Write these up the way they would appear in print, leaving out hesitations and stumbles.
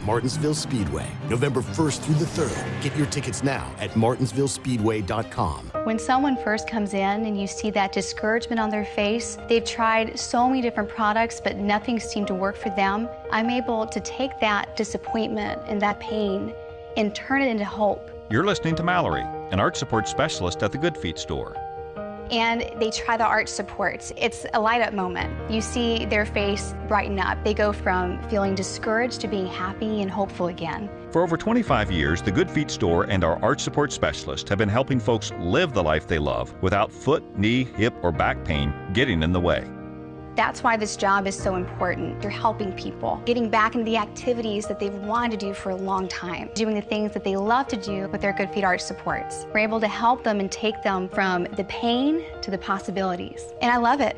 Martinsville Speedway, November 1st through the 3rd. Get your tickets now at martinsvillespeedway.com. When someone first comes in and you see that discouragement on their face, they've tried so many different products, but nothing seemed to work for them. I'm able to take that disappointment and that pain and turn it into hope. You're listening to Mallory, an arch support specialist at the Good Feet store. And they try the arch supports. It's a light up moment. You see their face brighten up. They go from feeling discouraged to being happy and hopeful again. For over 25 years, the Good Feet store and our arch support specialist have been helping folks live the life they love without foot, knee, hip, or back pain getting in the way. That's why this job is so important. You're helping people, getting back into the activities that they've wanted to do for a long time, doing the things that they love to do with their Good Feet arch supports. We're able to help them and take them from the pain to the possibilities, and I love it.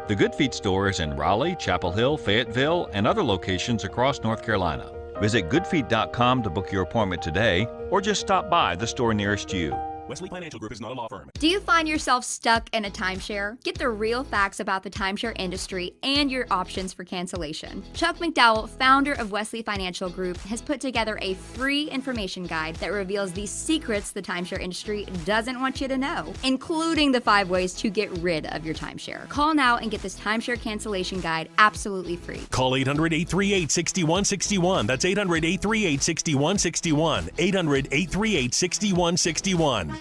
The Good Feet store is in Raleigh, Chapel Hill, Fayetteville, and other locations across North Carolina. Visit goodfeet.com to book your appointment today, or just stop by the store nearest you. Wesley Financial Group is not a law firm. Do you find yourself stuck in a timeshare? Get the real facts about the timeshare industry and your options for cancellation. Chuck McDowell, founder of Wesley Financial Group, has put together a free information guide that reveals the secrets the timeshare industry doesn't want you to know, including the 5 ways to get rid of your timeshare. Call now and get this timeshare cancellation guide absolutely free. Call 800-838-6161. That's 800-838-6161. 800-838-6161.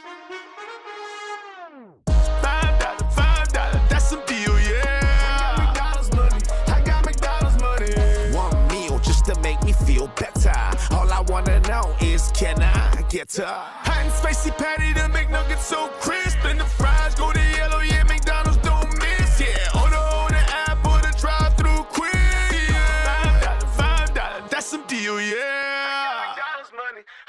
That's some deal, yeah. I got McDonald's money. One meal just to make me feel better. All I wanna know is, can I get a hot and spicy patty to make nuggets so crisp, and the fries go to yellow, yeah. McDonald's don't miss, yeah. Order app or the drive-through quick, yeah. $5, that's some deal, yeah.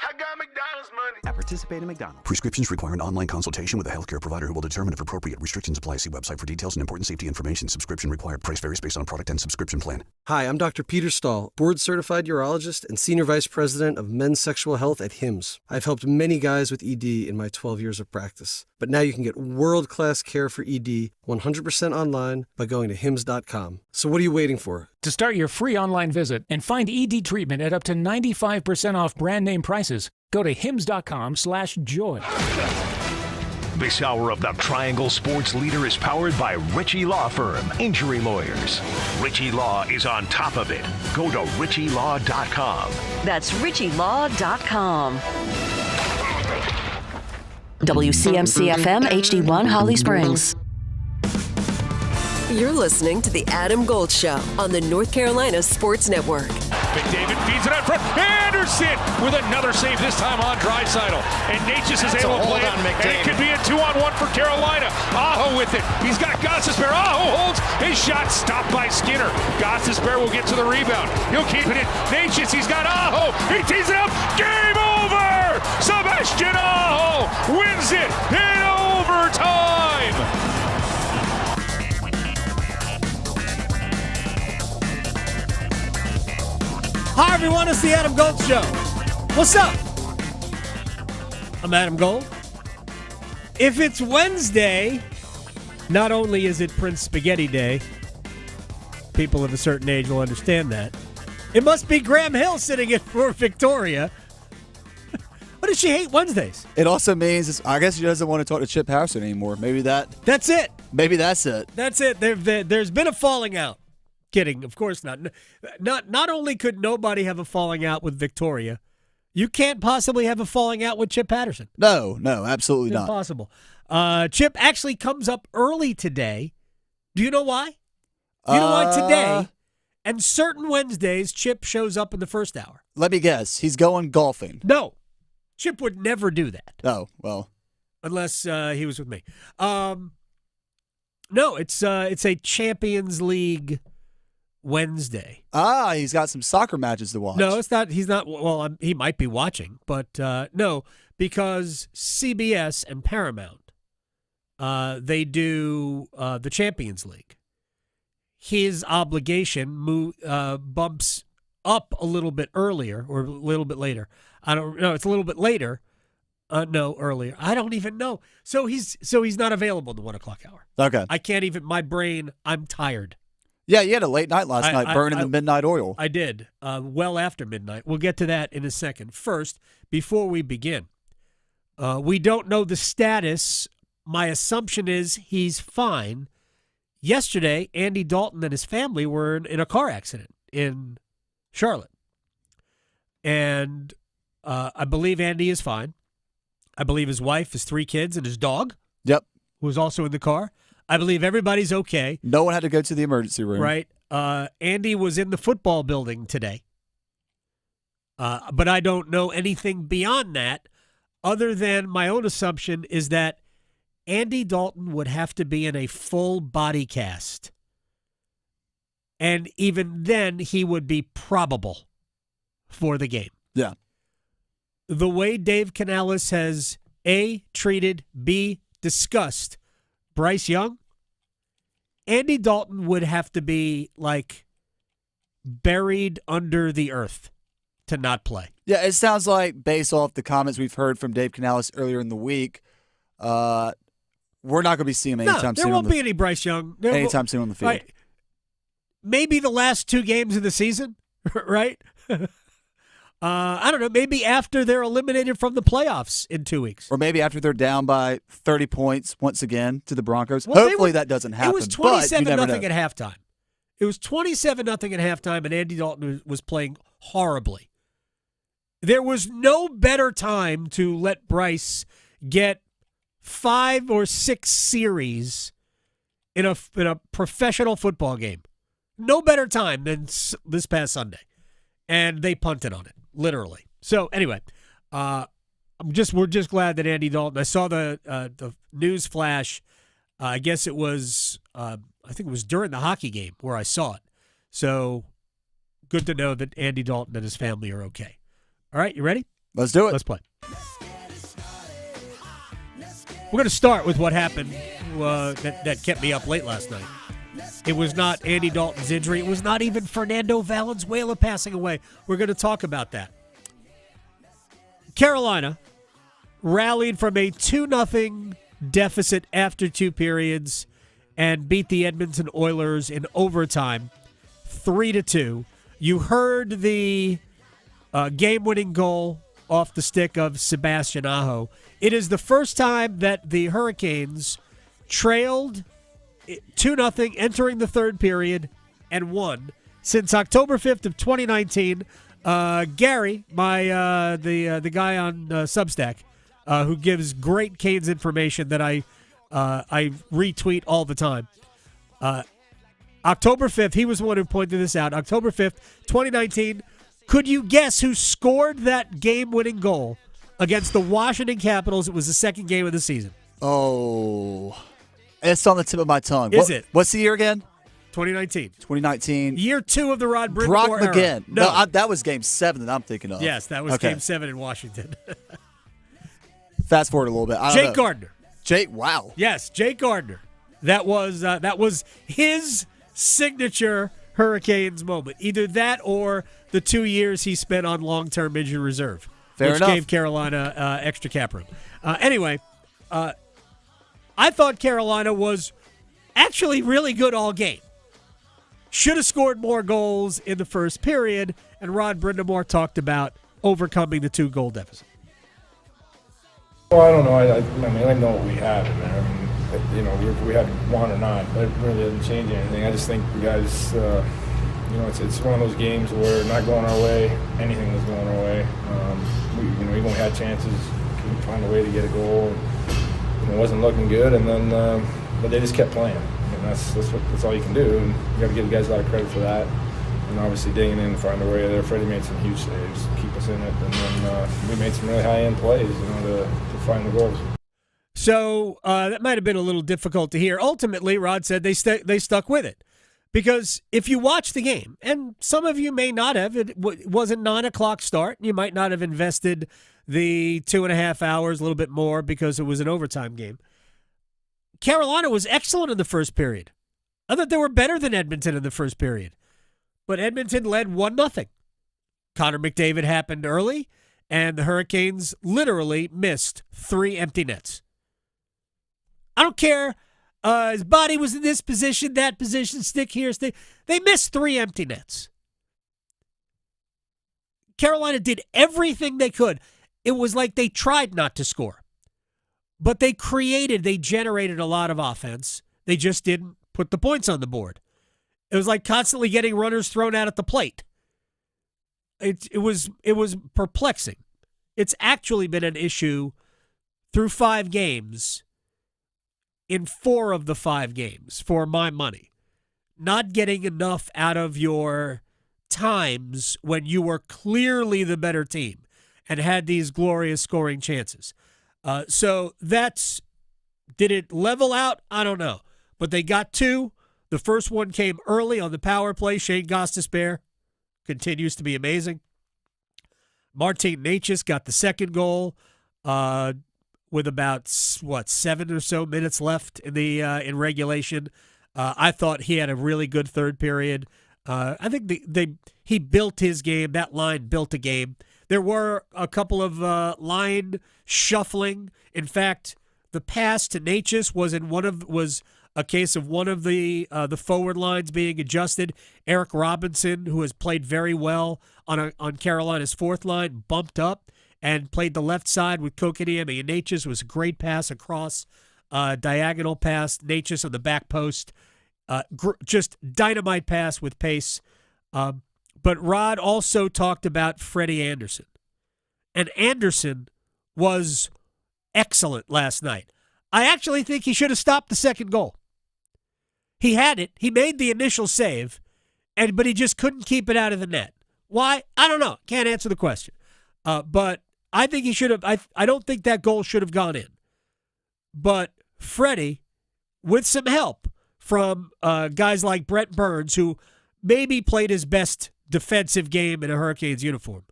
I got McDonald's money. At participating McDonald's. Prescriptions require an online consultation with a healthcare provider who will determine if appropriate. Restrictions apply. See website for details and important safety information. Subscription required. Price varies based on product and subscription plan. Hi, I'm Dr. Peter Stahl, board-certified urologist and senior vice president of men's sexual health at HIMSS. I've helped many guys with ED in my 12 years of practice. But now you can get world-class care for ED 100% online by going to hims.com. So what are you waiting for? To start your free online visit and find ED treatment at up to 95% off brand name prices, go to hims.com/joy. This hour of the Triangle Sports Leader is powered by Ritchie Law Firm, injury lawyers. Ritchie Law is on top of it. Go to ritchielaw.com. That's ritchielaw.com. WCMC-FM HD1 Holly Springs. You're listening to The Adam Gold Show on the North Carolina Sports Network. McDavid feeds it out front. Anderson with another save, this time on Draisaitl. And Natchez is able to play it. And it could be a 2-on-1 for Carolina. Aho with it. He's got Gostisbehere. Aho holds his shot, stopped by Skinner. Gostisbehere will get to the rebound. He'll keep it in. Natchez, he's got Aho. He tees it up. Game over! Sebastian Aho wins it in overtime! Hi, everyone. It's the Adam Gold Show. What's up? I'm Adam Gold. If it's Wednesday, not only is it Prince Spaghetti Day, people of a certain age will understand that, it must be Graham Hill sitting in for Victoria. What does she hate Wednesdays? It also means, I guess she doesn't want to talk to Chip Patterson anymore. Maybe that's it. Maybe that's it. That's it. There's been a falling out. Kidding, of course not. Not only could nobody have a falling out with Victoria, you can't possibly have a falling out with Chip Patterson. No, absolutely not. Impossible. Chip actually comes up early today. Do you know why? You know why today and certain Wednesdays Chip shows up in the first hour? Let me guess. He's going golfing. No. Chip would never do that. Oh, well. Unless he was with me. No, it's a Champions League Wednesday. He's got some soccer matches to watch. No, it's not. He's not. Well, he might be watching, but no, because CBS and Paramount, they do the Champions League. His obligation bumps up a little bit earlier or a little bit later. I don't know. It's a little bit later. No, earlier. I don't even know. So he's not available in the 1 o'clock hour. Okay. I can't even. My brain. I'm tired. Yeah, you had a late night last night burning the midnight oil. I did, well after midnight. We'll get to that in a second. First, before we begin, we don't know the status. My assumption is he's fine. Yesterday, Andy Dalton and his family were in a car accident in Charlotte. And I believe Andy is fine. I believe his wife, his 3 kids, and his dog. Yep. Who was also in the car. I believe everybody's okay. No one had to go to the emergency room. Right. Andy was in the football building today. But I don't know anything beyond that, other than my own assumption is that Andy Dalton would have to be in a full body cast. And even then, he would be probable for the game. Yeah. The way Dave Canales has A, treated, B, discussed Bryce Young, Andy Dalton would have to be like buried under the earth to not play. Yeah, it sounds like, based off the comments we've heard from Dave Canales earlier in the week, we're not going to be seeing him anytime soon. There won't be any Bryce Young anytime soon on the field. Right. Maybe the last 2 games of the season, right? I don't know. Maybe after they're eliminated from the playoffs in 2 weeks. Or maybe after they're down by 30 points once again to the Broncos. Well, Hopefully that doesn't happen. It was 27-0 at halftime. It was 27-0 at halftime, and Andy Dalton was playing horribly. There was no better time to let Bryce get 5 or 6 series in a professional football game. No better time than this past Sunday. And they punted on it, literally. So anyway, we're just glad that Andy Dalton. I saw the news flash. I guess it was I think it was during the hockey game where I saw it. So good to know that Andy Dalton and his family are okay. All right, you ready? Let's do it. Let's play. We're going to start with what happened that kept me up late last night. It was not Andy Dalton's injury. It was not even Fernando Valenzuela passing away. We're going to talk about that. Carolina rallied from a 2-0 deficit after 2 periods and beat the Edmonton Oilers in overtime 3-2. You heard the game-winning goal off the stick of Sebastian Aho. It is the first time that the Hurricanes trailed 2-0 entering the third period and won since October 5th of 2019. Gary, the guy on Substack, who gives great Canes information that I retweet all the time. October 5th, he was the one who pointed this out. October 5th, 2019. Could you guess who scored that game-winning goal against the Washington Capitals? It was the second game of the season. Oh, it's on the tip of my tongue. Is it? What's the year again? 2019. 2019. Year 2 of the Rod Brindamore Brock era. McGinn. No, that was Game 7 that I'm thinking of. Yes, that was Game 7 in Washington. Fast forward a little bit. Jake Gardner. Wow. Yes, Jake Gardner. That was his signature Hurricanes moment. Either that or the 2 years he spent on long-term injury reserve, which gave Carolina extra cap room. Anyway, I thought Carolina was actually really good all game. Should have scored more goals in the first period, and Rod Brindamore talked about overcoming the 2-goal deficit. Well, I don't know. I mean, I know what we have in there. I mean, we had one or not. That really doesn't change anything. I just think the guys, it's one of those games where not going our way, anything was going our way. Even when we had chances, couldn't find a way to get a goal. It wasn't looking good, and then but they just kept playing. And that's all you can do. And you got to give the guys a lot of credit for that. And obviously digging in to find a way there. Freddie made some huge saves to keep us in it, and then we made some really high-end plays, to find the goals. So that might have been a little difficult to hear. Ultimately, Rod said they stuck with it. Because if you watch the game, and some of you may not have, it was a 9 o'clock start. You might not have invested the 2.5 hours, a little bit more, because it was an overtime game. Carolina was excellent in the first period. I thought they were better than Edmonton in the first period. But Edmonton led 1-0. Connor McDavid happened early, and the Hurricanes literally missed 3 empty nets. I don't care His body was in this position, that position, stick here, stick. They missed 3 empty nets. Carolina did everything they could. It was like they tried not to score. But they generated a lot of offense. They just didn't put the points on the board. It was like constantly getting runners thrown out at the plate. It was perplexing. It's actually been an issue through 5 games, in 4 of the 5 games, for my money. Not getting enough out of your times when you were clearly the better team and had these glorious scoring chances. So did it level out? I don't know. But they got 2. The first one came early on the power play. Shane Gostisbehere continues to be amazing. Martin Necas got the second goal with about 7 or so minutes left in regulation. I thought he had a really good third period. I think he built his game. That line built a game. There were a couple of line shuffling. In fact, the pass to Necas was a case of one of the forward lines being adjusted. Eric Robinson, who has played very well on Carolina's fourth line, bumped up and played the left side with Kokeniemi. And Necas was a great pass across, diagonal pass. Necas on the back post. Just dynamite pass with pace. But Rod also talked about Freddie Anderson. And Anderson was excellent last night. I actually think he should have stopped the second goal. He had it. He made the initial save, but he just couldn't keep it out of the net. Why? I don't know. Can't answer the question. But I think he should have. I don't think that goal should have gone in. But Freddie, with some help from guys like Brent Burns, who maybe played his best defensive game in a Hurricanes uniform,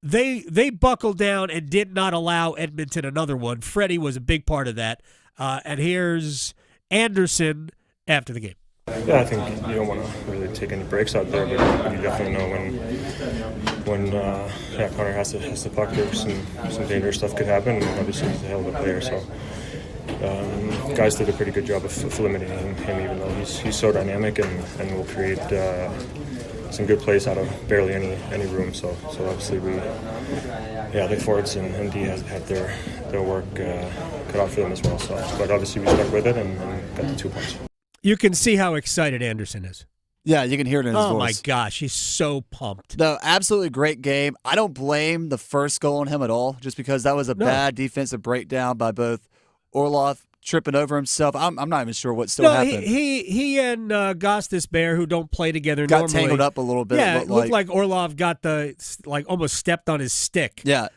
they buckled down and did not allow Edmonton another one. Freddie was a big part of that. And here's Anderson after the game. Yeah, I think you don't want to really take any breaks out there, but you definitely know when Connor has the puck, there's some dangerous stuff could happen, and obviously he's a hell of a player, so guys did a pretty good job of eliminating him, even though he's so dynamic and will create some good plays out of barely any room. So obviously the forwards and D had their work cut out for them as well. So, but obviously we stuck with it and got the 2 points. You can see how excited Anderson is. Yeah, you can hear it in his voice. Oh, my gosh. He's so pumped. No, absolutely great game. I don't blame the first goal on him at all, just because that was a bad defensive breakdown by both Orlov tripping over himself. I'm not even sure what still happened. He and Gostisbehere, who don't play together got normally, tangled up a little bit. Yeah, it looked like Orlov got almost stepped on his stick. Yeah.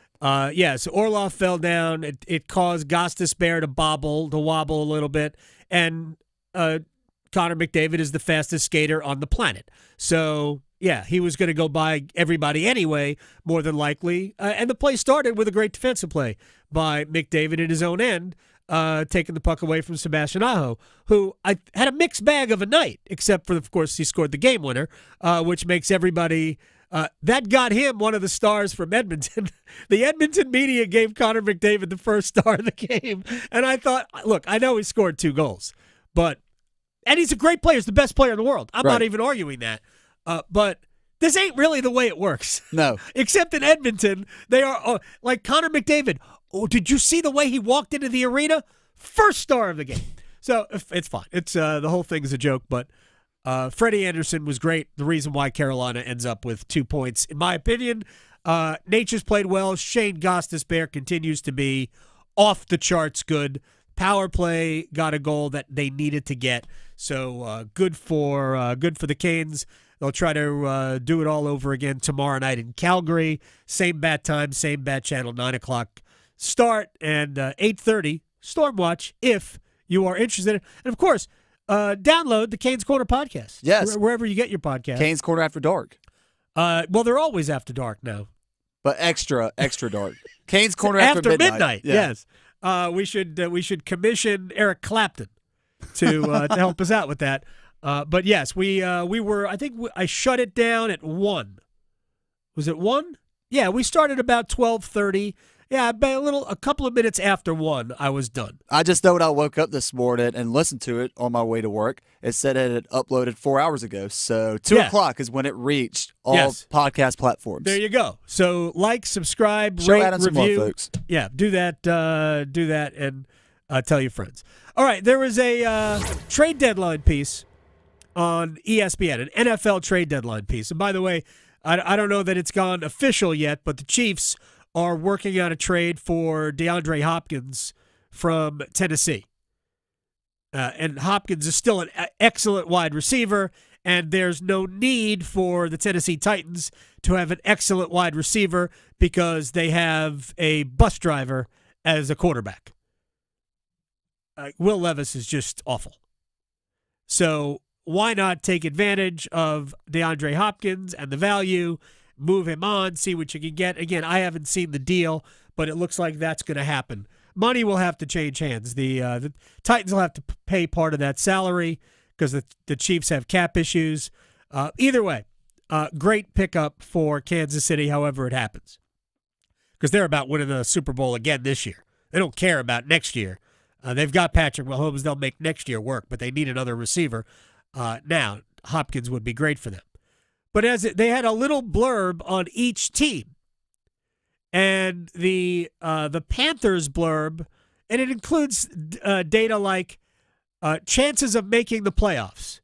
So Orlov fell down. It caused Gostisbehere to wobble a little bit. And Connor McDavid is the fastest skater on the planet. So, yeah, he was going to go by everybody anyway, more than likely. And the play started with a great defensive play by McDavid in his own end, taking the puck away from Sebastian Aho, who had a mixed bag of a night, except for, of course, he scored the game winner, which makes everybody that got him one of the stars from Edmonton. The Edmonton media gave Connor McDavid the first star of the game. And I thought, look, I know he scored 2 goals, and he's a great player. He's the best player in the world. I'm not even arguing that. But this ain't really the way it works. No. Except in Edmonton, they are like Connor McDavid. Oh, did you see the way he walked into the arena? First star of the game. So it's fine. It's the whole thing is a joke, but Freddie Anderson was great. The reason why Carolina ends up with 2 points, in my opinion. Necas played well. Shane Gostisbehere continues to be off the charts good. Power play got a goal that they needed to get. So good for the Canes. They'll try to do it all over again tomorrow night in Calgary. Same bat time, same bat channel, 9 o'clock start, and 8:30 Stormwatch if you are interested. And, of course, download the Canes Corner podcast. Yes. Wherever you get your podcast. Canes Corner After Dark. Well, they're always after dark now. But extra dark. Canes Corner After Midnight. Yeah. Yes. We should commission Eric Clapton to help us out with that. But yes, we were. I think I shut it down at 1. Was it 1? Yeah, we started about 12:30. Yeah, a couple of minutes after 1, I was done. I just know when I woke up this morning and listened to it on my way to work, it said it had uploaded 4 hours ago. So 2 o'clock is when it reached all podcast platforms. There you go. So like, subscribe, Show rate, Adam some review. love, folks. Yeah, do that, and tell your friends. All right, there was a trade deadline piece on ESPN, an NFL trade deadline piece. And by the way, I don't know that it's gone official yet, but the Chiefs are working on a trade for DeAndre Hopkins from Tennessee. And Hopkins is still an excellent wide receiver, and there's no need for the Tennessee Titans to have an excellent wide receiver because they have a bus driver as a quarterback. Will Levis is just awful. So why not take advantage of DeAndre Hopkins and the value, move him on, see what you can get. Again, I haven't seen the deal, but it looks like that's going to happen. Money will have to change hands. The Titans will have to pay part of that salary because the Chiefs have cap issues. Either way, great pickup for Kansas City, however it happens, because they're about winning the Super Bowl again this year. They don't care about next year. They've got Patrick Mahomes. They'll make next year work, but they need another receiver. Now, Hopkins would be great for them. But they had a little blurb on each team, and the Panthers blurb, and it includes data like chances of making the playoffs.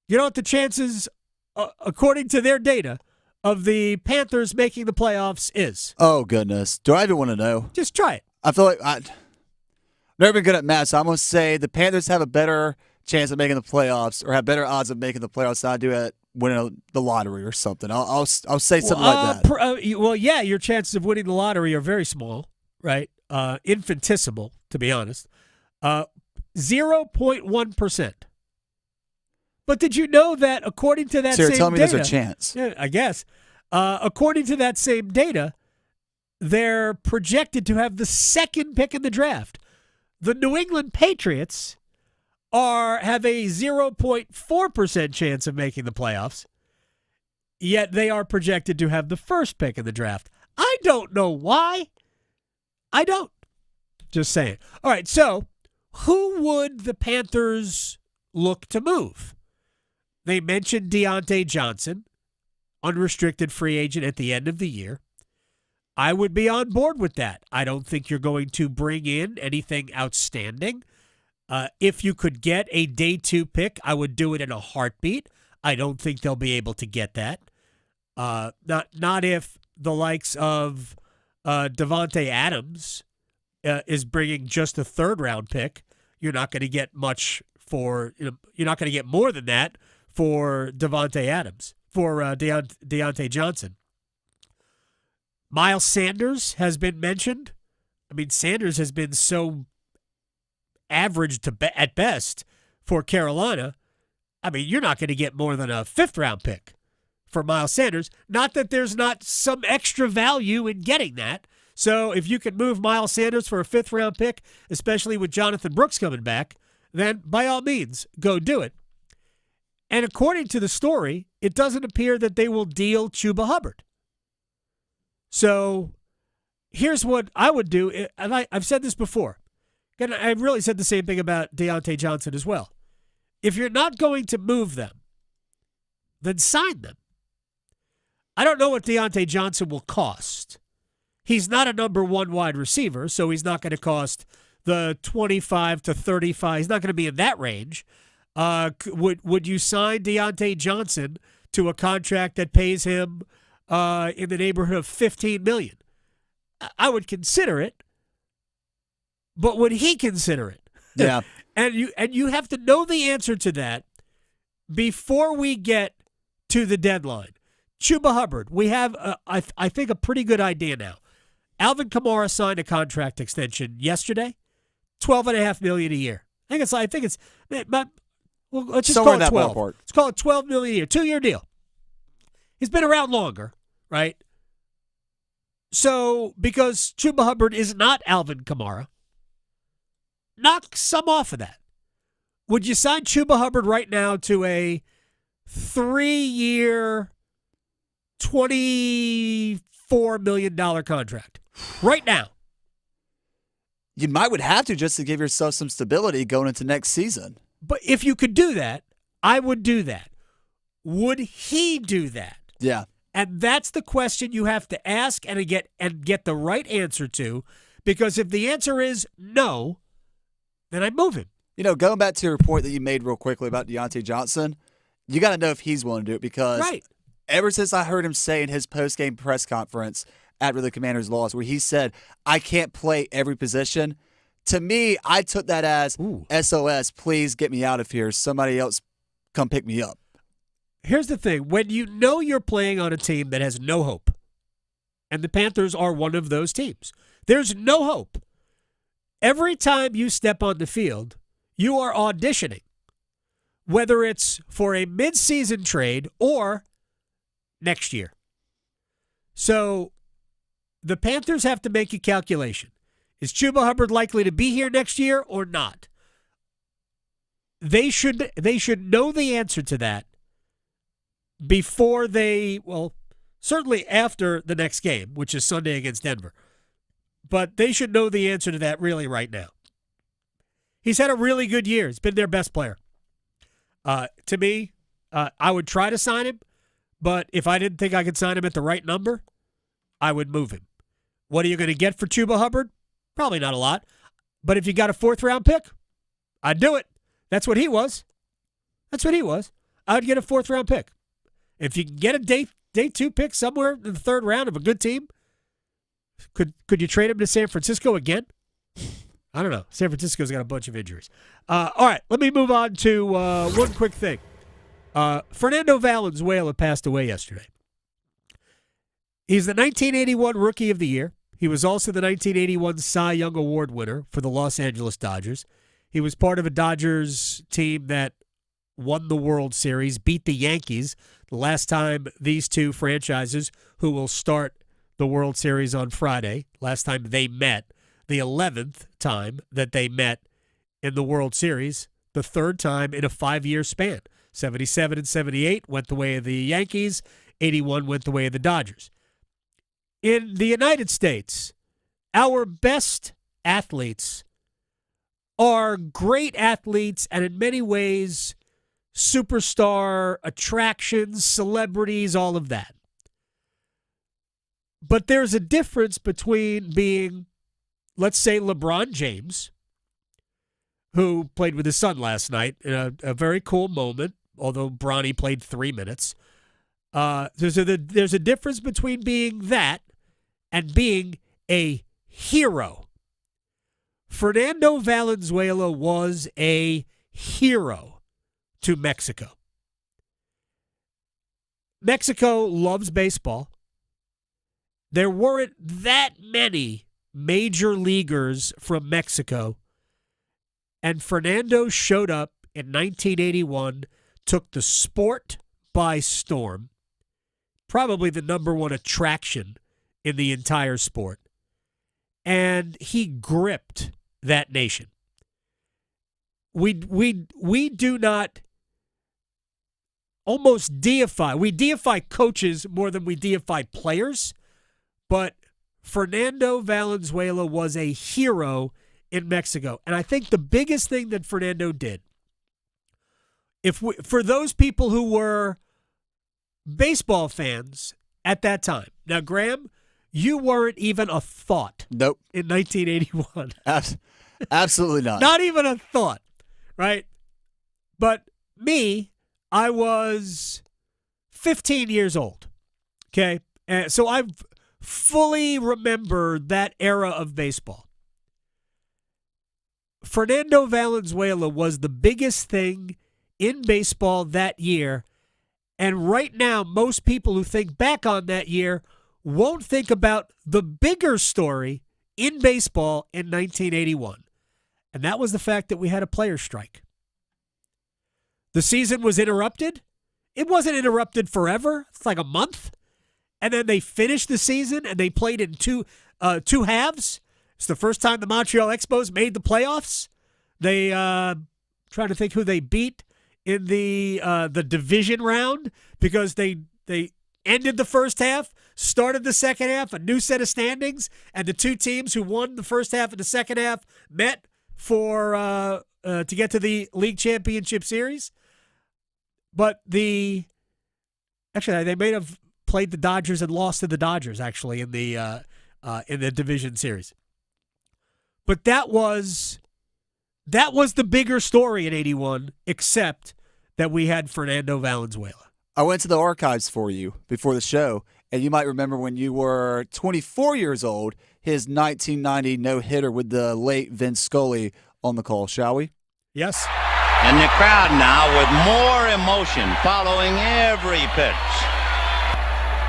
You know what the chances, according to their data, of the Panthers making the playoffs is? Oh, goodness. Do I even want to know? Just try it. I feel like I've never been good at math, so I'm going to say the Panthers have a better chance of making the playoffs or have better odds of making the playoffs than I do at winning the lottery or something. I'll say something like that. Well, yeah, your chances of winning the lottery are very small, right? Infinitesimal, to be honest. 0.1%. But did you know that according to that so same you're telling me data, there's a chance? Yeah, I guess. According to that same data, they're projected to have the second pick in the draft. The New England Patriots have a 0.4% chance of making the playoffs, yet they are projected to have the first pick in the draft. I don't know why. I don't. Just saying. All right, so who would the Panthers look to move? They mentioned Deontay Johnson, unrestricted free agent at the end of the year. I would be on board with that. I don't think you're going to bring in anything outstanding. If you could get a day 2 pick, I would do it in a heartbeat. I don't think they'll be able to get that. Not if the likes of Davante Adams is bringing just a 3rd round pick. You're not going to get much for. You're not going to get more than that for Davante Adams, for Deontay Johnson. Miles Sanders has been mentioned. I mean, Sanders has been so average at best for Carolina. I mean, you're not going to get more than a 5th round pick for Miles Sanders. Not that there's not some extra value in getting that. So if you can move Miles Sanders for a 5th round pick, especially with Jonathan Brooks coming back, then by all means, go do it. And according to the story, it doesn't appear that they will deal Chuba Hubbard. So here's what I would do. And I've said this before. And I've really said the same thing about Deontay Johnson as well. If you're not going to move them, then sign them. I don't know what Deontay Johnson will cost. He's not a number 1 wide receiver, so he's not going to cost the 25 to 35. He's not going to be in that range. Would you sign Deontay Johnson to a contract that pays him in the neighborhood of $15 million? I would consider it, but would he consider it? Yeah. and you have to know the answer to that before we get to the deadline. Chuba Hubbard, we have I think a pretty good idea now. Alvin Kamara signed a contract extension yesterday, $12.5 million a year. I think it's. Well, let's just somewhere call it 12. Ballpark. Let's call it $12 million a year, 2-year deal. He's been around longer, right? So, because Chuba Hubbard is not Alvin Kamara, knock some off of that. Would you sign Chuba Hubbard right now to a 3-year, $24 million contract? right now. You would have to just to give yourself some stability going into next season. But if you could do that, I would do that. Would he do that? Yeah. And that's the question you have to ask and get the right answer to, because if the answer is no, then I move him. Going back to your point that you made real quickly about Deontay Johnson, you got to know if he's willing to do it, because ever since I heard him say in his post-game press conference after the Commanders lost, where he said, I can't play every position, to me, I took that as SOS, please get me out of here. Somebody else come pick me up. Here's the thing. When you know you're playing on a team that has no hope, and the Panthers are one of those teams, there's no hope. Every time you step on the field, you are auditioning, whether it's for a mid-season trade or next year. So the Panthers have to make a calculation. Is Chuba Hubbard likely to be here next year or not? They should know the answer to that before certainly after the next game, which is Sunday against Denver. But they should know the answer to that really right now. He's had a really good year. He's been their best player. To me, I would try to sign him, but if I didn't think I could sign him at the right number, I would move him. What are you going to get for Chuba Hubbard? Probably not a lot. But if you got a 4th-round pick, I'd do it. That's what he was. I would get a 4th-round pick. If you can get a day 2 pick somewhere in the 3rd round of a good team, could you trade him to San Francisco again? I don't know. San Francisco's got a bunch of injuries. All right, let me move on to one quick thing. Fernando Valenzuela passed away yesterday. He's the 1981 Rookie of the Year. He was also the 1981 Cy Young Award winner for the Los Angeles Dodgers. He was part of a Dodgers team that won the World Series, beat the Yankees the last time these two franchises, who will start the World Series on Friday, last time they met, the 11th time that they met in the World Series, the 3rd time in a 5-year span. 77 and 78 went the way of the Yankees. 81 went the way of the Dodgers. In the United States, our best athletes are great athletes and in many ways superstar attractions, celebrities, all of that. But there's a difference between being, let's say, LeBron James, who played with his son last night in a very cool moment, although Bronny played 3 minutes. There's a difference between being that and being a hero. Fernando Valenzuela was a hero to Mexico. Mexico loves baseball. There weren't that many major leaguers from Mexico, and Fernando showed up in 1981, took the sport by storm, probably the number one attraction in the entire sport, and he gripped that nation. We do not almost deify. We deify coaches more than we deify players, but Fernando Valenzuela was a hero in Mexico. And I think the biggest thing that Fernando did, for those people who were baseball fans at that time. Now, Graham, you weren't even a thought. Nope. In 1981. Absolutely not. Not even a thought, right? But me, I was 15 years old, okay? So I fully remember that era of baseball. Fernando Valenzuela was the biggest thing in baseball that year, and right now, most people who think back on that year won't think about the bigger story in baseball in 1981, and that was the fact that we had a players' strike. The season was interrupted. It wasn't interrupted forever. It's like a month. And then they finished the season, and they played in two halves. It's the first time the Montreal Expos made the playoffs. They trying to think who they beat in the division round, because they ended the first half, started the second half, a new set of standings, and the two teams who won the first half and the second half met for to get to the league championship series. But actually, they may have played the Dodgers and lost to the Dodgers, actually, in the division series. But that was the bigger story in 81, except that we had Fernando Valenzuela. I went to the archives for you before the show, and you might remember when you were 24 years old, his 1990 no-hitter with the late Vince Scully on the call, shall we? Yes. And the crowd now with more emotion following every pitch.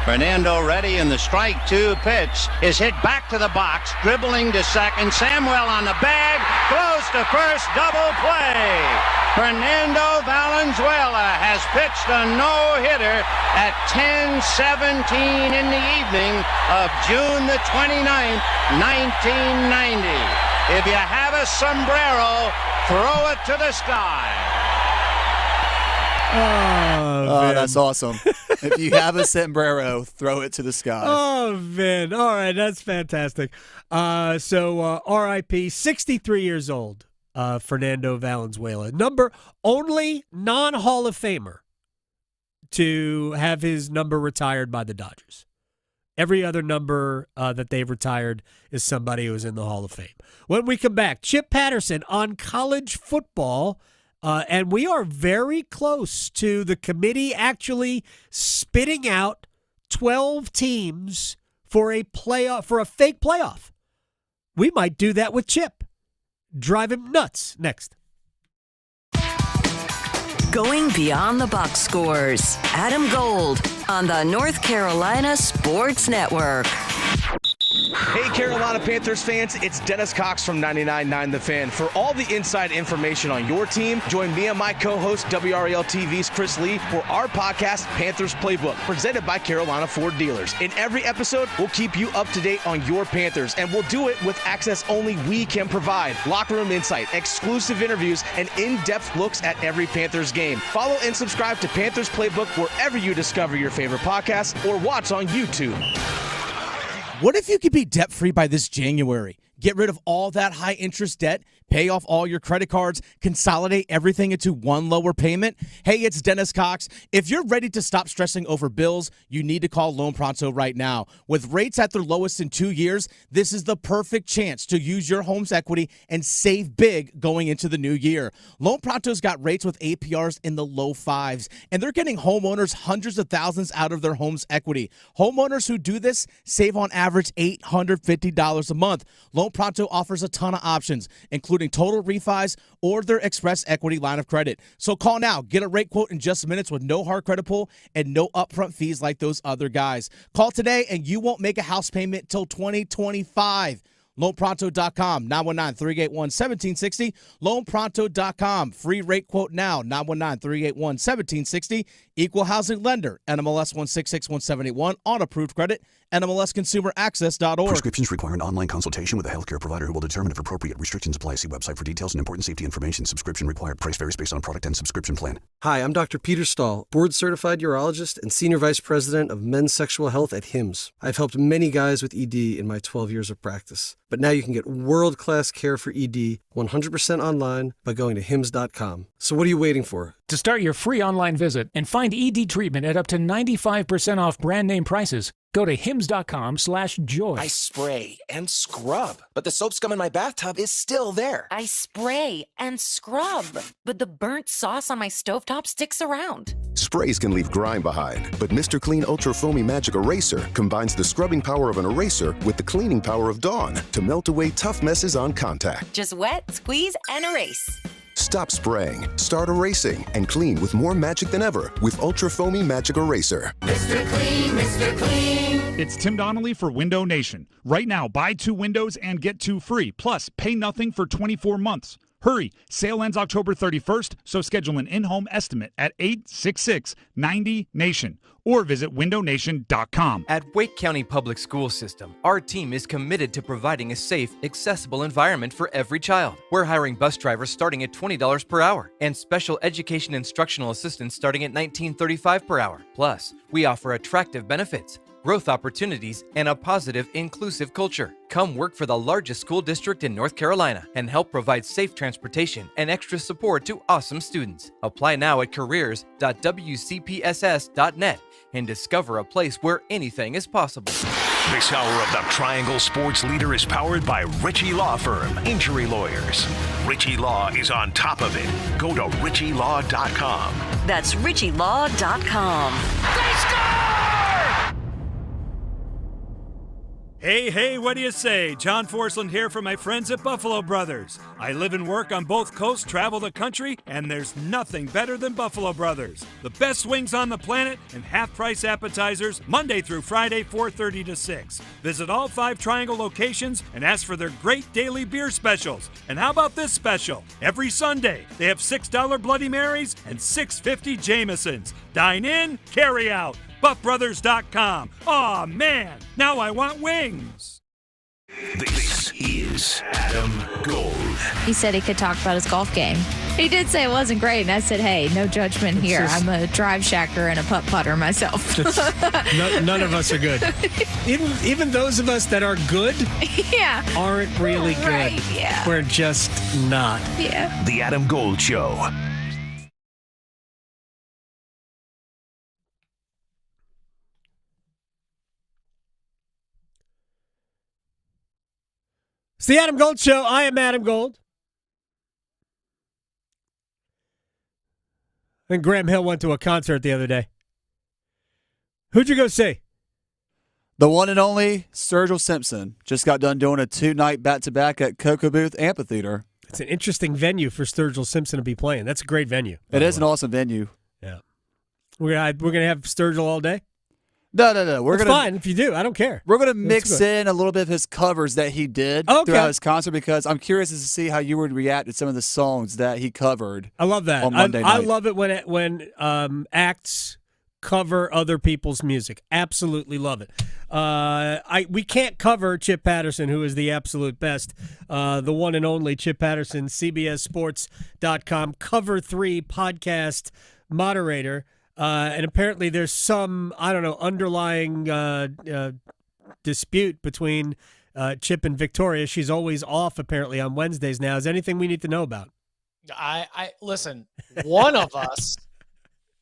Fernando ready, and the strike two pitch is hit back to the box, dribbling to second. Samuel on the bag, throws to first, double play. Fernando Valenzuela has pitched a no-hitter at 10:17 in the evening of June the 29th, 1990. If you have a sombrero, throw it to the sky. Oh, that's awesome. If you have a sombrero, throw it to the sky. Oh, Vin. All right, that's fantastic. So R.I.P., 63 years old, Fernando Valenzuela. Only non-Hall of Famer to have his number retired by the Dodgers. Every other number that they've retired is somebody who is in the Hall of Fame. When we come back, Chip Patterson on college football. And we are very close to the committee actually spitting out 12 teams for a fake playoff. We might do that with Chip. Drive him nuts. Next. Going beyond the box scores. Adam Gold on the North Carolina Sports Network. Hey, Carolina Panthers fans, it's Dennis Cox from 99.9 The Fan. For all the inside information on your team, join me and my co-host, WRAL TV's Chris Lee, for our podcast, Panthers Playbook, presented by Carolina Ford Dealers. In every episode, we'll keep you up to date on your Panthers, and we'll do it with access only we can provide. Locker room insight, exclusive interviews, and in-depth looks at every Panthers game. Follow and subscribe to Panthers Playbook wherever you discover your favorite podcasts or watch on YouTube. What if you could be debt-free by this January? Get rid of all that high-interest debt, pay off all your credit cards, consolidate everything into one lower payment? Hey, it's Dennis Cox. If you're ready to stop stressing over bills, you need to call Loan Pronto right now. With rates at their lowest in 2 years, this is the perfect chance to use your home's equity and save big going into the new year. Loan Pronto's got rates with APRs in the low fives, and they're getting homeowners hundreds of thousands out of their home's equity. Homeowners who do this save on average $850 a month. Loan Pronto offers a ton of options, including total refis or their express equity line of credit. So call now. Get a rate quote in just minutes with no hard credit pull and no upfront fees like those other guys. Call today and you won't make a house payment till 2025. LoanPronto.com, 919-381-1760. LoanPronto.com, free rate quote now, 919-381-1760. Equal housing lender, NMLS 1661781, on approved credit, NMLSconsumeraccess.org. Prescriptions require an online consultation with a healthcare provider who will determine if appropriate. Restrictions apply. See website for details and important safety information. Subscription required. Price varies based on product and subscription plan. Hi, I'm Dr. Peter Stahl, board-certified urologist and senior vice president of men's sexual health at HIMSS. I've helped many guys with ED in my 12 years of practice. But now you can get world-class care for ED 100% online by going to hims.com. So what are you waiting for? To start your free online visit and find ED treatment at up to 95% off brand name prices, go to hims.com/joy. I spray and scrub, but the soap scum in my bathtub is still there. I spray and scrub, but the burnt sauce on my stovetop sticks around. Sprays can leave grime behind, but Mr. Clean Ultra Foamy Magic Eraser combines the scrubbing power of an eraser with the cleaning power of Dawn to melt away tough messes on contact. Just wet, squeeze, and erase. Stop spraying, start erasing, and clean with more magic than ever with Ultra Foamy Magic Eraser. Mr. Clean, Mr. Clean. It's Tim Donnelly for Window Nation. Right now, buy 2 windows and get 2 free. Plus, pay nothing for 24 months. Hurry, sale ends October 31st, so schedule an in-home estimate at 866-90-NATION or visit windownation.com. At Wake County Public School System, our team is committed to providing a safe, accessible environment for every child. We're hiring bus drivers starting at $20 per hour and special education instructional assistants starting at $19.35 per hour. Plus, we offer attractive benefits, growth opportunities, and a positive, inclusive culture. Come work for the largest school district in North Carolina and help provide safe transportation and extra support to awesome students. Apply now at careers.wcpss.net and discover a place where anything is possible. This hour of the Triangle Sports Leader is powered by Ritchie Law Firm, injury lawyers. Ritchie Law is on top of it. Go to ritchielaw.com. That's ritchielaw.com. They score! Hey, what do you say? John Forsland here from my friends at Buffalo Brothers. I live and work on both coasts, travel the country, and there's nothing better than Buffalo Brothers. The best wings on the planet and half-price appetizers, Monday through Friday, 4:30 to 6. Visit all 5 Triangle locations and ask for their great daily beer specials. And how about this special? Every Sunday, they have $6 Bloody Marys and $6.50 Jamesons. Dine in, carry out. BuffBrothers.com. Aw, man, now I want wings. This is Adam Gold. He said he could talk about his golf game. He did say it wasn't great, and I said, hey, no judgment here. I'm a drive shacker and a putt-putter myself. None of us are good. Even those of us that are good aren't really good. Right, yeah. We're just not. Yeah. The Adam Gold Show. It's the Adam Gold Show. I am Adam Gold. And Graham Hill went to a concert the other day. Who'd you go see? The one and only Sturgill Simpson just got done doing a 2-night back-to-back at Cocoa Booth Amphitheater. It's an interesting venue for Sturgill Simpson to be playing. That's a great venue. It is an awesome venue. Yeah. We're gonna have Sturgill all day? No. It's fine if you do. I don't care. We're going to mix in a little bit of his covers that he did throughout his concert because I'm curious to see how you would react to some of the songs that he covered. I love that. On Monday night. I love it when acts cover other people's music. Absolutely love it. We can't cover Chip Patterson, who is the absolute best. The one and only Chip Patterson, CBSSports.com, Cover 3 podcast moderator. And apparently there's some, underlying dispute between Chip and Victoria. She's always off, apparently, on Wednesdays now. Is there anything we need to know about? I listen, one of us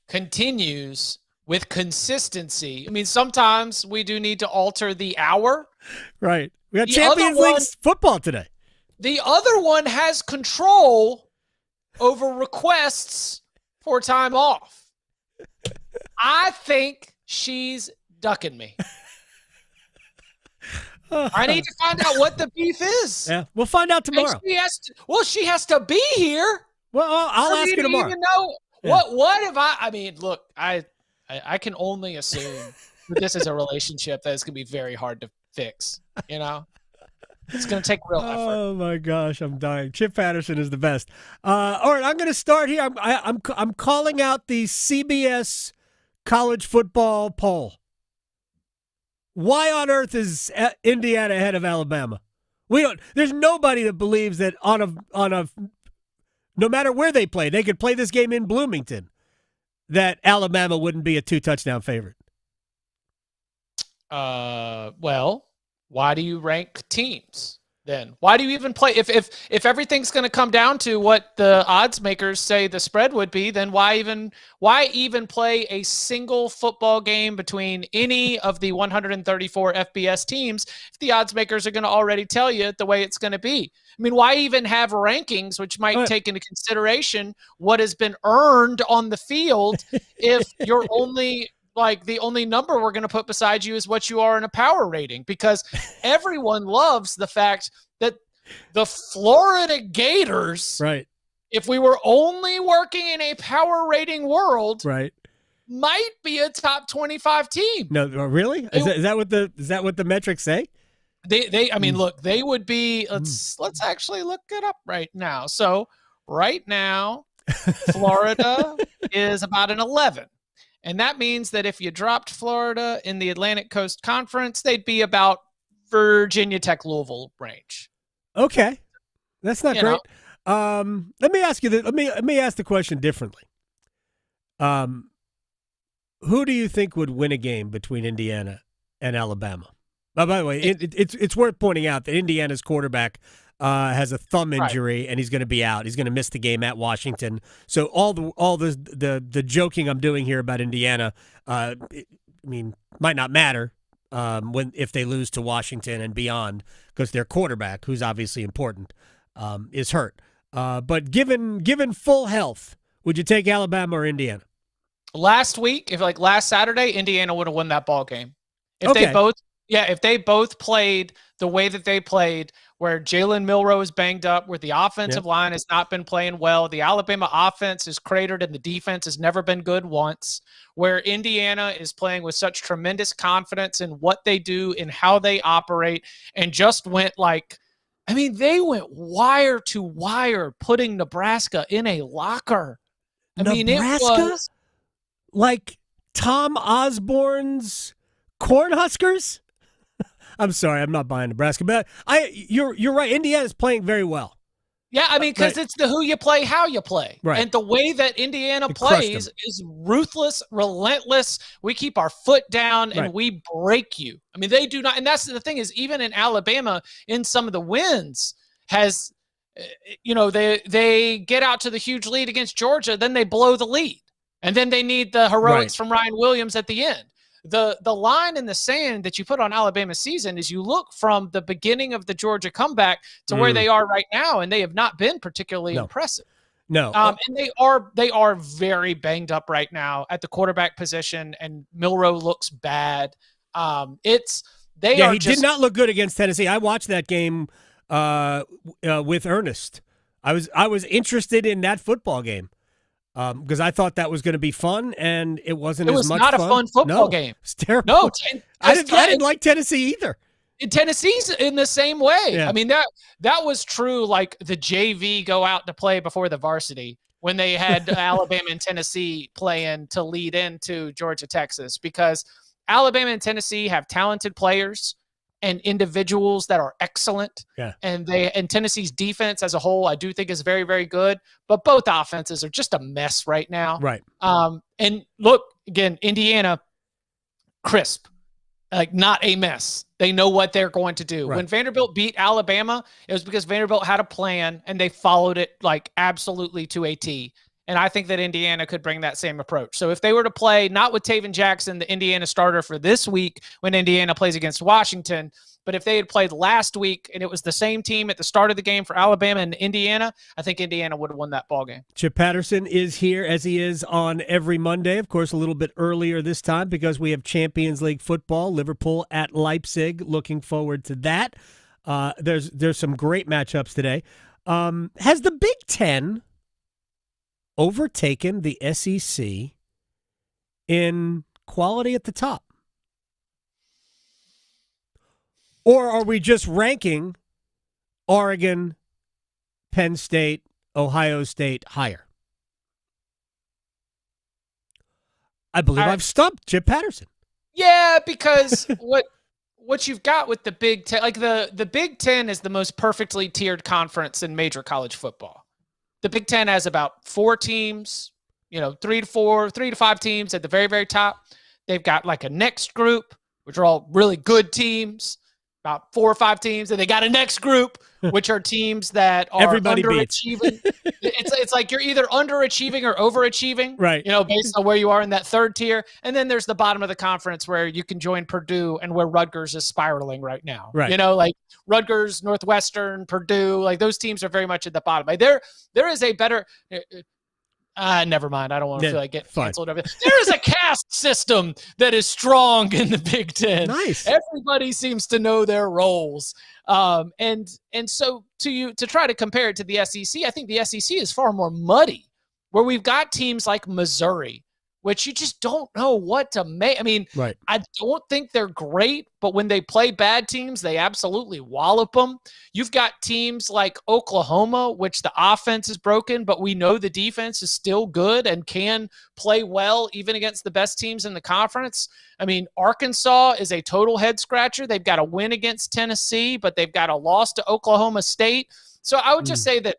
continues with consistency. I mean, sometimes we do need to alter the hour. Right. We got Champions League football today. The other one has control over requests for time off. I think she's ducking me. I need to find out what the beef is. Yeah, we'll find out tomorrow. She has to be here. Well, I'll ask you tomorrow. Even know what if I mean, look, I can only assume that this is a relationship that is going to be very hard to fix, you know? It's going to take real effort. Oh my gosh, I'm dying. Chip Patterson is the best. All right, I'm going to start here. I'm calling out the CBS college football poll. Why on earth is Indiana ahead of Alabama? There's nobody that believes that on a no matter where they play, they could play this game in Bloomington, that Alabama wouldn't be a 2-touchdown favorite. Well, why do you rank teams then? Why do you even play? If everything's going to come down to what the odds makers say the spread would be, then why even play a single football game between any of the 134 FBS teams if the odds makers are going to already tell you the way it's going to be? I mean, why even have rankings which might take into consideration what has been earned on the field if you're only the only number we're going to put beside you is what you are in a power rating? Because everyone loves the fact that the Florida Gators, right, if we were only working in a power rating world, right, might be a top 25 team. No, really? Is that what the metrics say? I mean, look, they would be. Let's actually look it up right now. So right now, Florida is about an 11. And that means that if you dropped Florida in the Atlantic Coast Conference, they'd be about Virginia Tech, Louisville range. Okay. That's not great. Let me ask you this. Let me ask the question differently. Who do you think would win a game between Indiana and Alabama. By the way, it's worth pointing out that Indiana's quarterback has a thumb injury, and he's going to be out. He's going to miss the game at Washington. So all the joking I'm doing here about Indiana, might not matter if they lose to Washington and beyond, because their quarterback, who's obviously important, is hurt. But given full health, would you take Alabama or Indiana? Last week, last Saturday, Indiana would have won that ball game. If they both played the way that they played, where Jalen Milroe is banged up, where the offensive line has not been playing well, the Alabama offense is cratered and the defense has never been good once, where Indiana is playing with such tremendous confidence in what they do and how they operate, and just went they went wire to wire, putting Nebraska in a locker. Nebraska? It was like Tom Osborne's Cornhuskers? I'm sorry, I'm not buying Nebraska, but you're right. Indiana's playing very well. Yeah, because it's the who you play, how you play. Right. And the way that Indiana plays is ruthless, relentless. We keep our foot down and we break you. They do not. And that's the thing, is even in Alabama, in some of the wins, has, they get out to the huge lead against Georgia, then they blow the lead. And then they need the heroics from Ryan Williams at the end. The line in the sand that you put on Alabama's season is you look from the beginning of the Georgia comeback to where they are right now, and they have not been particularly impressive. No. And they are very banged up right now at the quarterback position, and Milroe looks bad. He did not look good against Tennessee. I watched that game with Ernest. I was interested in that football game. Because I thought that was going to be fun, and it wasn't as much fun. It was not a fun football game. It's terrible. No, I didn't like Tennessee either. Tennessee's in the same way. Yeah. That was true, like the JV go out to play before the varsity, when they had Alabama and Tennessee playing to lead into Georgia, Texas, because Alabama and Tennessee have talented players and individuals that are excellent. Yeah. And Tennessee's defense as a whole, I do think, is very, very good, but both offenses are just a mess right now. Right. And look, again, Indiana, crisp, not a mess. They know what they're going to do. Right. When Vanderbilt beat Alabama, it was because Vanderbilt had a plan and they followed it absolutely to a T. And I think that Indiana could bring that same approach. So if they were to play, not with Taven Jackson, the Indiana starter for this week when Indiana plays against Washington, but if they had played last week and it was the same team at the start of the game for Alabama and Indiana, I think Indiana would have won that ball game. Chip Patterson is here, as he is on every Monday. Of course, a little bit earlier this time because we have Champions League football, Liverpool at Leipzig. Looking forward to that. There's some great matchups today. Has the Big Ten overtaken the SEC in quality at the top? Or are we just ranking Oregon, Penn State, Ohio State higher? I believe I've stumped Chip Patterson. Yeah, because what you've got with the Big Ten, the Big Ten is the most perfectly tiered conference in major college football. The Big Ten has about 4 teams, 3 to 5 teams at the very, very top. They've got a next group, which are all really good teams, about 4 or 5 teams. And they got a next group, which are teams that are Everybody underachieving. It's like you're either underachieving or overachieving, right? Based on where you are in that third tier. And then there's the bottom of the conference where you can join Purdue and where Rutgers is spiraling right now. Right. Rutgers, Northwestern, Purdue, those teams are very much at the bottom. There is a better. Never mind. I don't want to feel like getting canceled over. There is a caste system that is strong in the Big Ten. Nice. Everybody seems to know their roles. And so to try to compare it to the SEC, I think the SEC is far more muddy, where we've got teams like Missouri, which you just don't know what to make. Right. I don't think they're great, but when they play bad teams, they absolutely wallop them. You've got teams like Oklahoma, which the offense is broken, but we know the defense is still good and can play well even against the best teams in the conference. Arkansas is a total head scratcher. They've got a win against Tennessee, but they've got a loss to Oklahoma State. So I would just say that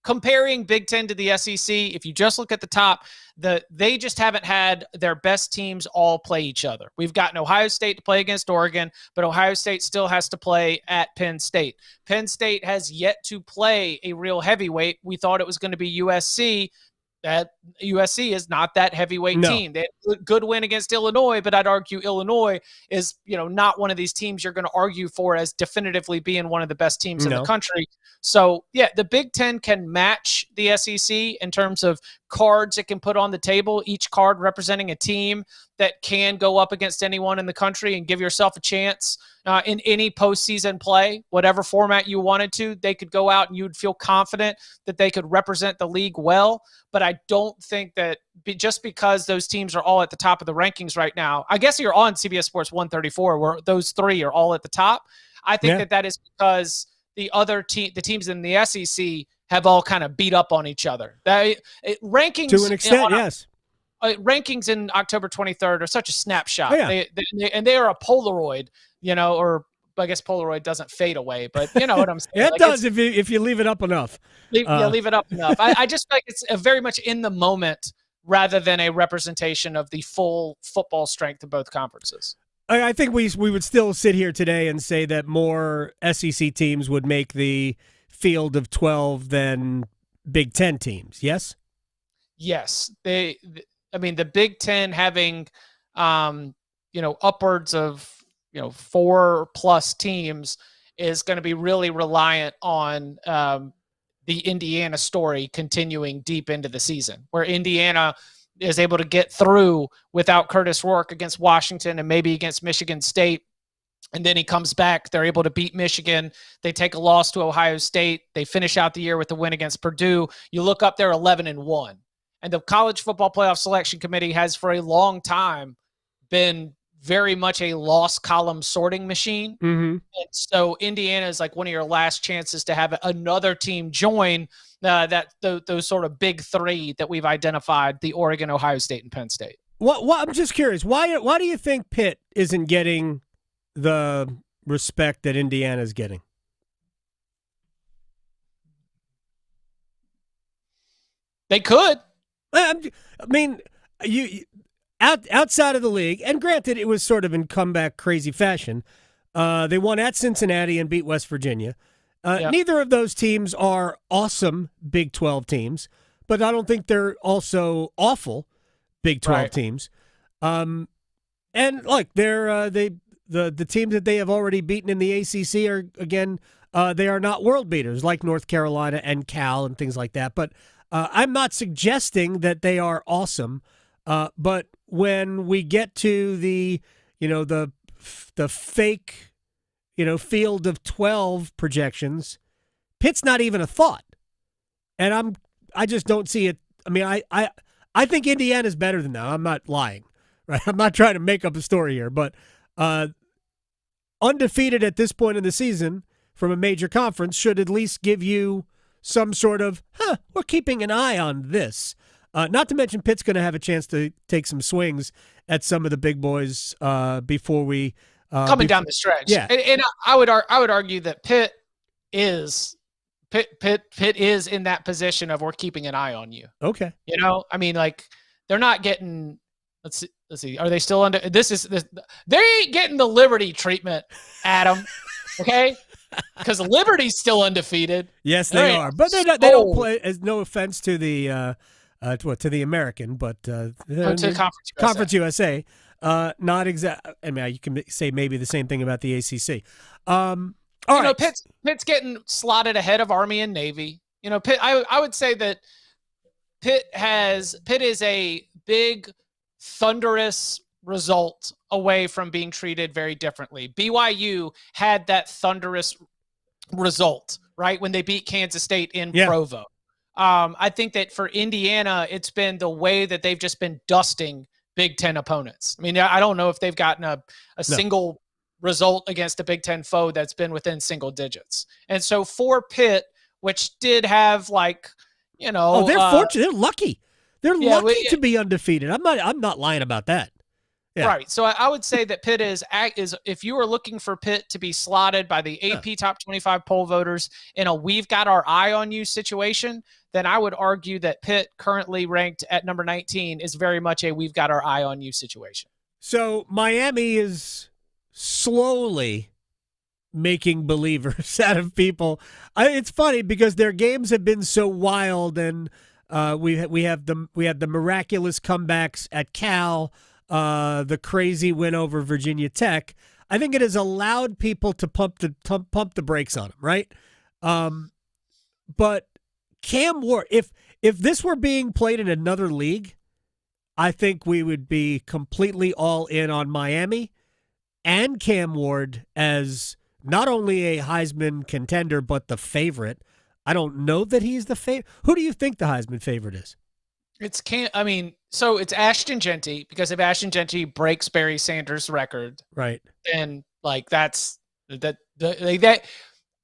comparing Big Ten to the SEC, if you just look at the top, they just haven't had their best teams all play each other. We've gotten Ohio State to play against Oregon, but Ohio State still has to play at Penn State. Penn State has yet to play a real heavyweight. We thought it was going to be USC. That USC is not that heavyweight team. They had a good win against Illinois, but I'd argue Illinois is, not one of these teams you're going to argue for as definitively being one of the best teams in the country. So, yeah, the Big Ten can match the SEC in terms of cards it can put on the table, each card representing a team that can go up against anyone in the country and give yourself a chance in any postseason play, whatever format you wanted to. They could go out and you'd feel confident that they could represent the league well. But I don't think that just because those teams are all at the top of the rankings right now, I guess you're on CBS Sports 134 where those three are all at the top. I think that is because the teams in the SEC have all kind of beat up on each other. Rankings to an extent, yes. Rankings in October 23rd are such a snapshot. Oh, yeah. They are a Polaroid, or I guess Polaroid doesn't fade away, but you know what I'm saying. It does if you leave it up enough. Leave it up enough. I just feel like it's very much in the moment rather than a representation of the full football strength of both conferences. I think we would still sit here today and say that more SEC teams would make the field of 12 than Big Ten teams. Yes? Yes. The Big Ten having, upwards of, 4+ teams is going to be really reliant on the Indiana story continuing deep into the season, where Indiana is able to get through without Curtis Rourke against Washington and maybe against Michigan State. And then he comes back. They're able to beat Michigan. They take a loss to Ohio State. They finish out the year with a win against Purdue. You look up, they're 11-1. And the College Football Playoff Selection Committee has for a long time been very much a loss column sorting machine. Mm-hmm. And so Indiana is like one of your last chances to have another team join those sort of big three that we've identified, the Oregon, Ohio State, and Penn State. What I'm just curious, why do you think Pitt isn't getting the respect that Indiana's getting? They could. Outside of the league, and granted, it was sort of in comeback crazy fashion. They won at Cincinnati and beat West Virginia. Neither of those teams are awesome Big 12 teams, but I don't think they're also awful Big 12 teams. And look, they're the teams that they have already beaten in the ACC are, again, they are not world beaters like North Carolina and Cal and things like that. But I'm not suggesting that they are awesome. But when we get to the fake, field of 12 projections, Pitt's not even a thought. And I just don't see it. I mean, I think Indiana's better than that. I'm not lying, right? I'm not trying to make up a story here, but undefeated at this point in the season from a major conference should at least give you some sort of, we're keeping an eye on this. Not to mention Pitt's going to have a chance to take some swings at some of the big boys before we coming down the stretch. Yeah, and I would argue that Pitt is in that position of we're keeping an eye on you. Okay, they're not getting. Let's see. Are they still under? They ain't getting the Liberty treatment, Adam. Okay. Because Liberty's still undefeated. Yes, they are, but they don't play. As no offense to the. To the American, but to Conference USA. Not exact. I mean, you can say maybe the same thing about the ACC. All right. Pitt's getting slotted ahead of Army and Navy. Pitt. I would say that Pitt is a big, thunderous result away from being treated very differently. BYU had that thunderous result, right, when they beat Kansas State in Provo. I think that for Indiana, it's been the way that they've just been dusting Big Ten opponents. I mean, I don't know if they've gotten a single result against a Big Ten foe that's been within single digits. And so for Pitt, which did have they're fortunate. They're lucky. They're lucky to be undefeated. I'm not lying about that. Yeah. Right. So I would say that Pitt is if you are looking for Pitt to be slotted by the AP top 25 poll voters in a we've got our eye on you situation, then I would argue that Pitt, currently ranked at number 19, is very much a we've got our eye on you situation. So Miami is slowly making believers out of people. It's funny because their games have been so wild, and we had the miraculous comebacks at Cal. The crazy win over Virginia Tech. I think it has allowed people to pump the brakes on him, right? But Cam Ward, if this were being played in another league, I think we would be completely all in on Miami and Cam Ward as not only a Heisman contender but the favorite. I don't know that he's the favorite. Who do you think the Heisman favorite is? So it's Ashton Genty, because if Ashton Genty breaks Barry Sanders' record, right, then that's that.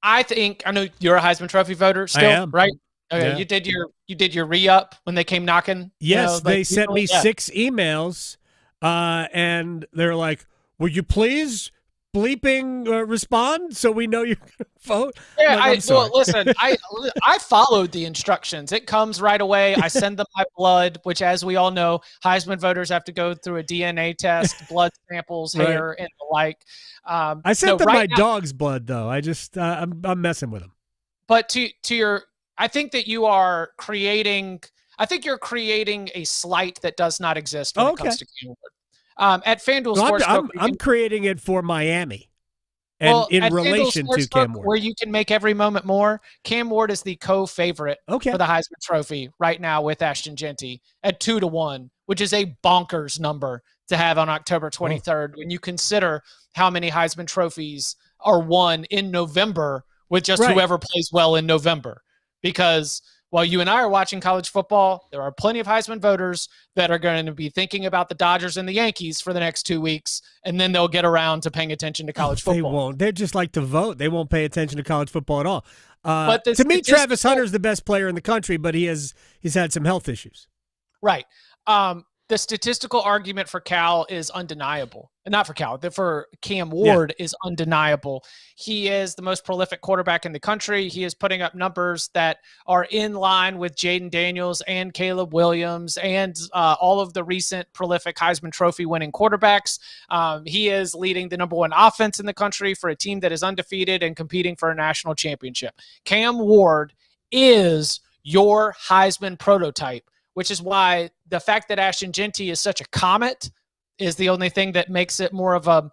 I think, I know you're a Heisman Trophy voter still, I am. right? Okay, Yeah. you did your re-up when they came knocking. Yes, they sent me 6 emails, and they're like, "Will you please bleeping respond so we know you're going to vote?" Yeah, sorry. listen, I followed the instructions. It comes right away. I send them my blood, which, as we all know, Heisman voters have to go through a DNA test, blood samples, hair, and the like. I sent them my dog's blood, though. I just I'm messing with them. But to your, I think that you are creating. I think you're creating a slight that does not exist when it comes to Cam Ward. At FanDuel Sportsbook, I'm creating it for Miami, and in relation to Cam Ward, where you can make every moment more. Cam Ward is the co-favorite for the Heisman Trophy right now with Ashton Genty at 2-1, which is a bonkers number to have on October 23rd when you consider how many Heisman Trophies are won in November with just whoever plays well in November. Because while you and I are watching college football, there are plenty of Heisman voters that are going to be thinking about the Dodgers and the Yankees for the next 2 weeks, and then they'll get around to paying attention to college football. They won't. They just like to vote. They won't pay attention to college football at all. But to me, Travis Hunter's the best player in the country, but he's had some health issues. Right. The statistical argument for Cal is undeniable. Not for Cal, for Cam Ward is undeniable. He is the most prolific quarterback in the country. He is putting up numbers that are in line with Jaden Daniels and Caleb Williams and all of the recent prolific Heisman Trophy winning quarterbacks. He is leading the #1 offense in the country for a team that is undefeated and competing for a national championship. Cam Ward is your Heisman prototype, which is why the fact that Ashton Genty is such a comet is the only thing that makes it more of a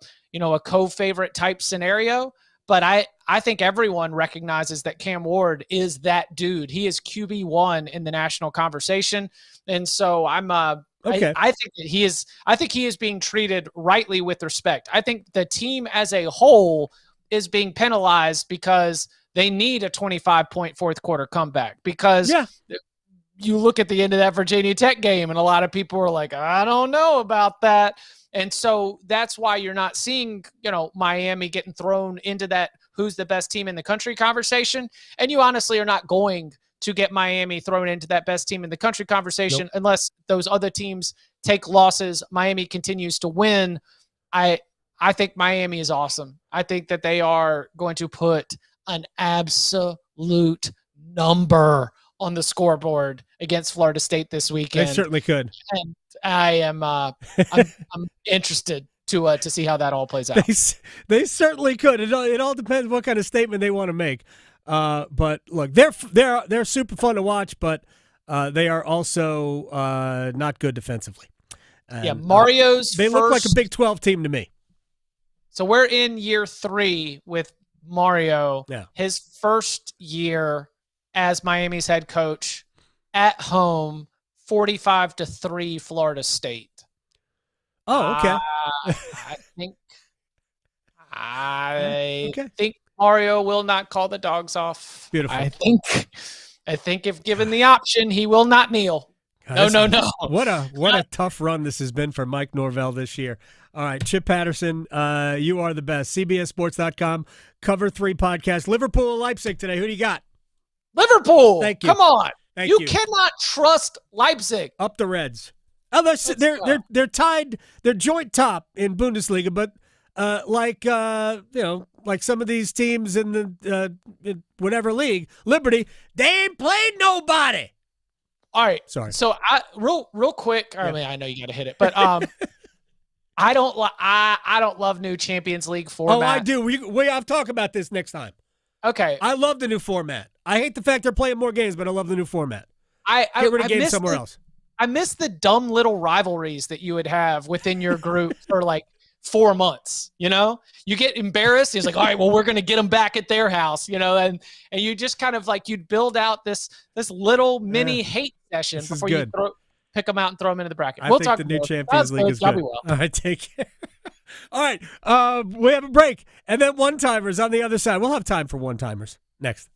co-favorite type scenario. But I think everyone recognizes that Cam Ward is that dude. He is QB1 in the national conversation. And so I think that he is. I think he is being treated rightly with respect. I think the team as a whole is being penalized because they need a 25-point fourth quarter comeback. Because you look at the end of that Virginia Tech game, and a lot of people are like, I don't know about that. And so that's why you're not seeing, Miami getting thrown into that who's the best team in the country conversation. And you honestly are not going to get Miami thrown into that best team in the country conversation unless those other teams take losses. Miami continues to win. I think Miami is awesome. I think that they are going to put an absolute number on the scoreboard against Florida State this weekend. They certainly could. And I am I'm interested to see how that all plays out. They certainly could. It all depends what kind of statement they want to make. But look, they're super fun to watch, but they are also not good defensively. And, Mario's they look like a Big 12 team to me. So we're in year 3 with Mario. Yeah. His first year as Miami's head coach at home, 45-3 Florida State. Oh, okay. I think Mario will not call the dogs off. Beautiful. I think if given the option, he will not kneel. No. What a tough run this has been for Mike Norvell this year. All right, Chip Patterson, you are the best. CBSSports.com, Cover 3 podcast. Liverpool, Leipzig today. Who do you got? Liverpool. Thank you. Come on. Thank you you. cannot trust Leipzig. Up the Reds. They're tied. They're joint top in Bundesliga, but like some of these teams in the whatever league, Liberty, they ain't played nobody. All right. Sorry. So real quick. I mean, I know you got to hit it, but I don't love new Champions League format. Oh, I do. I'll talk about this next time. Okay. I love the new format. I hate the fact they're playing more games, but I love the new format. Get rid of games somewhere else. I miss the dumb little rivalries that you would have within your group for like 4 months. You know, you get embarrassed. It's like, all right, well, we're going to get them back at their house. You know, and you just kind of like you'd build out this little mini hate session before you pick them out and throw them into the bracket. I think the new Champions League is good. Well. All right, take care. All right, we have a break, and then one-timers on the other side. We'll have time for one-timers next.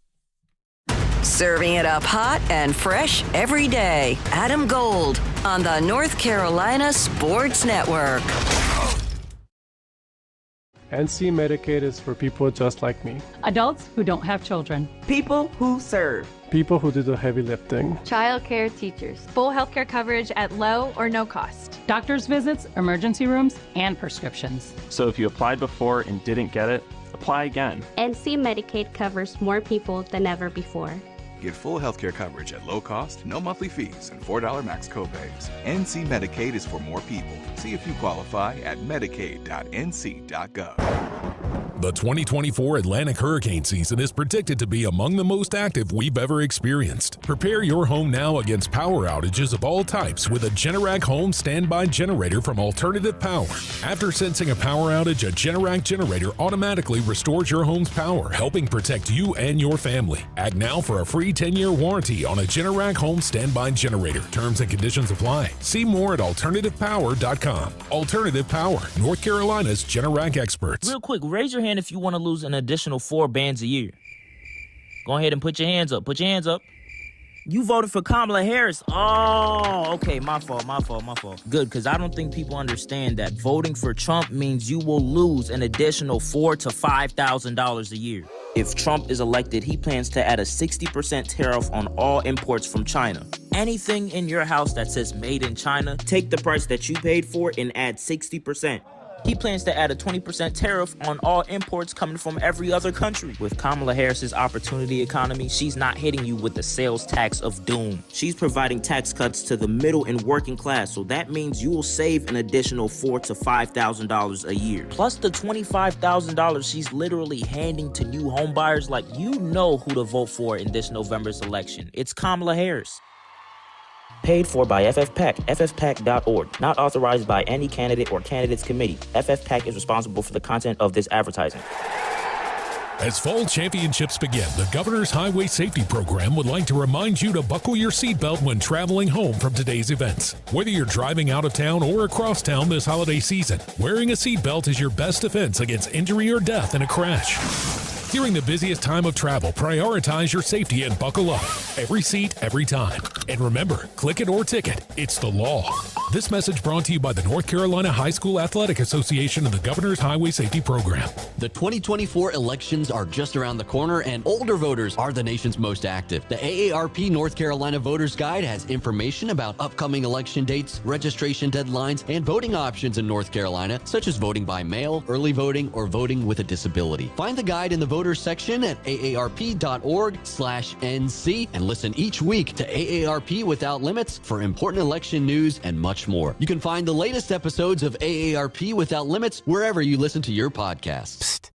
Serving it up hot and fresh every day. Adam Gold on the North Carolina Sports Network. NC Medicaid is for people just like me. Adults who don't have children. People who serve. People who do the heavy lifting. Child care teachers. Full healthcare coverage at low or no cost. Doctor's visits, emergency rooms, and prescriptions. So if you applied before and didn't get it, apply again. NC Medicaid covers more people than ever before. Get full healthcare coverage at low cost, no monthly fees, and $4 max copays. NC Medicaid is for more people. See if you qualify at medicaid.nc.gov. The 2024 Atlantic hurricane season is predicted to be among the most active we've ever experienced. Prepare your home now against power outages of all types with a Generac home standby generator from Alternative Power. After sensing a power outage, a Generac generator automatically restores your home's power, helping protect you and your family. Act now for a free 10-year warranty on a Generac home standby generator. Terms and conditions apply. See more at alternativepower.com. Alternative Power, North Carolina's Generac experts. Real quick, raise your hand if you want to lose an additional 4 bands a year. Go ahead and put your hands up. Put your hands up. You voted for Kamala Harris. Oh, okay. My fault. Good, because I don't think people understand that voting for Trump means you will lose an additional $4,000 to $5,000 a year. If Trump is elected, he plans to add a 60% tariff on all imports from China. Anything in your house that says made in China, take the price that you paid for and add 60%. He plans to add a 20% tariff on all imports coming from every other country. With Kamala Harris's opportunity economy, she's not hitting you with the sales tax of doom. She's providing tax cuts to the middle and working class, so that means you will save an additional $4,000 to $5,000 a year. Plus the $25,000 she's literally handing to new homebuyers. Like, you know who to vote for in this November's election. It's Kamala Harris. Paid for by FFPAC, ffpac.org. Not authorized by any candidate or candidates committee. FFPAC is responsible for the content of this advertising. As fall championships begin, the Governor's Highway Safety Program would like to remind you to buckle your seatbelt when traveling home from today's events. Whether you're driving out of town or across town this holiday season, wearing a seatbelt is your best defense against injury or death in a crash. During the busiest time of travel, prioritize your safety and buckle up. Every seat, every time. And remember, click it or ticket. It's the law. This message brought to you by the North Carolina High School Athletic Association and the Governor's Highway Safety Program. The 2024 elections are just around the corner, and older voters are the nation's most active. The AARP North Carolina Voters Guide has information about upcoming election dates, registration deadlines, and voting options in North Carolina, such as voting by mail, early voting, or voting with a disability. Find the guide in the Voters section at aarp.org/NC and listen each week to AARP Without Limits for important election news and much more. You can find the latest episodes of AARP Without Limits wherever you listen to your podcasts. Psst.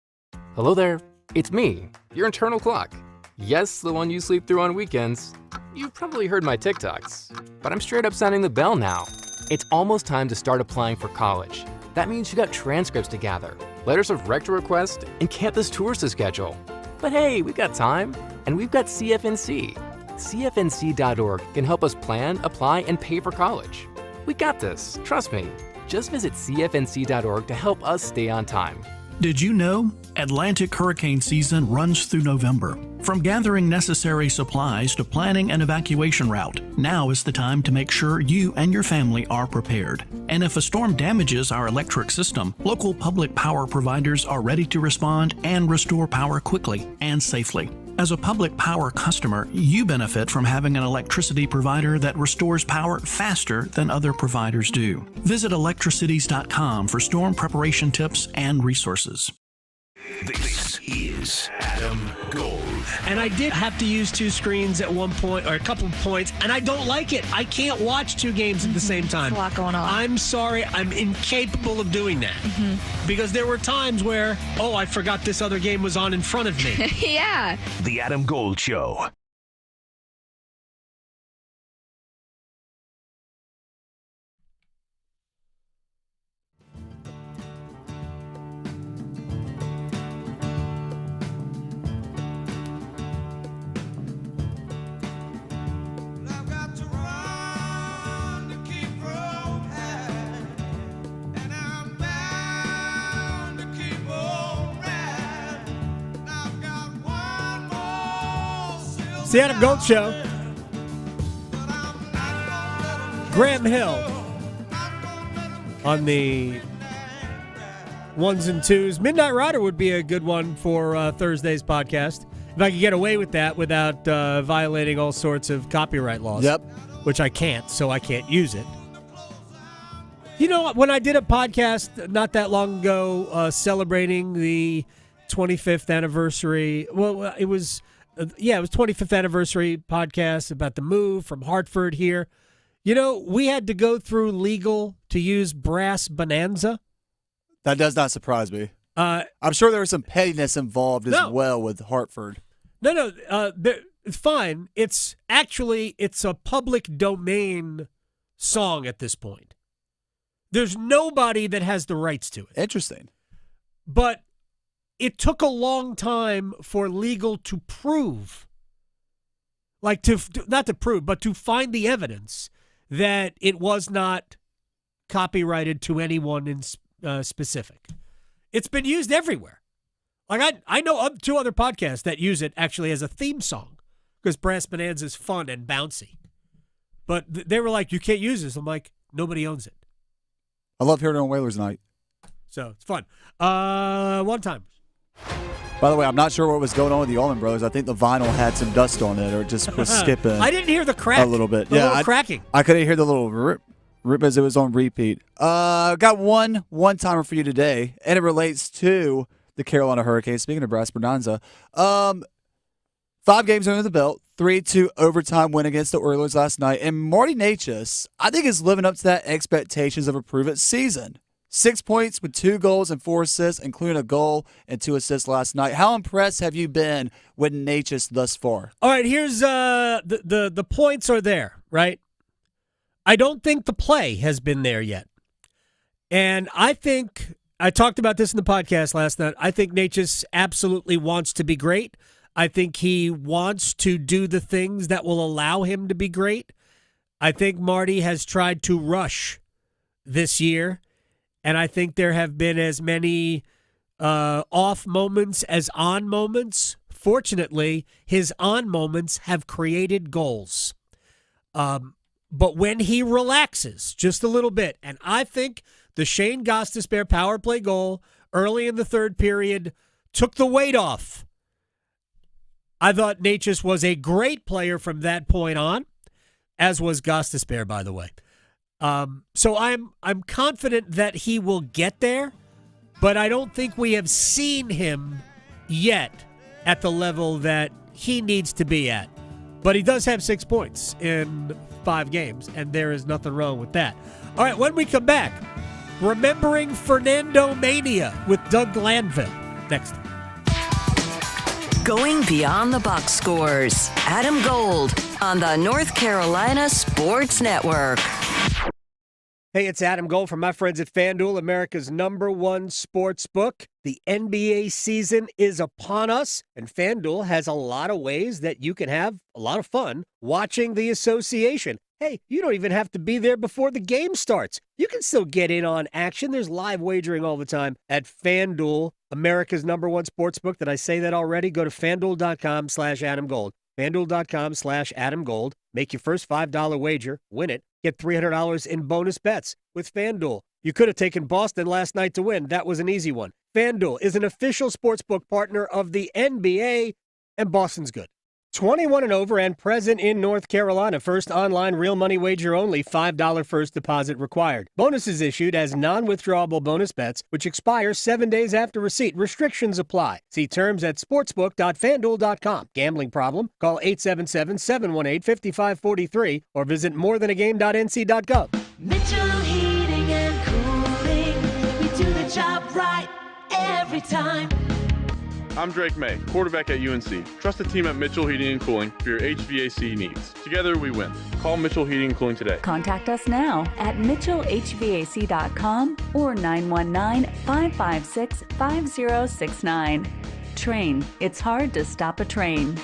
Hello there. It's me, your internal clock. Yes, the one you sleep through on weekends. You've probably heard my TikToks, but I'm straight up sounding the bell now. It's almost time to start applying for college. That means you got transcripts to gather, letters of rec to request, and campus tours to schedule. But hey, we got time, and we've got CFNC. CFNC.org can help us plan, apply, and pay for college. We got this, trust me. Just visit CFNC.org to help us stay on time. Did you know Atlantic hurricane season runs through November? From gathering necessary supplies to planning an evacuation route, now is the time to make sure you and your family are prepared. And if a storm damages our electric system, local public power providers are ready to respond and restore power quickly and safely. As a public power customer, you benefit from having an electricity provider that restores power faster than other providers do. Visit electricities.com for storm preparation tips and resources. This is Adam Gold. And I did have to use two screens at one point, or a couple of points, and I don't like it. I can't watch two games at the same time. There's a lot going on. I'm sorry. I'm incapable of doing that. Because there were times where, I forgot this other game was on in front of me. Yeah. The Adam Gold Show. It's the Adam Gold Show. Graham Hill on the ones and twos. Midnight Rider would be a good one for Thursday's podcast. If I could get away with that without violating all sorts of copyright laws. Yep. Which I can't, so I can't use it. You know, when I did a podcast not that long ago celebrating the 25th anniversary, it was 25th anniversary podcast about the move from Hartford here. You know, we had to go through legal to use Brass Bonanza. That does not surprise me. I'm sure there was some pettiness involved as well with Hartford. No, it's fine. It's a public domain song at this point. There's nobody that has the rights to it. Interesting. But it took a long time for legal to prove, not to prove, but to find the evidence that it was not copyrighted to anyone in specific. It's been used everywhere. Like I know of two other podcasts that use it actually as a theme song because Brass Bonanza is fun and bouncy. But they were like, you can't use this. I'm like, nobody owns it. I love hearing it on Whalers Night. So it's fun. One time. By the way, I'm not sure what was going on with the Allman Brothers. I think the vinyl had some dust on it or it just was skipping. I didn't hear the crack. A little bit. The little cracking. I couldn't hear the little rip as it was on repeat. Got one-timer for you today, and it relates to the Carolina Hurricanes. Speaking of Brass Bonanza, 5 games under the belt, 3-2 overtime win against the Oilers last night. And Marty Necas, I think, is living up to that expectations of a prove-it season. 6 points with 2 goals and 4 assists, including a goal and 2 assists last night. How impressed have you been with Necas thus far? All right, here's the points are there, right? I don't think the play has been there yet. And I think, I talked about this in the podcast last night, I think Necas absolutely wants to be great. I think he wants to do the things that will allow him to be great. I think Marty has tried to rush this year. And I think there have been as many off moments as on moments. Fortunately, his on moments have created goals. But when he relaxes just a little bit, and I think the Shane Gostisbehere power play goal early in the third period took the weight off. I thought Necas was a great player from that point on, as was Gostisbehere, by the way. So I'm confident that he will get there, but I don't think we have seen him yet at the level that he needs to be at. But he does have 6 points in 5 games, and there is nothing wrong with that. All right, when we come back, remembering Fernando Mania with Doug Glanville next. Going beyond the box scores. Adam Gold on the North Carolina Sports Network. Hey, it's Adam Gold from my friends at FanDuel, America's #1 sports book. The NBA season is upon us, and FanDuel has a lot of ways that you can have a lot of fun watching the association. Hey, you don't even have to be there before the game starts. You can still get in on action. There's live wagering all the time at FanDuel, America's #1 sports book. Did I say that already? Go to FanDuel.com/AdamGold. FanDuel.com/AdamGold. Make your first $5 wager, win it, get $300 in bonus bets with FanDuel. You could have taken Boston last night to win. That was an easy one. FanDuel is an official sportsbook partner of the NBA, and Boston's good. 21 and over and present in North Carolina. First online real money wager only. $5 first deposit required. Bonuses issued as non-withdrawable bonus bets, which expire 7 days after receipt. Restrictions apply. See terms at sportsbook.fanduel.com. Gambling problem? Call 877-718-5543 or visit morethanagame.nc.gov. Mitchell Heating and Cooling. We do the job right every time. I'm Drake May, quarterback at UNC. Trust the team at Mitchell Heating and Cooling for your HVAC needs. Together we win. Call Mitchell Heating and Cooling today. Contact us now at mitchellhvac.com or 919-556-5069. Train. It's hard to stop a train.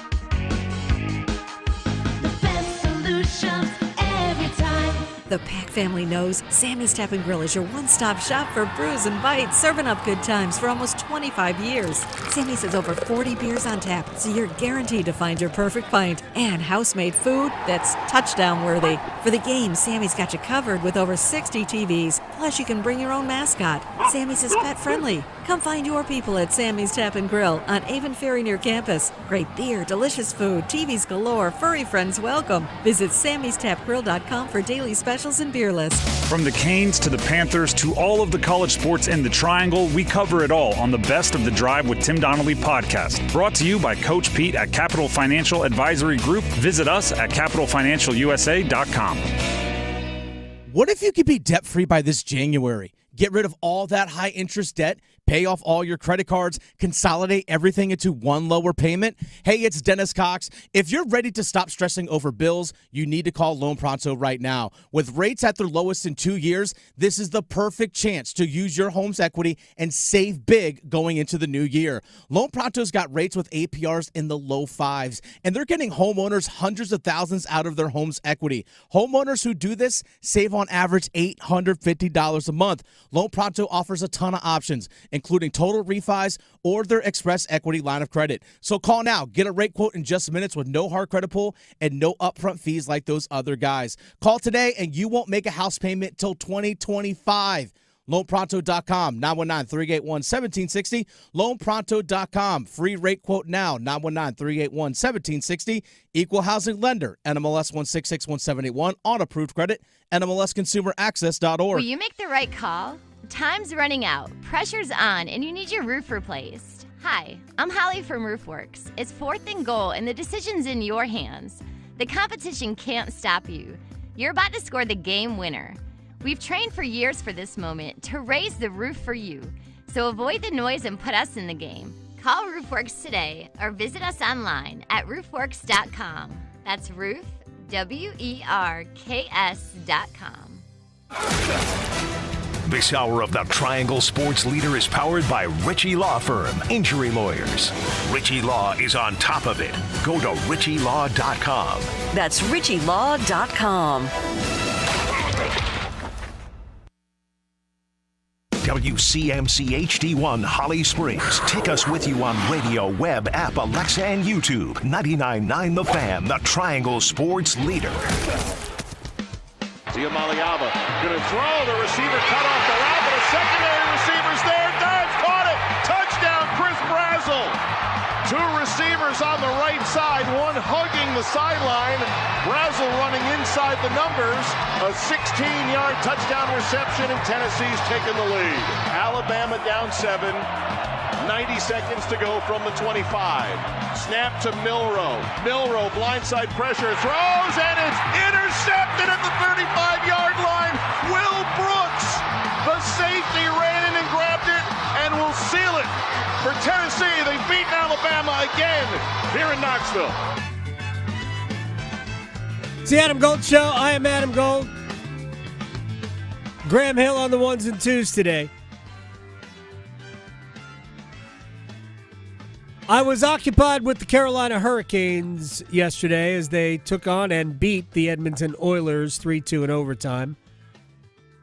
The best solutions every time. The Pack family knows Sammy's Tap and Grill is your one-stop shop for brews and bites, serving up good times for almost 25 years. Sammy's has over 40 beers on tap, so you're guaranteed to find your perfect pint and house-made food that's touchdown-worthy. For the game, Sammy's got you covered with over 60 TVs, plus you can bring your own mascot. Sammy's is pet-friendly. Come find your people at Sammy's Tap and Grill on Avon Ferry near campus. Great beer, delicious food, TVs galore, furry friends welcome. Visit Sammy'sTapGrill.com for daily specials and beer lists. From the Canes to the Panthers to all of the college sports in the Triangle, we cover it all on the Best of the Drive with Tim Donnelly podcast. Brought to you by Coach Pete at Capital Financial Advisory Group. Visit us at capitalfinancialusa.com. What if you could be debt-free by this January? Get rid of all that high-interest debt, pay off all your credit cards, consolidate everything into one lower payment? Hey, it's Dennis Cox. If you're ready to stop stressing over bills, you need to call Loan Pronto right now. With rates at their lowest in 2 years, this is the perfect chance to use your home's equity and save big going into the new year. Loan Pronto's got rates with APRs in the low fives, and they're getting homeowners hundreds of thousands out of their home's equity. Homeowners who do this save on average $850 a month. Loan Pronto offers a ton of options, including total refis or their express equity line of credit. So call now. Get a rate quote in just minutes with no hard credit pull and no upfront fees like those other guys. Call today and you won't make a house payment till 2025. LoanPronto.com, 919-381-1760. LoanPronto.com, free rate quote now, 919-381-1760. Equal housing lender, NMLS 1661781, on approved credit, NMLSConsumerAccess.org. Will you make the right call? Time's running out, pressure's on, and you need your roof replaced. Hi, I'm Holly from RoofWorks. It's 4th and goal, and the decision's in your hands. The competition can't stop you. You're about to score the game winner. We've trained for years for this moment to raise the roof for you. So avoid the noise and put us in the game. Call RoofWorks today or visit us online at roofworks.com. That's roof, WERKS.com. This hour of the Triangle Sports Leader is powered by Ritchie Law Firm, injury lawyers. Ritchie Law is on top of it. Go to ritchielaw.com. That's ritchielaw.com. WCMC HD1 Holly Springs. Take us with you on radio, web, app, Alexa, and YouTube. 99.9 The Fan, the Triangle Sports Leader. Giamaliava going to throw. The receiver cut off the route, but a secondary receiver's there. Dives, caught it. Touchdown, Chris Brazel. 2 receivers on the right side, one hugging the sideline. Brazel running inside the numbers. A 16-yard touchdown reception, and Tennessee's taken the lead. Alabama down 7. 90 seconds to go from the 25. Snap to Milroe. Milroe, blindside pressure, throws, and it's intercepted at the 35-yard line. Will Brooks, the safety, ran in and grabbed it and will seal it. For Tennessee, they've beaten Alabama again here in Knoxville. It's the Adam Gold Show. I am Adam Gold. Graham Hill on the 1s and 2s today. I was occupied with the Carolina Hurricanes yesterday as they took on and beat the Edmonton Oilers 3-2 in overtime.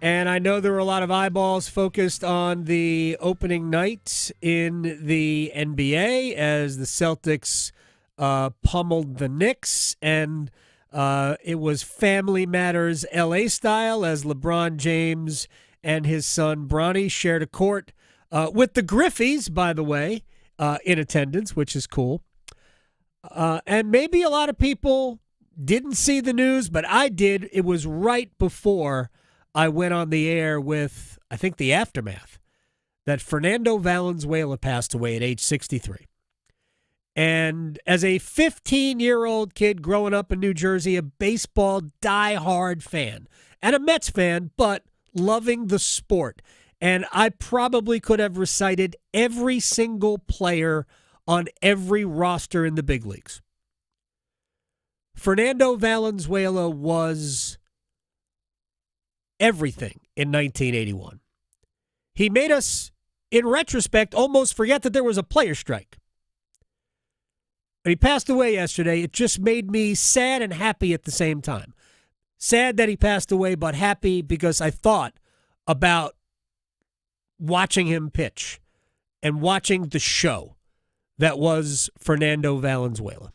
And I know there were a lot of eyeballs focused on the opening night in the NBA as the Celtics pummeled the Knicks. And it was Family Matters LA style as LeBron James and his son Bronny shared a court with the Griffies, by the way, in attendance, which is cool. And maybe a lot of people didn't see the news, but I did. It was right before I went on the air with, I think, the aftermath, that Fernando Valenzuela passed away at age 63. And as a 15-year-old kid growing up in New Jersey, a baseball diehard fan and a Mets fan, but loving the sport. And I probably could have recited every single player on every roster in the big leagues. Fernando Valenzuela was everything in 1981. He made us, in retrospect, almost forget that there was a player strike. And he passed away yesterday. It just made me sad and happy at the same time. Sad that he passed away, but happy because I thought about watching him pitch and watching the show that was Fernando Valenzuela.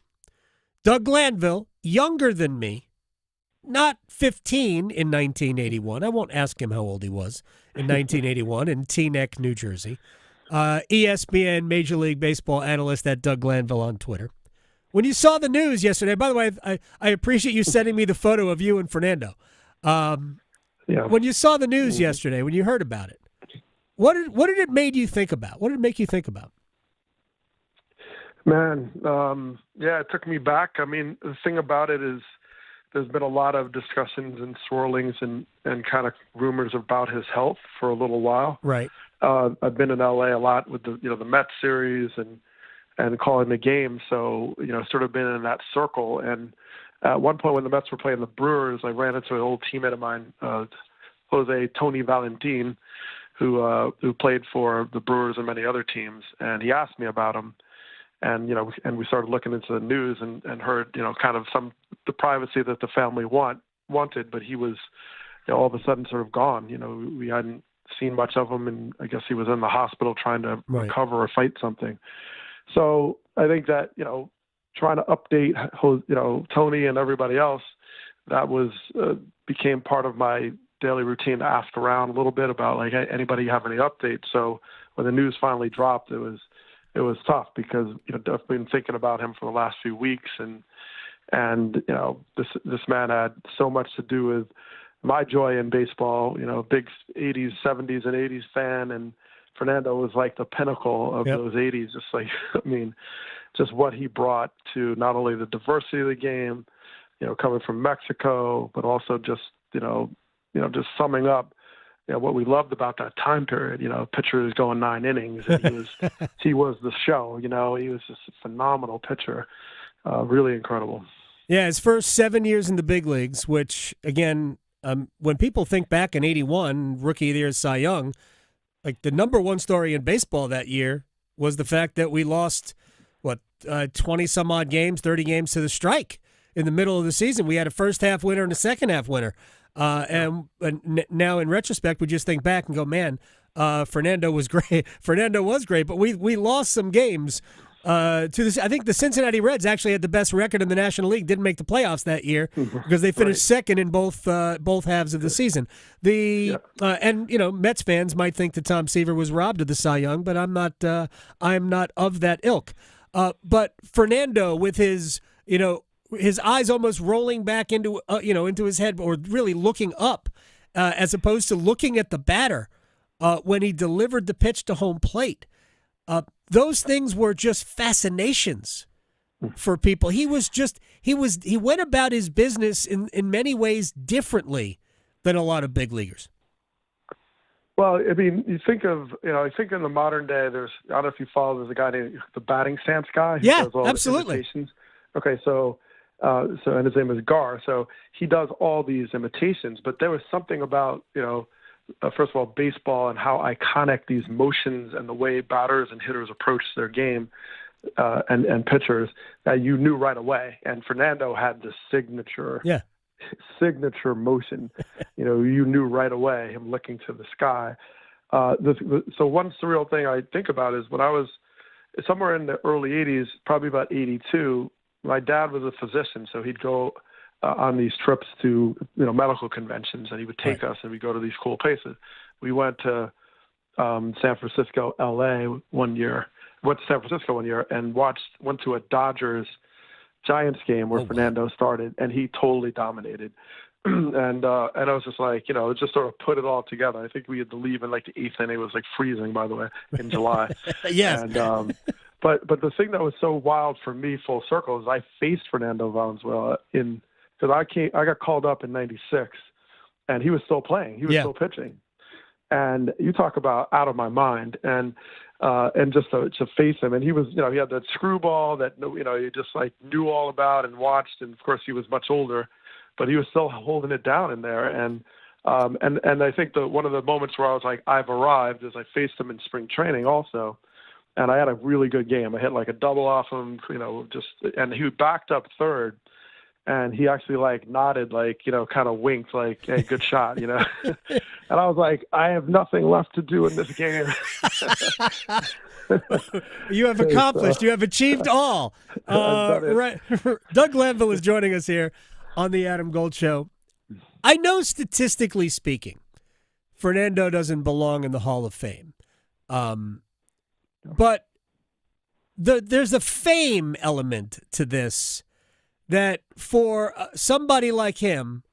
Doug Glanville, younger than me, not 15 in 1981. I won't ask him how old he was in 1981 in Teaneck, New Jersey. ESPN Major League Baseball analyst at Doug Glanville on Twitter. When you saw the news yesterday, by the way, I appreciate you sending me the photo of you and Fernando. When you saw the news yesterday, when you heard about it, what did it make you think about? What did it make you think about? Man, it took me back. I mean, the thing about it is there's been a lot of discussions and swirlings and kind of rumors about his health for a little while. Right. I've been in LA a lot with the Mets series and calling the game. So, sort of been in that circle. And at one point when the Mets were playing the Brewers, I ran into an old teammate of mine, Tony Valentin, who played for the Brewers and many other teams. And he asked me about him. And, and we started looking into the news and heard, kind of the privacy that the family wanted, but he was, all of a sudden sort of gone. We hadn't seen much of him, and I guess he was in the hospital trying to recover or fight something. So I think that, trying to update, Tony and everybody else, that was, became part of my daily routine to ask around a little bit about, like, hey, anybody have any updates? So when the news finally dropped, it was tough because, I've been thinking about him for the last few weeks and this man had so much to do with my joy in baseball, big 80s, 70s and 80s fan. And Fernando was like the pinnacle of those 80s. Just like, just what he brought to not only the diversity of the game, coming from Mexico, but also just, just summing up, what we loved about that time period, pitchers going 9 innings. And he was the show, he was just a phenomenal pitcher, really incredible. Yeah, his first 7 years in the big leagues, which, again, when people think back in 81, Rookie of the Year, Cy Young, like the number one story in baseball that year was the fact that we lost, 20-some-odd games, 30 games to the strike in the middle of the season. We had a first-half winner and a second-half winner. And now in retrospect, we just think back and go, man, Fernando was great. Fernando was great, but we lost some games to this. I think the Cincinnati Reds actually had the best record in the National League, didn't make the playoffs that year because they finished second in both halves of the season. And Mets fans might think that Tom Seaver was robbed of the Cy Young, but I'm not of that ilk. But Fernando, with his his eyes almost rolling back into his head, or really looking up, as opposed to looking at the batter when he delivered the pitch to home plate. Those things were just fascinations for people. He went about his business in many ways differently than a lot of big leaguers. Well, you think of, I think in the modern day, I don't know if you follow, there's a guy named the batting stance guy. Who does all absolutely. The imitations. Okay, so and his name is Gar. So he does all these imitations, but there was something about, first of all, baseball and how iconic these motions and the way batters and hitters approach their game and pitchers that you knew right away. And Fernando had the signature motion. You knew right away him looking to the sky. So one surreal thing I think about is when I was somewhere in the early 80s, probably about 82, my dad was a physician, so he'd go on these trips to medical conventions, and he would take us and we'd go to these cool places. We went to San Francisco, LA one year. Went to San Francisco one year and went to a Dodgers Giants game where Fernando started, and he totally dominated. And I was just like, just sort of put it all together. I think we had to leave in like the 8th inning. It was like freezing, by the way, in July. Yes. And but the thing that was so wild for me, full circle, is I faced Fernando Valenzuela because I got called up in '96, and he was still playing. He was still pitching. And you talk about out of my mind, and just to face him, and he was, he had that screwball that you just like knew all about and watched, and of course he was much older, but he was still holding it down in there, and I think one of the moments where I was like, I've arrived, is I faced him in spring training also, and I had a really good game. I hit like a double off him, and he backed up third. And he actually like nodded, like, kind of winked, like, hey, good shot, And I was like, I have nothing left to do in this game. You have accomplished. You have achieved all. Right. Doug Glanville is joining us here on the Adam Gold Show. I know statistically speaking, Fernando doesn't belong in the Hall of Fame. But there's a fame element to this that for somebody like him,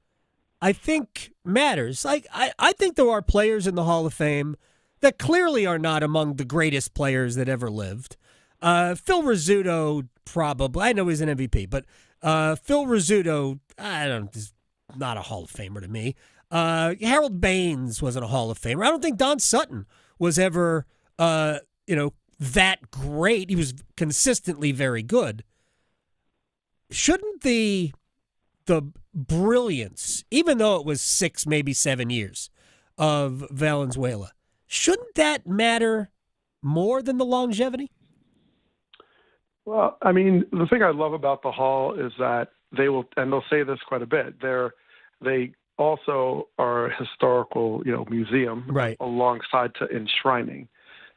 I think matters. Like I think there are players in the Hall of Fame that clearly are not among the greatest players that ever lived. Phil Rizzuto probably. I know he's an MVP, but Phil Rizzuto, is not a Hall of Famer to me. Harold Baines wasn't a Hall of Famer. I don't think Don Sutton was ever, that great. He was consistently very good. Shouldn't the brilliance, even though it was 6, maybe 7 years of Valenzuela, shouldn't that matter more than the longevity? Well, I mean, the thing I love about the Hall is that they'll say this quite a bit. They also are a historical, museum, right, alongside to enshrining.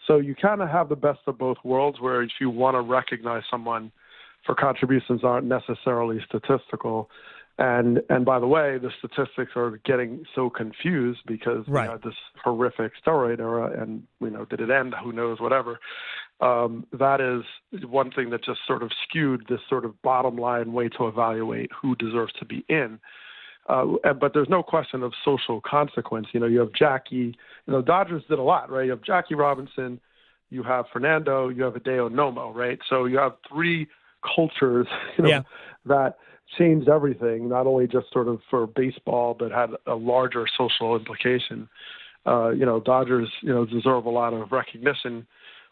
So you kind of have the best of both worlds, where if you want to recognize someone for contributions aren't necessarily statistical. And by the way, the statistics are getting so confused because we had this horrific steroid era, and did it end? Who knows? Whatever. That is one thing that just sort of skewed this sort of bottom line way to evaluate who deserves to be in. But there's no question of social consequence. You have Jackie. Dodgers did a lot, right? You have Jackie Robinson, you have Fernando, you have Hideo Nomo, right? So you have 3 cultures, that changed everything, not only just sort of for baseball, but had a larger social implication. Dodgers, deserve a lot of recognition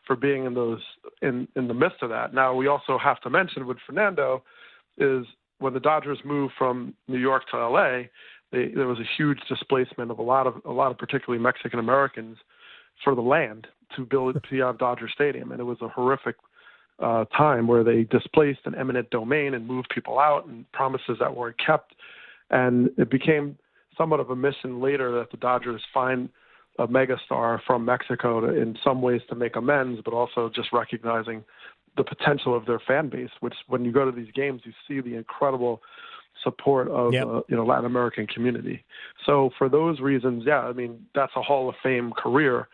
for being in the midst of that. Now, we also have to mention with Fernando is when the Dodgers moved from New York to LA, there was a huge displacement of a lot of particularly Mexican Americans for the land to have Dodger Stadium, and it was a horrific time where they displaced an eminent domain and moved people out, and promises that weren't kept. And it became somewhat of a mission later that the Dodgers find a megastar from Mexico in some ways to make amends, but also just recognizing the potential of their fan base, which when you go to these games, you see the incredible support of Latin American community. So for those reasons, that's a Hall of Fame career.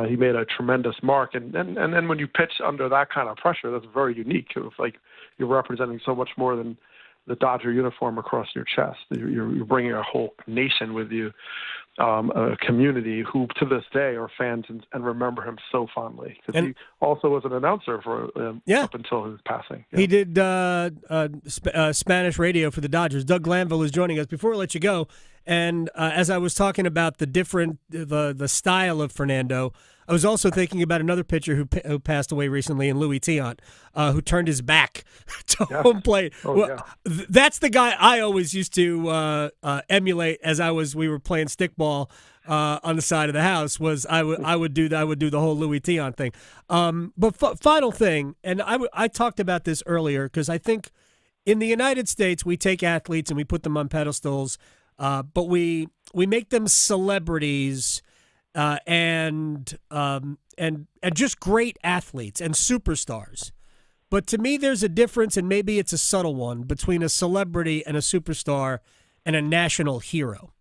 He made a tremendous mark, and then when you pitch under that kind of pressure, that's very unique. It's like you're representing so much more than the Dodger uniform across your chest. You're bringing a whole nation with you, a community who to this day are fans and remember him so fondly. Because he also was an announcer for up until his passing. He did Spanish radio for the Dodgers. Doug Glanville is joining us. Before we let you go, and as I was talking about the style of Fernando, I was also thinking about another pitcher who passed away recently in Louis Tiant, who turned his back to home plate. That's the guy I always used to emulate as we were playing stickball on the side of the house. I would do the whole Louis Tiant thing. But final thing, and I talked about this earlier because I think in the United States we take athletes and we put them on pedestals, but we make them celebrities. And just great athletes and superstars. But to me, there's a difference, and maybe it's a subtle one, between a celebrity and a superstar and a national hero.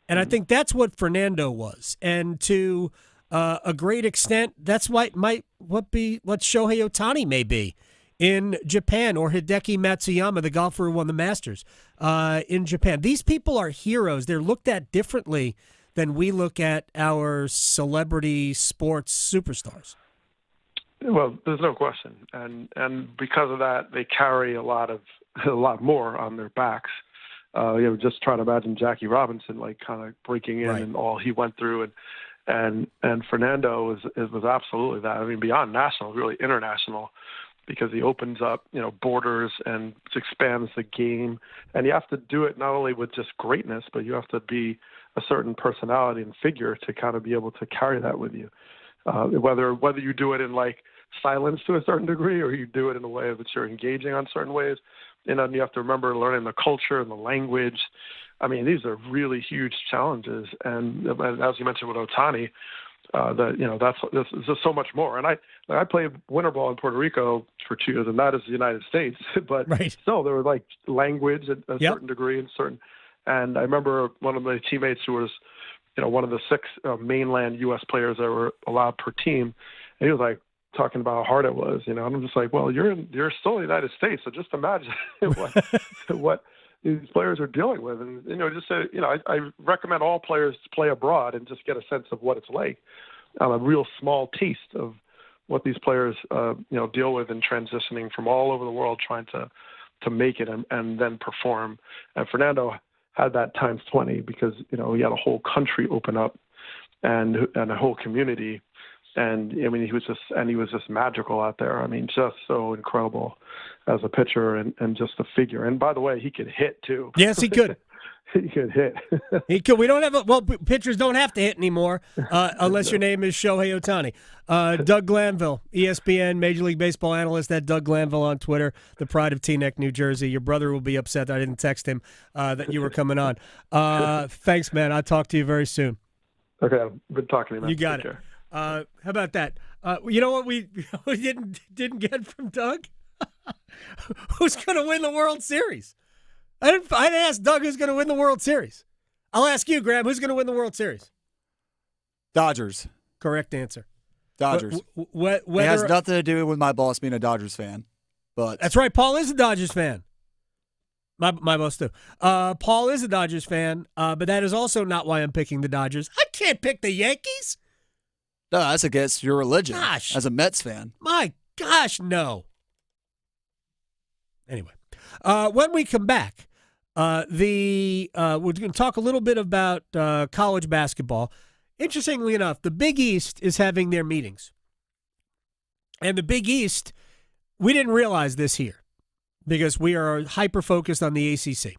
And I think that's what Fernando was. And to a great extent, that's what Shohei Ohtani may be in Japan, or Hideki Matsuyama, the golfer who won the Masters in Japan. These people are heroes. They're looked at differently than we look at our celebrity sports superstars. Well, there's no question, and because of that, they carry a lot more on their backs. Just try to imagine Jackie Robinson kind of breaking in and all he went through, and Fernando was absolutely that. I mean, beyond national, really international, because he opens up borders and expands the game, and you have to do it not only with just greatness, but you have to be a certain personality and figure to kind of be able to carry that with you. Whether you do it in silence to a certain degree, or you do it in a way that you're engaging on certain ways, and you have to remember learning the culture and the language. I mean, these are really huge challenges, and as you mentioned with Ohtani, there's just so much more. And I played winter ball in Puerto Rico for 2 years, and that is the United States. But still, there was language at a certain degree and I remember one of my teammates who was, one of the 6 mainland U.S. players that were allowed per team, and he was talking about how hard it was, and I'm just well, you're still in the United States, so just imagine what these players are dealing with, and I recommend all players play abroad and just get a sense of what it's like, a real small taste of what these players deal with in transitioning from all over the world trying to make it and then perform. And Fernando had that times 20 because he had a whole country open up and a whole community. And I mean, he was just magical out there. I mean, just so incredible as a pitcher and just a figure. And by the way, he could hit too. Yes, he could. He could hit. He could. We don't have pitchers don't have to hit anymore unless your name is Shohei Ohtani. Doug Glanville, ESPN Major League Baseball analyst. That Doug Glanville on Twitter, the pride of Teaneck, New Jersey. Your brother will be upset that I didn't text him that you were coming on. Thanks, man. I'll talk to you very soon. Okay, I've been talking to you, man. You got it. How about that? You know what we didn't get from Doug? Who's going to win the World Series? I didn't ask Doug who's going to win the World Series. I'll ask you, Graham, who's going to win the World Series? Dodgers. Correct answer. Dodgers. It has nothing to do with my boss being a Dodgers fan. But that's right. Paul is a Dodgers fan. My boss too. Paul is a Dodgers fan, but that is also not why I'm picking the Dodgers. I can't pick the Yankees. No, that's against your religion. Gosh. As a Mets fan. My gosh, no. Anyway, when we come back, we're going to talk a little bit about college basketball. Interestingly enough, the Big East is having their meetings. And the Big East, we didn't realize this here because we are hyper-focused on the ACC.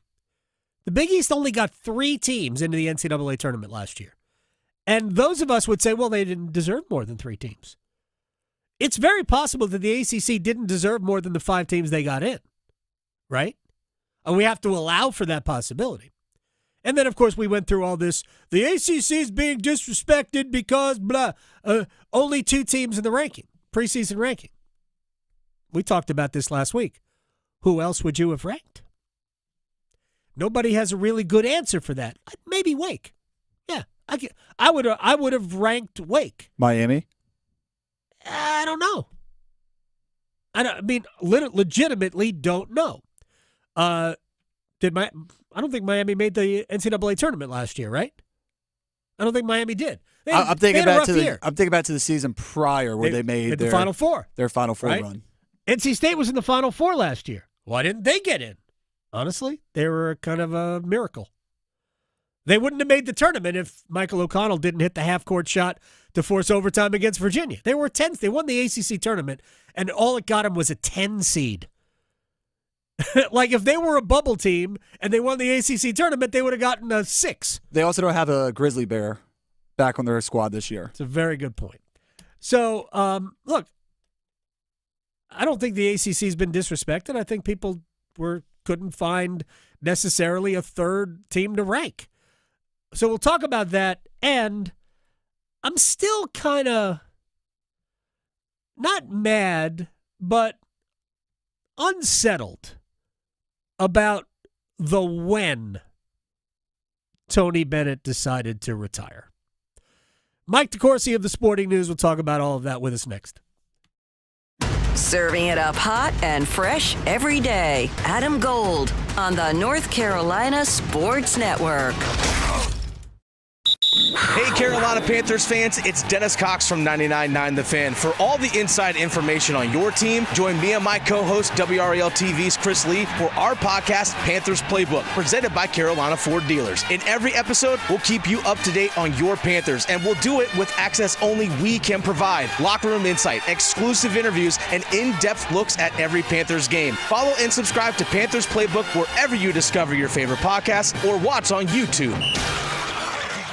The Big East only got 3 teams into the NCAA tournament last year. And those of us would say, well, they didn't deserve more than 3 teams. It's very possible that the ACC didn't deserve more than the 5 teams they got in, right? And we have to allow for that possibility. And then, of course, we went through all this. The ACC is being disrespected because, blah, only 2 teams in the ranking, preseason ranking. We talked about this last week. Who else would you have ranked? Nobody has a really good answer for that. Maybe Wake. Yeah. I would have ranked Wake. Miami? I don't know. I mean, legitimately don't know. I don't think Miami made the NCAA tournament last year, right? I don't think Miami did. I'm thinking back to the season prior where they made the Final Four. Their Final Four right? run. NC State was in the Final Four last year. Why didn't they get in? Honestly, they were kind of a miracle. They wouldn't have made the tournament if Michael O'Connell didn't hit the half-court shot to force overtime against Virginia. They were 10. They won the ACC tournament, and all it got them was a 10 seed. Like if they were a bubble team and they won the ACC tournament, they would have gotten a 6. They also don't have a grizzly bear back on their squad this year. It's a very good point. So, look, I don't think the ACC has been disrespected. I think people couldn't find necessarily a 3rd team to rank. So we'll talk about that, and I'm still kind of not mad, but unsettled about the when Tony Bennett decided to retire. Mike DeCourcy of the Sporting News will talk about all of that with us next. Serving it up hot and fresh every day. Adam Gold on the North Carolina Sports Network. Hey, Carolina Panthers fans, it's Dennis Cox from 99.9 The Fan. For all the inside information on your team, join me and my co-host, WRAL TV's Chris Lee, for our podcast, Panthers Playbook, presented by Carolina Ford Dealers. In every episode, we'll keep you up to date on your Panthers, and we'll do it with access only we can provide. Locker room insight, exclusive interviews, and in-depth looks at every Panthers game. Follow and subscribe to Panthers Playbook wherever you discover your favorite podcasts or watch on YouTube.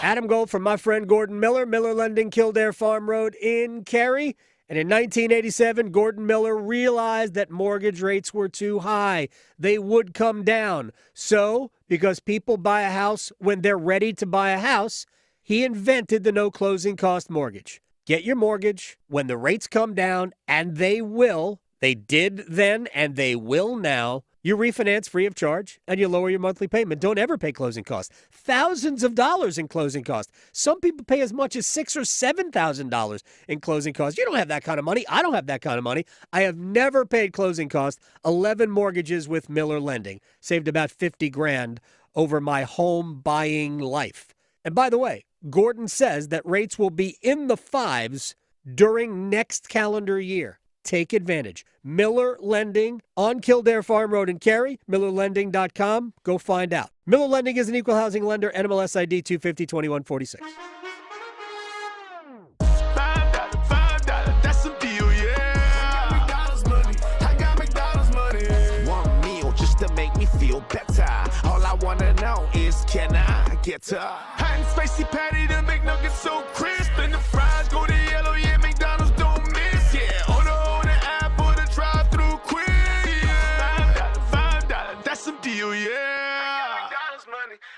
Adam Gold from my friend Gordon Miller, Miller Lending, Kildare Farm Road in Cary. And in 1987, Gordon Miller realized that mortgage rates were too high. They would come down. So, because people buy a house when they're ready to buy a house, he invented the no closing cost mortgage. Get your mortgage when the rates come down, and they will. They did then, and they will now. You refinance free of charge, and you lower your monthly payment. Don't ever pay closing costs. Thousands of dollars in closing costs. Some people pay as much as $6,000 or $7,000 in closing costs. You don't have that kind of money. I don't have that kind of money. I have never paid closing costs. 11 mortgages with Miller Lending. Saved about $50,000 over my home buying life. And by the way, Gordon says that rates will be in the fives during next calendar year. Take advantage. Miller Lending on Kildare Farm Road in Cary, MillerLending.com. Go find out. Miller Lending is an equal housing lender, NMLS ID 250-2146. $5, that's a deal, yeah. McDonald's money, I got McDonald's money. One meal just to make me feel better. All I wanna know is, can I get a hot and spicy patty, the McNuggets so crisp, and the fries go to yellow, yeah, McDonald's don't miss, yeah. Deal, yeah.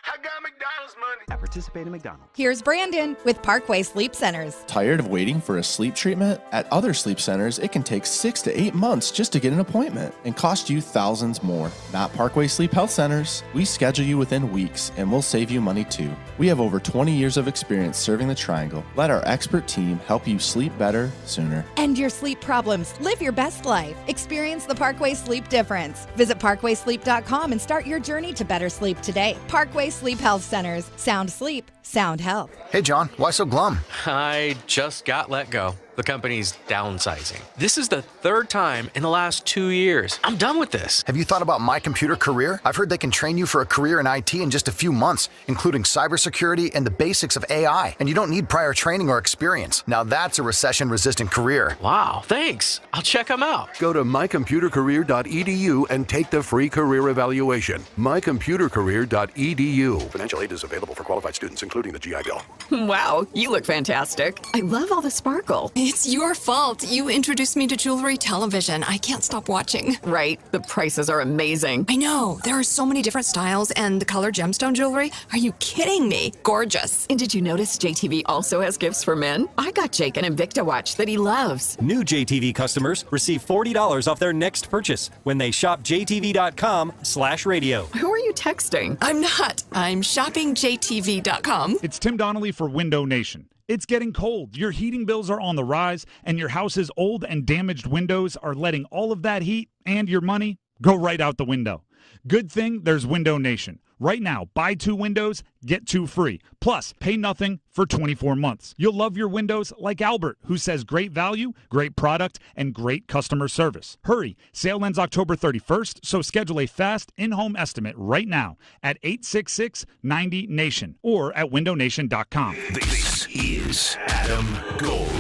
I got McDonald's money. At participating McDonald's. Here's Brandon with Parkway Sleep Centers. Tired of waiting for a sleep treatment? At other sleep centers, it can take 6 to 8 months just to get an appointment and cost you thousands more. Not Parkway Sleep Health Centers. We schedule you within weeks and we'll save you money too. We have over 20 years of experience serving the Triangle. Let our expert team help you sleep better sooner. End your sleep problems. Live your best life. Experience the Parkway Sleep difference. Visit parkwaysleep.com and start your journey to better sleep today. Parkway Sleep Health Centers. Sound sleep, sound health. Hey, John, why so glum? I just got let go. The company's downsizing. This is the third time in the last 2 years. I'm done with this. Have you thought about My Computer Career? I've heard they can train you for a career in IT in just a few months, including cybersecurity and the basics of AI. And you don't need prior training or experience. Now that's a recession-resistant career. Wow, thanks. I'll check them out. Go to mycomputercareer.edu and take the free career evaluation. mycomputercareer.edu. Financial aid is available for qualified students, including the GI Bill. Wow, you look fantastic. I love all the sparkle. It's your fault. You introduced me to jewelry television. I can't stop watching. Right. The prices are amazing. I know. There are so many different styles, and the color gemstone jewelry. Are you kidding me? Gorgeous. And did you notice JTV also has gifts for men? I got Jake an Invicta watch that he loves. New JTV customers receive $40 off their next purchase when they shop jtv.com/radio. Who are you texting? I'm not. I'm shoppingjtv.com. It's Tim Donnelly for Window Nation. It's getting cold. Your heating bills are on the rise, and your house's old and damaged windows are letting all of that heat and your money go right out the window. Good thing there's Window Nation. Right now, buy 2 windows, get 2 free. Plus, pay nothing for 24 months. You'll love your windows like Albert, who says great value, great product, and great customer service. Hurry, sale ends October 31st, so schedule a fast in-home estimate right now at 866-90-NATION or at windownation.com. This is Adam Gold.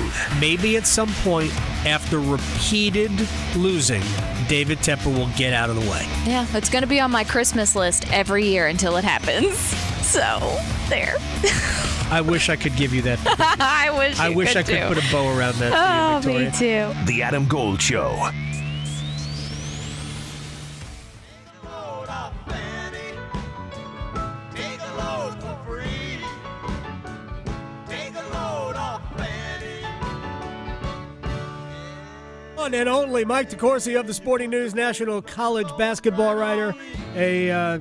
Maybe at some point after repeated losing, David Tepper will get out of the way. Yeah, it's going to be on my Christmas list every year until it happens. So, there. I wish I could give you that. I wish I could put a bow around that for you, Victoria. Me too. The Adam Gold Show. One and only Mike DeCourcy of the Sporting News, national college basketball writer,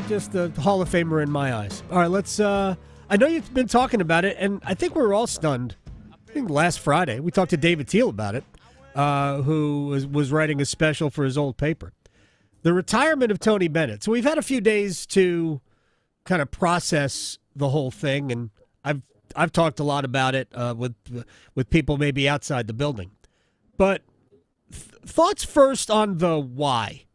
just a Hall of Famer in my eyes. All right, let's. I know you've been talking about it, and I think we were all stunned. I think last Friday we talked to David Teal about it. who was writing a special for his old paper. The retirement of Tony Bennett. So we've had a few days to kind of process the whole thing, and I've talked a lot about it with people maybe outside the building. But thoughts first on the why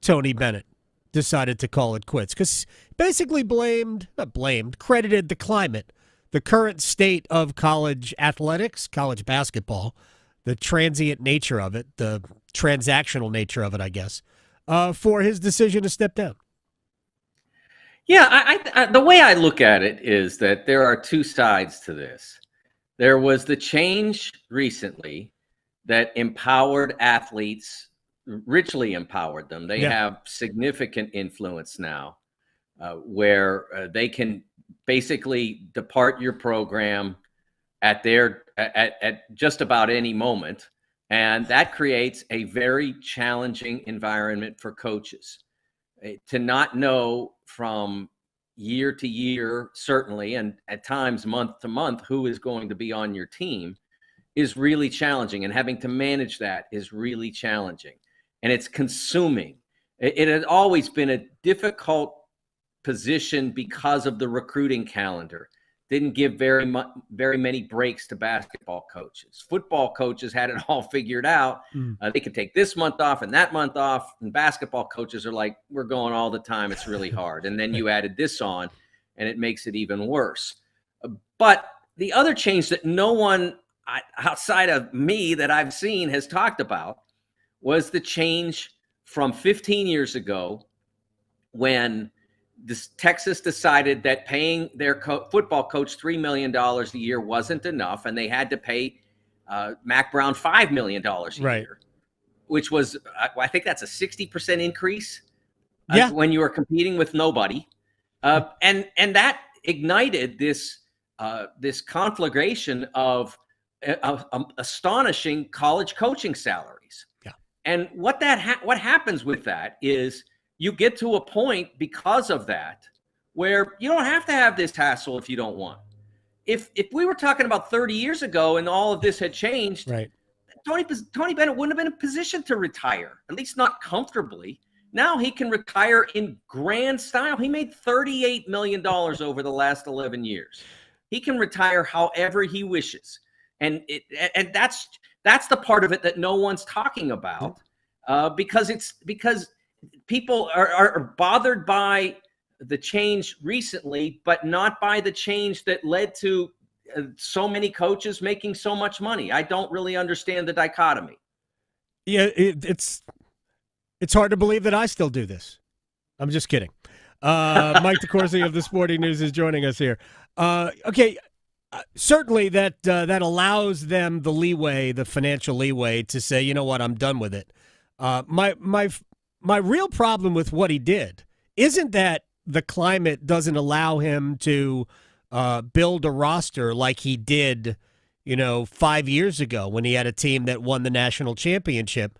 Tony Bennett decided to call it quits, because basically credited the climate, the current state of college athletics, college basketball, the transient nature of it, the transactional nature of it, I guess, for his decision to step down. Yeah, I the way I look at it is that there are two sides to this. There was the change recently that empowered athletes, richly empowered them. They have significant influence now, where they can basically depart your program at just about any moment, and that creates a very challenging environment for coaches to not know from year to year, certainly, and at times month to month, who is going to be on your team is really challenging, and having to manage that is really challenging, and it's consuming. It has always been a difficult position because of the recruiting calendar. Didn't give very many breaks to basketball coaches. Football coaches had it all figured out. They could take this month off and that month off, and basketball coaches are like, we're going all the time. It's really hard. And then you added this on, and it makes it even worse. But the other change that no one outside of me that I've seen has talked about was the change from 15 years ago when Texas decided that paying their football coach $3 million a year wasn't enough, and they had to pay Mac Brown $5 million a year, which was, I think that's a 60% increase when you were competing with nobody. And that ignited this conflagration of astonishing college coaching salaries. Yeah. And what happens with that is you get to a point because of that where you don't have to have this hassle if you don't want. If we were talking about 30 years ago and all of this had changed, Tony Bennett wouldn't have been in a position to retire, at least not comfortably. Now he can retire in grand style. He made $38 million over the last 11 years. He can retire however he wishes. And that's the part of it that no one's talking about, because people are bothered by the change recently, but not by the change that led to so many coaches making so much money. I don't really understand the dichotomy. Yeah, it's hard to believe that I still do this. I'm just kidding. Mike DeCourcy of the Sporting News is joining us here. Okay, certainly that allows them the leeway, the financial leeway, to say, you know what, I'm done with it. My real problem with what he did isn't that the climate doesn't allow him to build a roster like he did, 5 years ago when he had a team that won the national championship,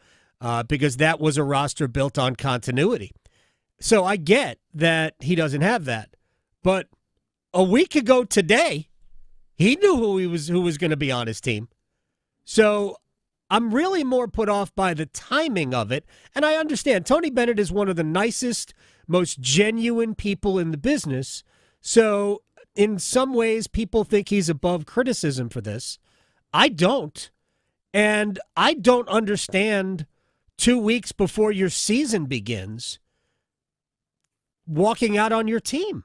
because that was a roster built on continuity. So I get that he doesn't have that. But a week ago today, he knew who was going to be on his team. So I'm really more put off by the timing of it. And I understand Tony Bennett is one of the nicest, most genuine people in the business. So in some ways, people think he's above criticism for this. I don't. And I don't understand 2 weeks before your season begins walking out on your team.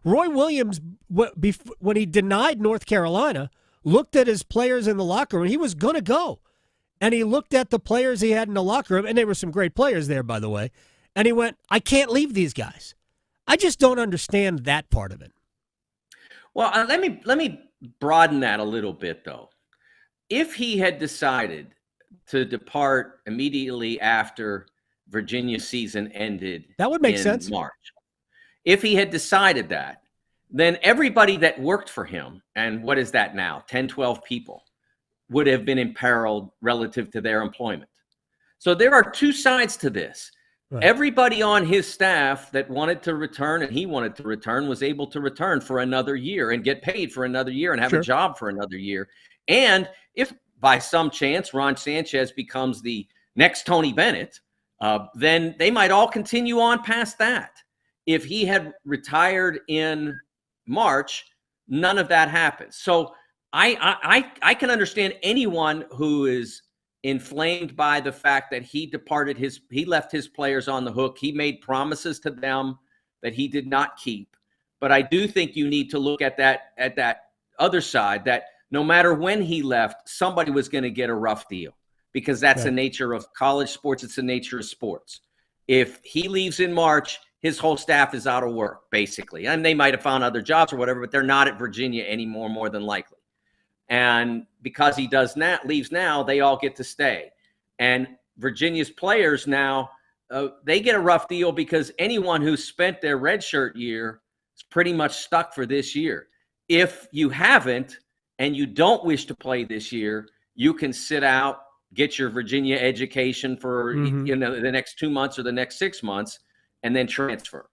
Roy Williams, when he denied North Carolina, looked at his players in the locker room. He was going to go. And he looked at the players he had in the locker room, and there were some great players there, by the way, and he went, I can't leave these guys. I just don't understand that part of it. Well, let me broaden that a little bit, though. If he had decided to depart immediately after Virginia's season ended, that would make sense. March. If he had decided that, then everybody that worked for him, and what is that now, 10, 12 people, would have been imperiled relative to their employment. So there are two sides to this. Right. Everybody on his staff that wanted to return and he wanted to return was able to return for another year and get paid for another year and have a job for another year. And if by some chance Ron Sanchez becomes the next Tony Bennett, then they might all continue on past that. If he had retired in March, none of that happens. So I can understand anyone who is inflamed by the fact that he left his players on the hook. He made promises to them that he did not keep. But I do think you need to look at that other side, that no matter when he left, somebody was going to get a rough deal, because that's the nature of college sports. It's the nature of sports. If he leaves in March, his whole staff is out of work, basically. And they might have found other jobs or whatever, but they're not at Virginia anymore, more than likely. And because he leaves now, they all get to stay. And Virginia's players now, they get a rough deal, because anyone who spent their redshirt year is pretty much stuck for this year. If you haven't and you don't wish to play this year, you can sit out, get your Virginia education for the next 2 months or the next 6 months, and then transfer.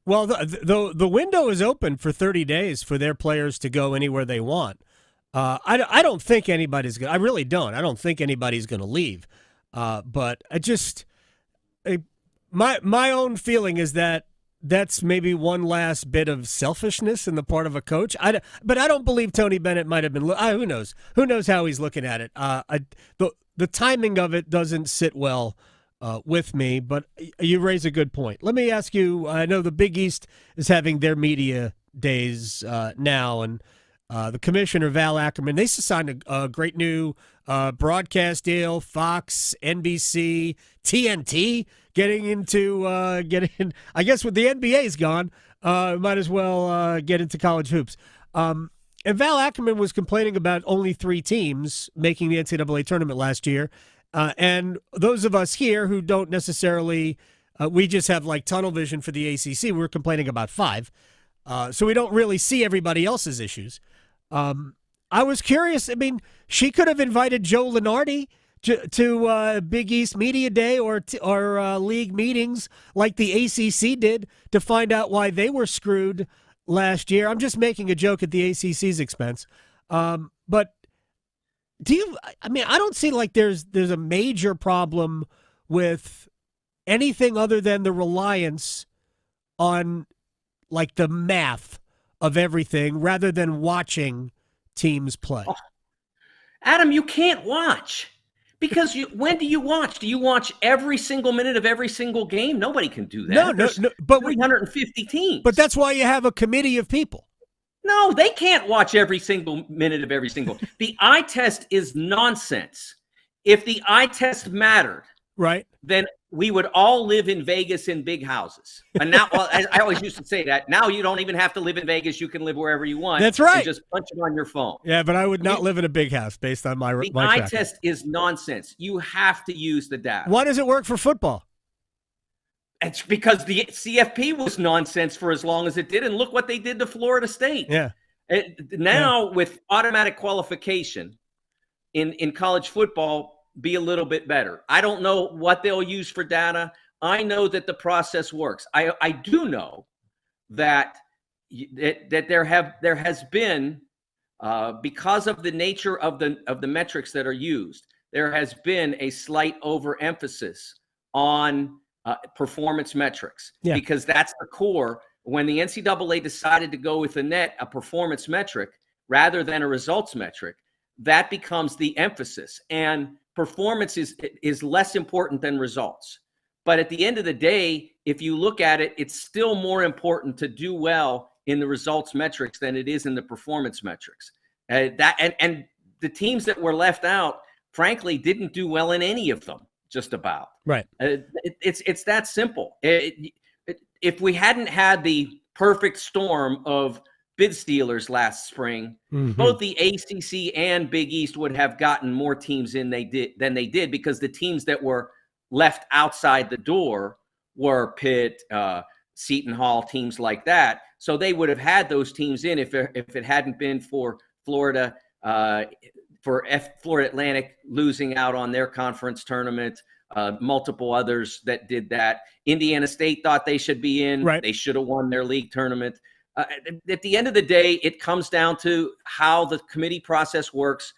Well, the window is open for 30 days for their players to go anywhere they want. I don't think anybody's going to – I really don't. I don't think anybody's going to leave. But my own feeling is that that's maybe one last bit of selfishness in the part of a coach. But I don't believe Tony Bennett might have been who knows? Who knows how he's looking at it? The timing of it doesn't sit well with me, but you raise a good point. Let me ask you, I know the Big East is having their media days now, and the commissioner, Val Ackerman, they signed a great new broadcast deal, Fox, NBC, TNT, getting into I guess with the NBA's gone, might as well get into college hoops. And Val Ackerman was complaining about only 3 teams making the NCAA tournament last year. And those of us here who don't necessarily, we just have like tunnel vision for the ACC, we're complaining about 5. So we don't really see everybody else's issues. I was curious. I mean, she could have invited Joe Lunardi to Big East Media Day or league meetings like the ACC did to find out why they were screwed last year. I'm just making a joke at the ACC's expense. But I don't see like there's a major problem with anything other than the reliance on like the math of everything rather than watching teams play. Oh, Adam, you can't watch because when do you watch? Do you watch every single minute of every single game? Nobody can do that. No, but 350 teams. But that's why you have a committee of people. No, they can't watch every single minute of every single. The eye test is nonsense. If the eye test mattered, right, then we would all live in Vegas in big houses. And now, I always used to say that. Now you don't even have to live in Vegas. You can live wherever you want. That's right. You just punch it on your phone. Yeah, but I would not live in a big house based on my The eye test is nonsense. You have to use the data. Why does it work for football? It's because the CFP was nonsense for as long as it did, and look what they did to Florida State. Yeah. Now with automatic qualification in college football, be a little bit better. I don't know what they'll use for data. I know that the process works. I do know that there has been because of the nature of the metrics that are used, there has been a slight overemphasis on performance metrics, because that's the core. When the NCAA decided to go with a performance metric rather than a results metric, that becomes the emphasis. And performance is less important than results. But at the end of the day, if you look at it, it's still more important to do well in the results metrics than it is in the performance metrics. And the teams that were left out, frankly, didn't do well in any of them. Just about. Right. It's that simple. If we hadn't had the perfect storm of bid stealers last spring, both the ACC and Big East would have gotten more teams than they did because the teams that were left outside the door were Pitt, Seton Hall, teams like that. So they would have had those teams in if it hadn't been for Florida. Florida Atlantic losing out on their conference tournament, multiple others that did that. Indiana State thought they should be in. Right. They should have won their league tournament. At the end of the day, it comes down to how the committee process works.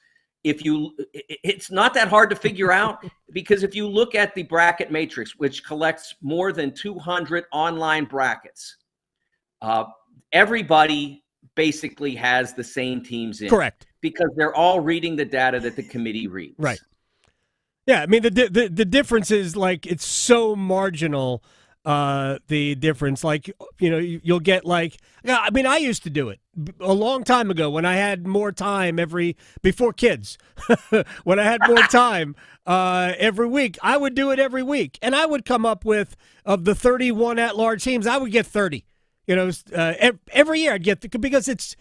it's not that hard to figure out, because if you look at the bracket matrix, which collects more than 200 online brackets, everybody basically has the same teams in. Correct. Because they're all reading the data that the committee reads. Right. Yeah, I mean, the difference is, like, it's so marginal, the difference. Like, you'll get, like, I mean, I used to do it a long time ago when I had more time before kids. When I had more time every week, I would do it every week. And I would come up with, of the 31 at-large teams, I would get 30. Every year I'd get, because it's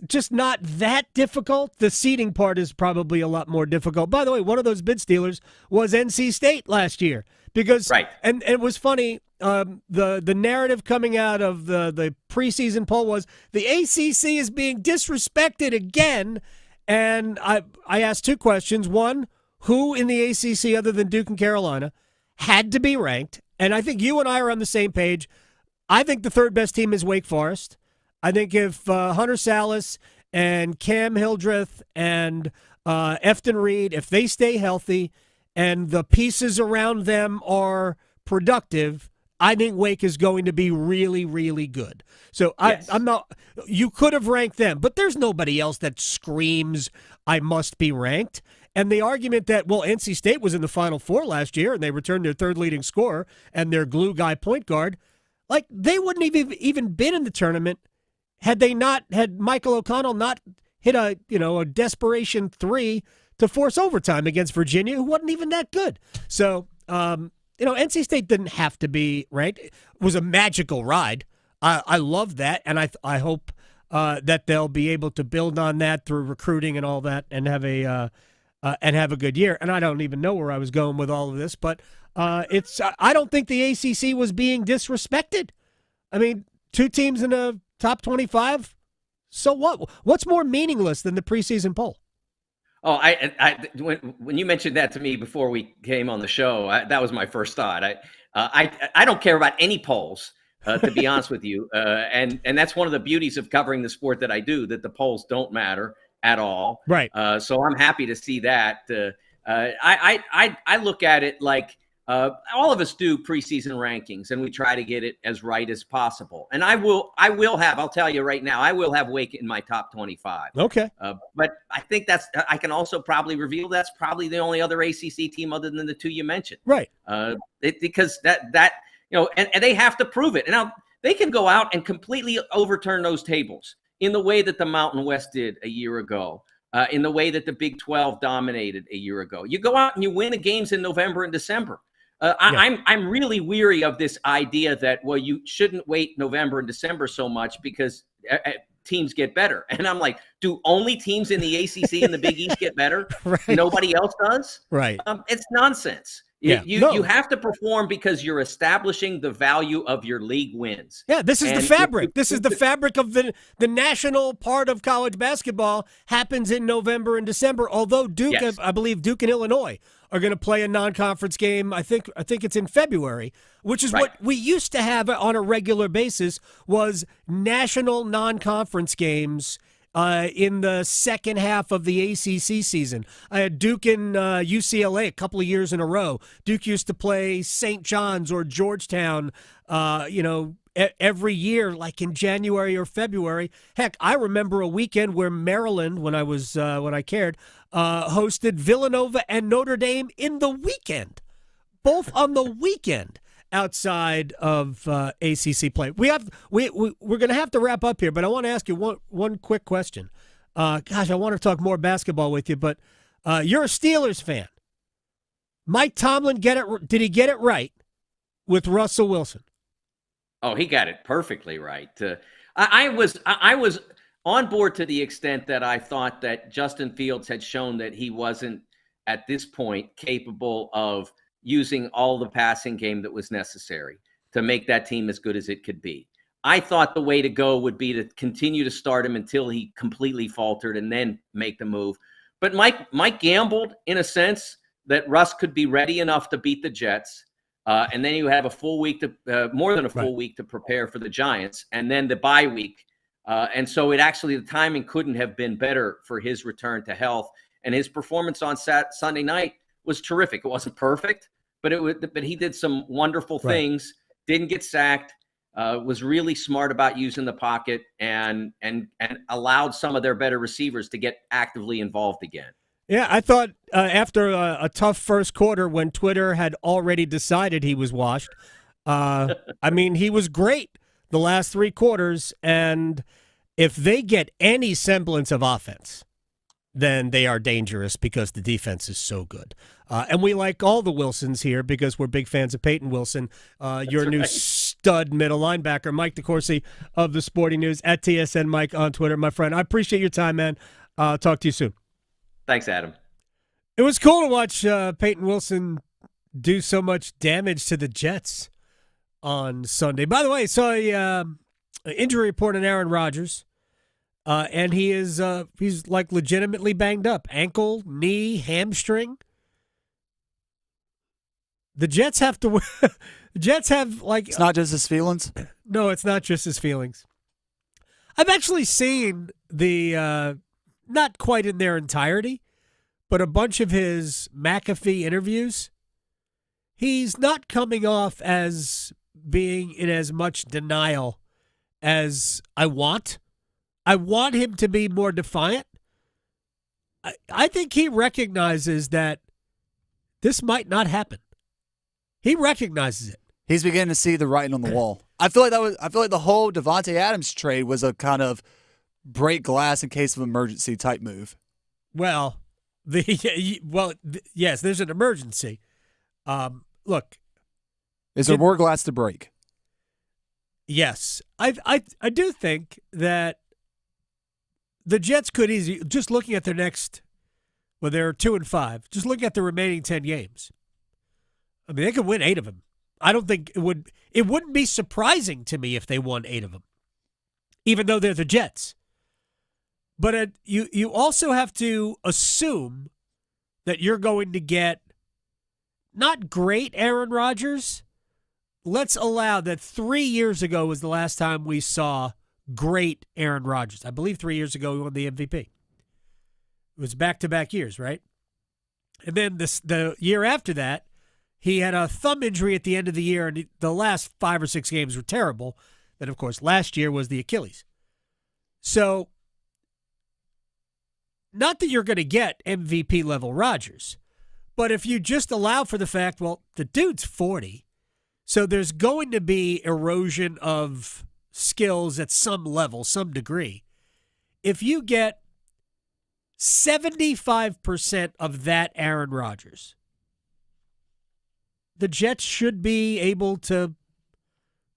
just not that difficult. The seeding part is probably a lot more difficult. By the way, one of those bid stealers was NC State last year, because and it was funny. The narrative coming out of the preseason poll was the ACC is being disrespected again. And I asked two questions. One, who in the ACC other than Duke and Carolina had to be ranked? And I think you and I are on the same page. I think the third best team is Wake Forest. I think if Hunter Salas and Cam Hildreth and Efton Reed, if they stay healthy and the pieces around them are productive, I think Wake is going to be really, really good. So I'm not. You could have ranked them, but there's nobody else that screams I must be ranked. And the argument that, well, NC State was in the Final Four last year and they returned their third leading scorer and their glue guy point guard, like, they wouldn't have even been in the tournament had Michael O'Connell not hit a desperation three to force overtime against Virginia, who wasn't even that good. So, NC State didn't have to be ranked. It was a magical ride. I love that, and I hope that they'll be able to build on that through recruiting and all that, and have a good year. And I don't even know where I was going with all of this, but I don't think the ACC was being disrespected. I mean, two teams in a top 25. So what? What's more meaningless than the preseason poll? Oh, when you mentioned that to me before we came on the show, that was my first thought. I don't care about any polls, to be honest with you, and that's one of the beauties of covering the sport that I do, that the polls don't matter at all. Right. So I'm happy to see that. I look at it like, all of us do preseason rankings, and we try to get it as right as possible. And I'll tell you right now, I will have Wake in my top 25. Okay. But I think I can also probably reveal that's probably the only other ACC team other than the two you mentioned. Right. Because and they have to prove it. And now they can go out and completely overturn those tables in the way that the Mountain West did a year ago. In the way that the Big 12 dominated a year ago. You go out and you win the games in November and December. I'm really weary of this idea that, well, you shouldn't wait November and December so much because teams get better. And I'm like, do only teams in the ACC and the Big East get better? Right. Nobody else does? Right. It's nonsense. Yeah. You have to perform because you're establishing the value of your league wins. Yeah, this is the fabric. This is the fabric of the national part of college basketball happens in November and December, although Duke, I believe Duke and Illinois are going to play a non-conference game. I think it's in February, which is what we used to have on a regular basis, was national non-conference games in the second half of the ACC season. I had Duke and UCLA a couple of years in a row. Duke used to play St. John's or Georgetown, every year, like in January or February. Heck, I remember a weekend where Maryland, when I cared, hosted Villanova and Notre Dame in the weekend, both on the weekend. Outside of ACC play, we're going to have to wrap up here, but I want to ask you one quick question. Gosh, I want to talk more basketball with you, but you're a Steelers fan. Mike Tomlin did he get it right with Russell Wilson? Oh, he got it perfectly right. I was on board to the extent that I thought that Justin Fields had shown that he wasn't at this point capable of using all the passing game that was necessary to make that team as good as it could be. I thought the way to go would be to continue to start him until he completely faltered and then make the move. But Mike gambled in a sense that Russ could be ready enough to beat the Jets. And then you have a full week more than a full week to prepare for the Giants, and then the bye week. And so the timing couldn't have been better for his return to health. And his performance on Sunday night was terrific. It wasn't perfect, but he did some wonderful things. Didn't get sacked. Was really smart about using the pocket and allowed some of their better receivers to get actively involved again. Yeah, I thought after a tough first quarter when Twitter had already decided he was washed, he was great the last 3 quarters. And if they get any semblance of offense, then they are dangerous because the defense is so good. And we like all the Wilsons here because we're big fans of Peyton Wilson, your new stud middle linebacker, Mike DeCourcy of the Sporting News, at TSN Mike on Twitter. My friend, I appreciate your time, man. Talk to you soon. Thanks, Adam. It was cool to watch Peyton Wilson do so much damage to the Jets on Sunday. By the way, I saw an injury report on Aaron Rodgers. And he's like legitimately banged up. Ankle, knee, hamstring. The Jets have to the Jets have like it's not just his feelings? No, it's not just his feelings. I've actually seen the not quite in their entirety, but a bunch of his McAfee interviews. He's not coming off as being in as much denial as I want. I want him to be more defiant. I think he recognizes that this might not happen. He recognizes it. He's beginning to see the writing on the wall. I feel like the whole Devontae Adams trade was a kind of break glass in case of emergency type move. Well, yes, there's an emergency. Look, is there more glass to break? Yes, I do think that the Jets could easily, just looking at their next, well, they're 2-5. Just looking at the remaining 10 games, I mean, they could win 8 of them. I don't think it wouldn't be surprising to me if they won 8 of them, even though they're the Jets. But you also have to assume that you're going to get not great Aaron Rodgers. Let's allow that 3 years ago was the last time we saw great Aaron Rodgers. I believe 3 years ago he won the MVP. It was back-to-back years, right? And then the year after that, he had a thumb injury at the end of the year, and the last 5 or 6 games were terrible. Then, of course, last year was the Achilles. So, not that you're going to get MVP-level Rodgers, but if you just allow for the fact, well, the dude's 40, so there's going to be erosion of skills at some level, some degree. If you get 75% of that Aaron Rodgers, the Jets should be able to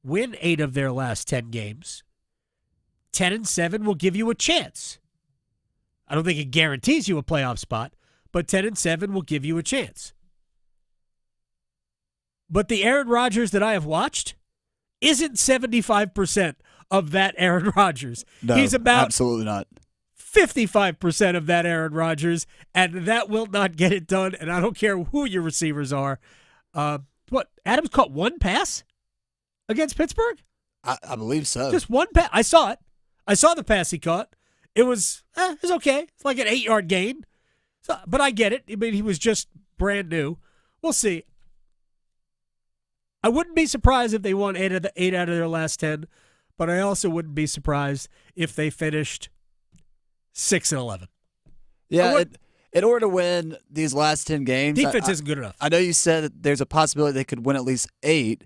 win 8 of their last 10 games. 10-7 will give you a chance. I don't think it guarantees you a playoff spot, but 10-7 will give you a chance. But the Aaron Rodgers that I have watched isn't 75% of that Aaron Rodgers. No, he's about absolutely not. 55% of that Aaron Rodgers, and that will not get it done. And I don't care who your receivers are. Adams caught 1 pass against Pittsburgh? I believe so. Just 1 pass. I saw it. I saw the pass he caught. It was okay. It's like an 8-yard gain. So, but I get it. I mean, he was just brand new. We'll see. I wouldn't be surprised if they won 8 out of their last 10, but I also wouldn't be surprised if they finished 6-11. Yeah, in order to win these last 10 games, defense isn't good enough. I know you said that there's a possibility they could win at least 8.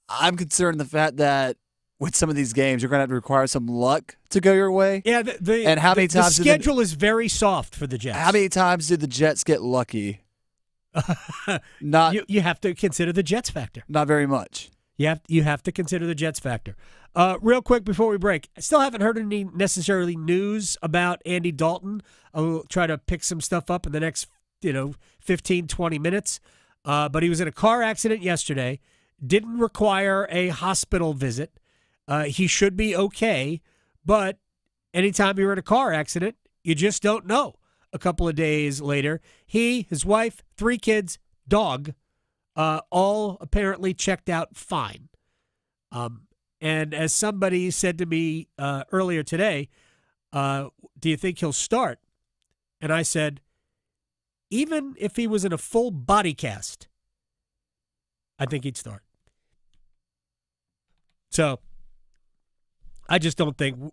I'm concerned the fact that with some of these games, you're going to have to require some luck to go your way. Yeah, and how many times the schedule is very soft for the Jets. How many times did the Jets get lucky? Not you have to consider the Jets factor. Not very much. You have to consider the Jets factor. Real quick before we break, I still haven't heard any necessarily news about Andy Dalton. I'll try to pick some stuff up in the next 15, 20 minutes. But he was in a car accident yesterday. Didn't require a hospital visit. He should be okay, but anytime you're in a car accident, you just don't know. A couple of days later, he, his wife, 3 kids, dog, all apparently checked out fine. And as somebody said to me earlier today, do you think he'll start? And I said, even if he was in a full body cast, I think he'd start. So I just don't think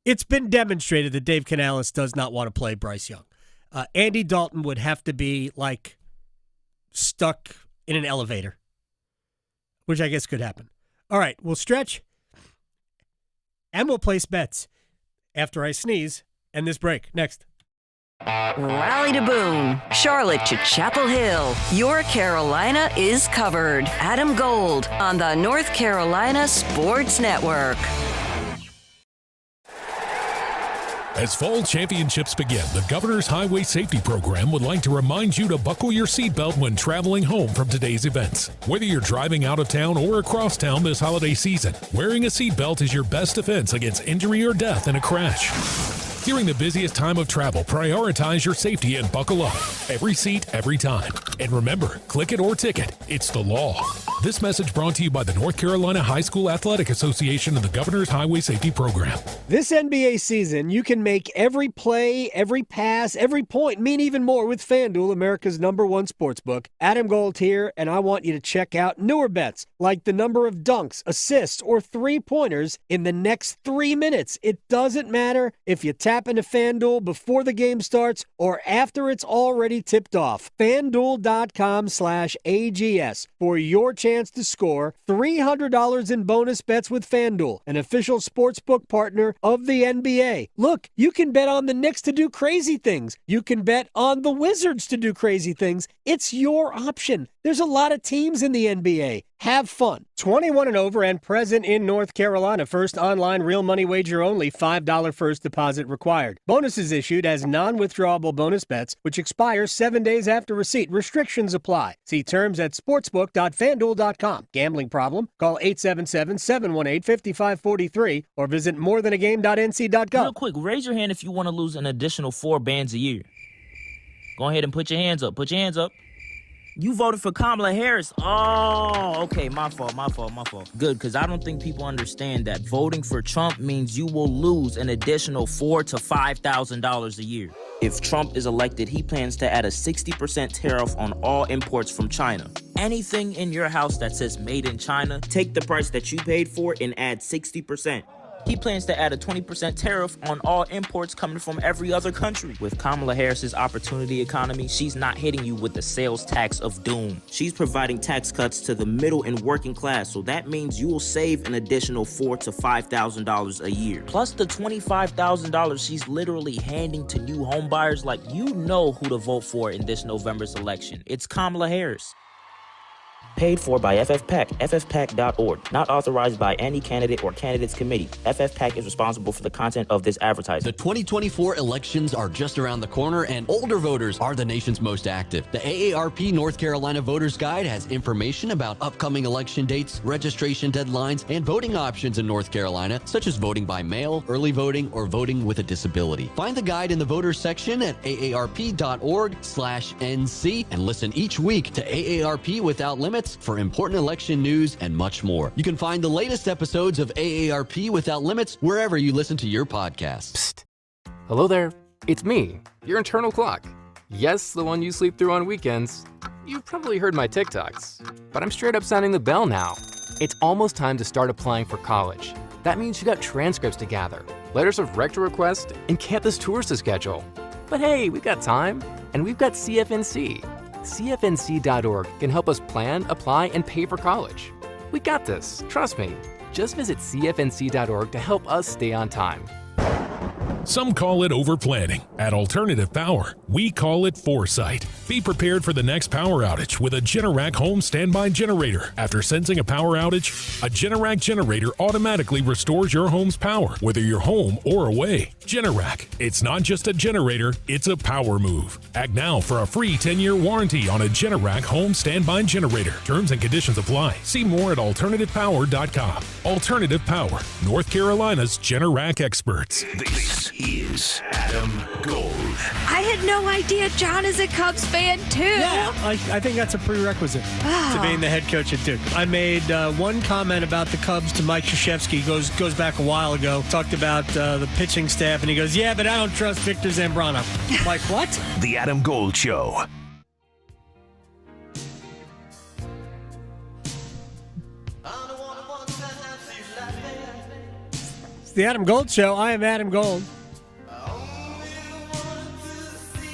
it's been demonstrated that Dave Canales does not want to play Bryce Young. Andy Dalton would have to be like stuck in an elevator, which I guess could happen. All right, we'll stretch and we'll place bets after I sneeze and this break. Next. Raleigh to Boone, Charlotte to Chapel Hill. Your Carolina is covered. Adam Gold on the North Carolina Sports Network. As fall championships begin, the Governor's Highway Safety Program would like to remind you to buckle your seatbelt when traveling home from today's events. Whether you're driving out of town or across town this holiday season, wearing a seatbelt is your best defense against injury or death in a crash. During the busiest time of travel, prioritize your safety and buckle up. Every seat, every time. And remember, click it or ticket. It's the law. This message brought to you by the North Carolina High School Athletic Association and the Governor's Highway Safety Program. This NBA season, you can make every play, every pass, every point mean even more with FanDuel, America's #1 sportsbook. Adam Gold here, and I want you to check out newer bets like the number of dunks, assists, or three-pointers in the next 3 minutes. It doesn't matter if you tap into FanDuel before the game starts or after it's already tipped off. FanDuel.com/AGS for your chance to score $300 in bonus bets with FanDuel, an official sportsbook partner of the NBA. Look, you can bet on the Knicks to do crazy things. You can bet on the Wizards to do crazy things. It's your option. There's a lot of teams in the NBA. Have fun. 21 and over and present in North Carolina. First online real money wager only. $5 first deposit required. Bonuses issued as non-withdrawable bonus bets, which expire 7 days after receipt. Restrictions apply. See terms at sportsbook.fanduel.com. Gambling problem? Call 877-718-5543 or visit morethanagame.nc.gov. Real quick, raise your hand if you want to lose an additional 4 bands a year. Go ahead and put your hands up. Put your hands up. You voted for Kamala Harris. Oh, okay, my fault. Good, because I don't think people understand that voting for Trump means you will lose an additional $4,000 to $5,000 a year. If Trump is elected, he plans to add a 60% tariff on all imports from China. Anything in your house that says made in China, take the price that you paid for and add 60%. He plans to add a 20% tariff on all imports coming from every other country. With Kamala Harris's opportunity economy, she's not hitting you with the sales tax of doom. She's providing tax cuts to the middle and working class, so that means you will save an additional $4,000 to $5,000 a year. Plus the $25,000 she's literally handing to new home buyers. Like, you know who to vote for in this November's election. It's Kamala Harris. Paid for by FFPAC, ffpac.org. Not authorized by any candidate or candidates committee. FFPAC is responsible for the content of this advertising. The 2024 elections are just around the corner, and older voters are the nation's most active. The AARP North Carolina Voters Guide has information about upcoming election dates, registration deadlines, and voting options in North Carolina, such as voting by mail, early voting, or voting with a disability. Find the guide in the voters section at aarp.org/NC and listen each week to AARP Without Limits for important election news and much more. You can find the latest episodes of AARP Without Limits wherever you listen to your podcasts. Psst. Hello there. It's me, your internal clock. Yes, the one you sleep through on weekends. You've probably heard my TikToks, but I'm straight up sounding the bell now. It's almost time to start applying for college. That means you got transcripts to gather, letters of rector request, and campus tours to schedule. But hey, we've got time, and we've got CFNC. CFNC.org can help us plan, apply, and pay for college. We got this, trust me. Just visit CFNC.org to help us stay on time. Some call it overplanning. At Alternative Power, we call it foresight. Be prepared for the next power outage with a Generac home standby generator. After sensing a power outage, a Generac generator automatically restores your home's power, whether you're home or away. Generac, it's not just a generator, it's a power move. Act now for a free 10-year warranty on a Generac home standby generator. Terms and conditions apply. See more at alternativepower.com. Alternative Power, North Carolina's Generac experts. This is Adam Gold. I had no idea John is a Cubs fan, too. Yeah, I think that's a prerequisite to being the head coach at Duke. I made one comment about the Cubs to Mike Krzyzewski, goes back a while ago, talked about the pitching staff, and he goes, yeah, but I don't trust Victor Zambrano. I'm like, what? The Adam Gold Show. It's the Adam Gold Show. I am Adam Gold.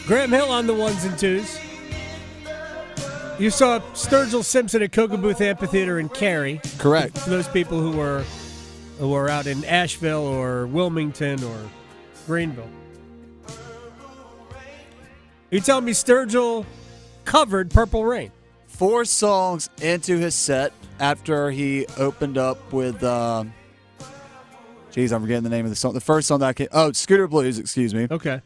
Graham Hill on the ones and twos. You saw Sturgill Simpson at Cocoa Booth Amphitheater in Cary. Correct. For those people who were out in Asheville or Wilmington or Greenville. You telling me Sturgill covered Purple Rain? 4 songs into his set after he opened up with, I'm forgetting the name of the song. The first song that I came, Scooter Blues, excuse me. Okay.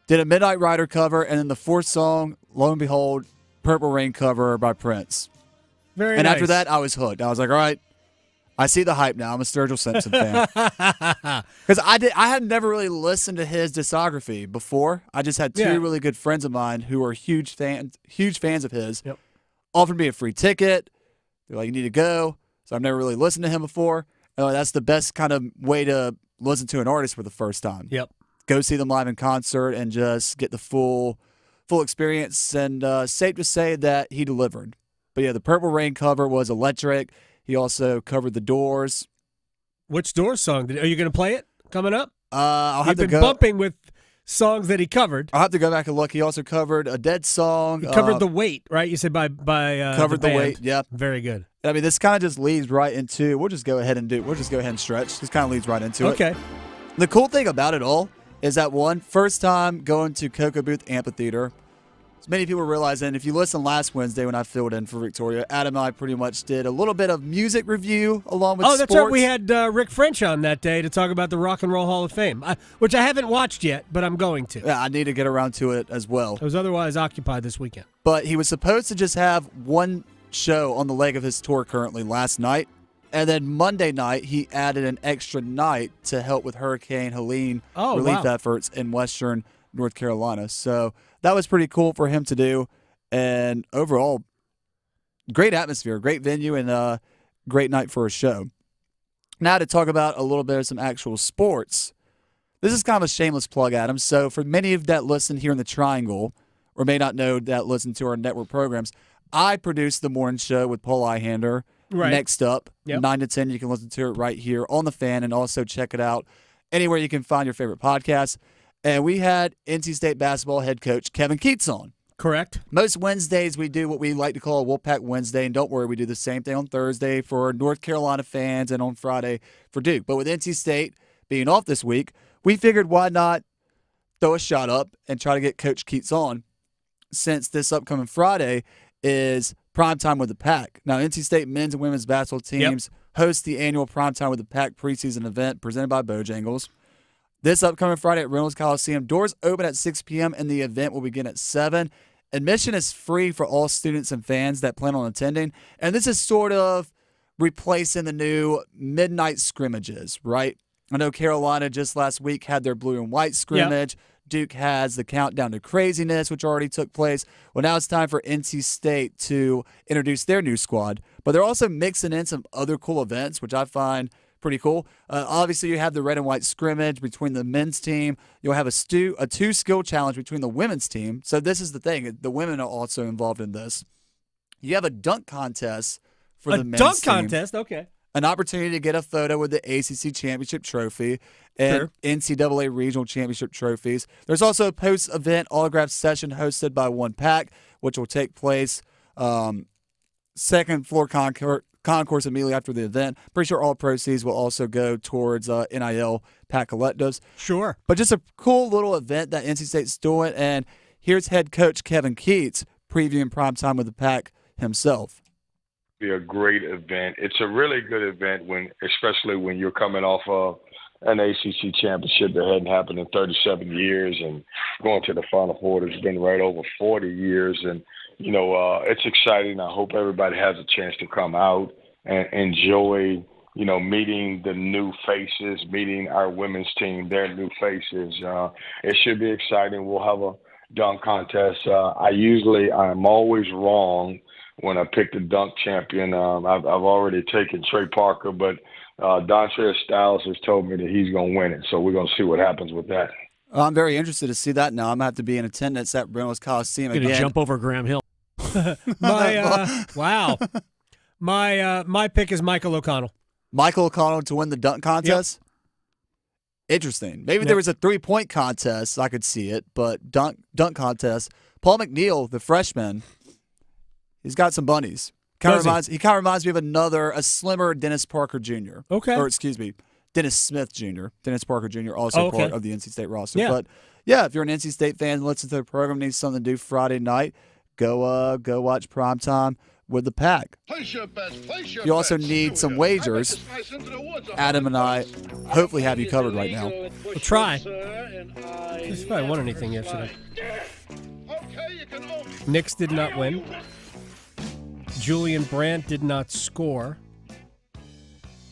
Did a Midnight Rider cover, and then the 4th song, lo and behold, Purple Rain cover by Prince. Very and nice. after that, I was hooked. I was like, all right, I see the hype now. I'm a Sturgill Simpson fan. Because I had never really listened to his discography before. I just had 2 really good friends of mine who are huge fans of his. Yep. Offered me a free ticket. They're like, you need to go. So I've never really listened to him before. And that's the best kind of way to listen to an artist for the first time. Yep. Go see them live in concert and just get the full experience. And safe to say that he delivered. But yeah, the Purple Rain cover was electric. He also covered The Doors. Which Doors song? Are you going to play it coming up? I'll have You've to been go. bumping with songs that he covered. I'll have to go back and look. He also covered a Dead song. He covered The Weight, right? You said by covered the The band. Weight. Yep. Very good. I mean, this kind of just leads right into. We'll just go ahead and stretch. This kind of leads right into it. Okay. The cool thing about it all is that first time going to Cocoa Booth Amphitheater. As many people realize, and if you listen last Wednesday when I filled in for Victoria, Adam and I pretty much did a little bit of music review along with sports. That's right. We had Rick French on that day to talk about the Rock and Roll Hall of Fame, which I haven't watched yet, but I'm going to. Yeah, I need to get around to it as well. I was otherwise occupied this weekend. But he was supposed to just have one show on the leg of his tour currently last night. And then Monday night, he added an extra night to help with Hurricane Helene relief efforts in western North Carolina. So that was pretty cool for him to do. And overall, great atmosphere, great venue, and a great night for a show. Now to talk about a little bit of some actual sports. This is kind of a shameless plug, Adam. So for many of that listen here in the Triangle, or may not know that listen to our network programs, I produce the morning show with Paul Ihander. Right. Next up, 9 to 10, you can listen to it right here on The Fan and also check it out anywhere you can find your favorite podcast. And we had NC State basketball head coach Kevin Keatts on. Correct. Most Wednesdays we do what we like to call a Wolfpack Wednesday, and don't worry, we do the same thing on Thursday for North Carolina fans and on Friday for Duke. But with NC State being off this week, we figured why not throw a shot up and try to get Coach Keatts on, since this upcoming Friday is Primetime with the Pack. Now, NC State men's and women's basketball teams host the annual Primetime with the Pack preseason event presented by Bojangles. This upcoming Friday at Reynolds Coliseum. Doors open at 6 p.m. and the event will begin at 7. Admission is free for all students and fans that plan on attending. And this is sort of replacing the new midnight scrimmages, right? I know Carolina just last week had their blue and white scrimmage. Yep. Duke has the Countdown to Craziness, which already took place. Well, now it's time for NC State to introduce their new squad. But they're also mixing in some other cool events, which I find pretty cool. Obviously, you have the red and white scrimmage between the men's team. You'll have a two-skill challenge between the women's team. So this is the thing. The women are also involved in this. You have a dunk contest for the men's team. A dunk contest? Okay. An opportunity to get a photo with the ACC Championship Trophy and NCAA Regional Championship trophies. There's also a post-event autograph session hosted by One Pack, which will take place second floor concourse immediately after the event. Pretty sure all proceeds will also go towards NIL Pack collectives. Sure. But just a cool little event that NC State's doing. And here's head coach Kevin Keatts previewing Primetime with the Pack himself. Be a great event. It's a really good event especially when you're coming off of an ACC championship that hadn't happened in 37 years, and going to the Final Four has been right over 40 years. And, it's exciting. I hope everybody has a chance to come out and enjoy meeting the new faces, meeting our women's team, their new faces. It should be exciting. We'll have a dunk contest. I'm always wrong when I pick the dunk champion. I've already taken Trey Parker, but Dontrez Styles has told me that he's going to win it. So we're going to see what happens with that. I'm very interested to see that now. I'm going to have to be in attendance at Reynolds Coliseum again. Going to jump over Graham Hill. Wow. My pick is Michael O'Connell. Michael O'Connell to win the dunk contest? Yep. Interesting. Maybe there was a 3-point contest. I could see it, but dunk contest. Paul McNeil, the freshman, he's got some bunnies. He kind of reminds me of a slimmer Dennis Parker Jr. Okay. Or excuse me, Dennis Smith Jr. Dennis Parker Jr. also part of the NC State roster. Yeah. But yeah, if you're an NC State fan, listen to the program, needs something to do Friday night, go watch Primetime with the Pack. You also need some wagers. Adam and I hopefully have you covered right now. We'll try. Just if I won anything yesterday. Knicks did not win. Julian Brandt did not score.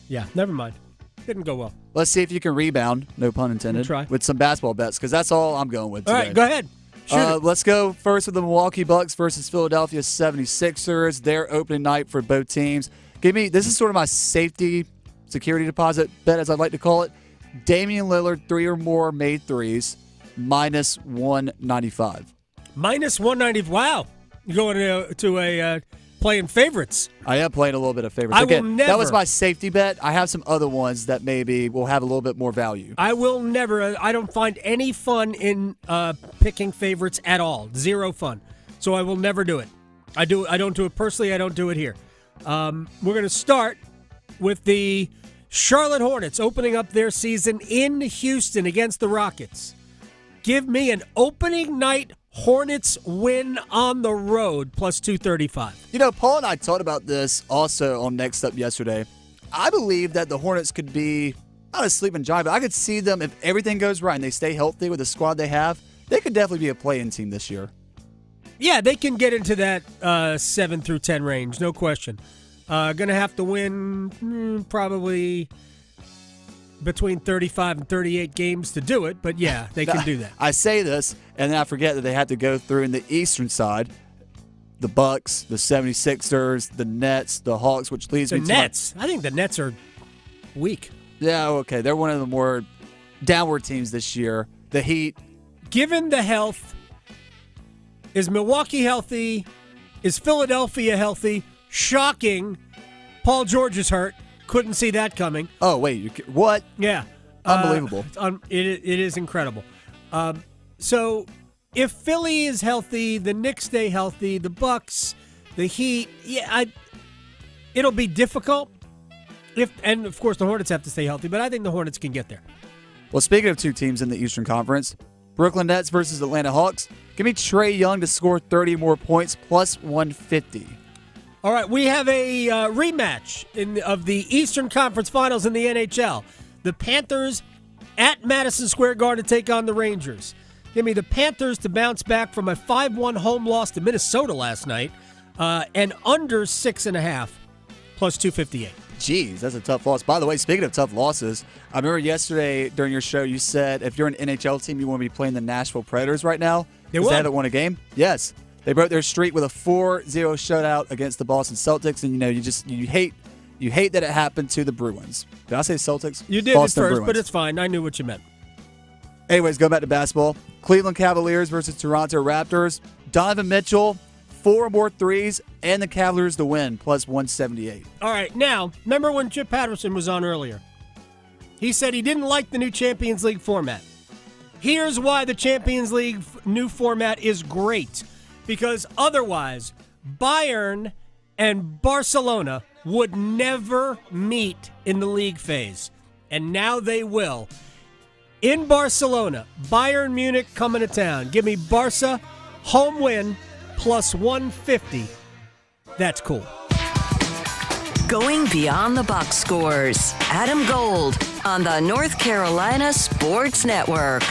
Yeah, never mind. Didn't go well. Let's see if you can rebound, no pun intended, try. with some basketball bets, because that's all I'm going with today. All right, go ahead. Let's go first with the Milwaukee Bucks versus Philadelphia 76ers. Their opening night for both teams. This is sort of my security deposit bet, as I'd like to call it. Damian Lillard, 3 or more made threes, minus 195. Minus 190. Wow. You're going to a playing favorites. I am playing a little bit of favorites. That was my safety bet. I have some other ones that maybe will have a little bit more value. I will never. I don't find any fun in picking favorites at all. Zero fun. So I will never do it. I don't do it personally. I don't do it here. We're going to start with the Charlotte Hornets opening up their season in Houston against the Rockets. Give me an opening night Hornets win on the road, plus 235. Paul and I talked about this also on Next Up yesterday. I believe that the Hornets could be, not a sleeping giant, but I could see them, if everything goes right and they stay healthy with the squad they have, they could definitely be a play-in team this year. Yeah, they can get into that 7 through 10 range, no question. Going to have to win probably between 35 and 38 games to do it, but yeah, they can do that. I say this, and then I forget that they have to go through in the eastern side, the Bucks, the 76ers, the Nets, the Hawks, which leads me to Nets. I think the Nets are weak. Yeah, okay. They're one of the more downward teams this year. The Heat. Given the health, is Milwaukee healthy? Is Philadelphia healthy? Shocking. Paul George is hurt. Couldn't see that coming. Oh, wait. What? Yeah. Unbelievable. It is incredible. So if Philly is healthy, the Knicks stay healthy, the Bucks, the Heat, it'll be difficult. And, of course, the Hornets have to stay healthy, but I think the Hornets can get there. Well, speaking of two teams in the Eastern Conference, Brooklyn Nets versus Atlanta Hawks. Give me Trae Young to score 30 more points, plus 150. All right, we have a rematch of the Eastern Conference Finals in the NHL. The Panthers at Madison Square Garden to take on the Rangers. Give me the Panthers to bounce back from a 5-1 home loss to Minnesota last night, and under 6.5, plus 258. Jeez, that's a tough loss. By the way, speaking of tough losses, I remember yesterday during your show you said if you're an NHL team, you want to be playing the Nashville Predators right now because they haven't won a game. Yes. They broke their streak with a 4-0 shutout against the Boston Celtics, and you hate that it happened to the Bruins. Did I say Celtics? You did Boston at first, Bruins. but it's fine. I knew what you meant. Anyways, go back to basketball. Cleveland Cavaliers versus Toronto Raptors. Donovan Mitchell, 4 more threes, and the Cavaliers to win, plus 178. All right, now, remember when Chip Patterson was on earlier? He said he didn't like the new Champions League format. Here's why the Champions League new format is great. Because otherwise, Bayern and Barcelona would never meet in the league phase. And now they will. In Barcelona, Bayern Munich coming to town. Give me Barca, home win, plus 150. That's cool. Going beyond the box scores. Adam Gold on the North Carolina Sports Network.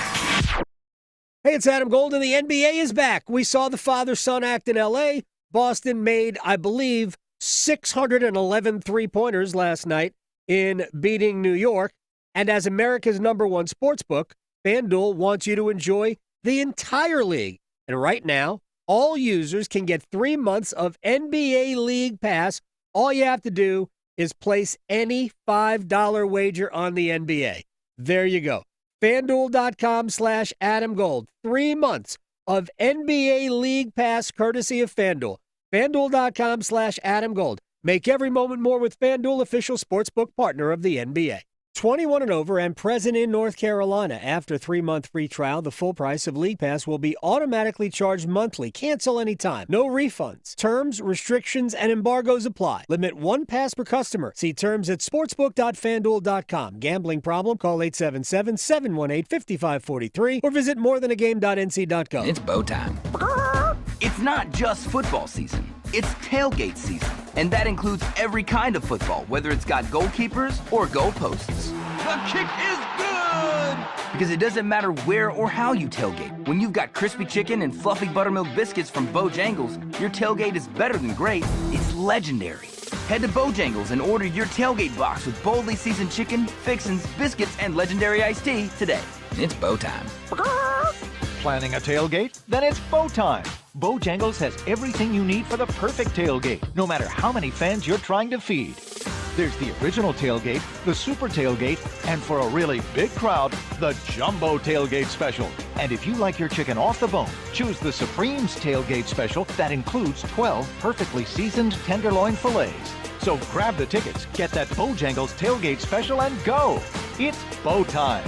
Hey, it's Adam Gold, and the NBA is back. We saw the father-son act in L.A. Boston made, I believe, 611 three-pointers last night. in beating New York. And as America's #1 sportsbook, FanDuel wants you to enjoy the entire league. And right now, all users can get 3 months of NBA League Pass. All you have to do is place any $5 wager on the NBA. There you go. FanDuel.com/Adam Gold. 3 months of NBA League Pass courtesy of FanDuel. FanDuel.com/Adam Gold. Make every moment more with FanDuel, official sportsbook partner of the NBA. 21 and over and present in North Carolina. After 3-month free trial, the full price of League Pass will be automatically charged monthly. Cancel anytime. No refunds. Terms, restrictions, and embargoes apply. Limit 1 pass per customer. See terms at sportsbook.fanduel.com. Gambling problem? Call 877-718-5543 or visit morethanagame.nc.gov. It's bow time. It's not just football season. It's tailgate season, and that includes every kind of football, whether it's got goalkeepers or goalposts. The kick is good! Because it doesn't matter where or how you tailgate. When you've got crispy chicken and fluffy buttermilk biscuits from Bojangles, your tailgate is better than great, it's legendary. Head to Bojangles and order your tailgate box with boldly seasoned chicken, fixins, biscuits, and legendary iced tea today. It's bow time. Planning a tailgate? Then it's bow time. Bojangles has everything you need for the perfect tailgate, no matter how many fans you're trying to feed. There's the original tailgate, the super tailgate, and for a really big crowd, the jumbo tailgate special. And if you like your chicken off the bone, choose the Supreme's tailgate special that includes 12 perfectly seasoned tenderloin fillets. So grab the tickets, get that Bojangles tailgate special, and go. It's bow time.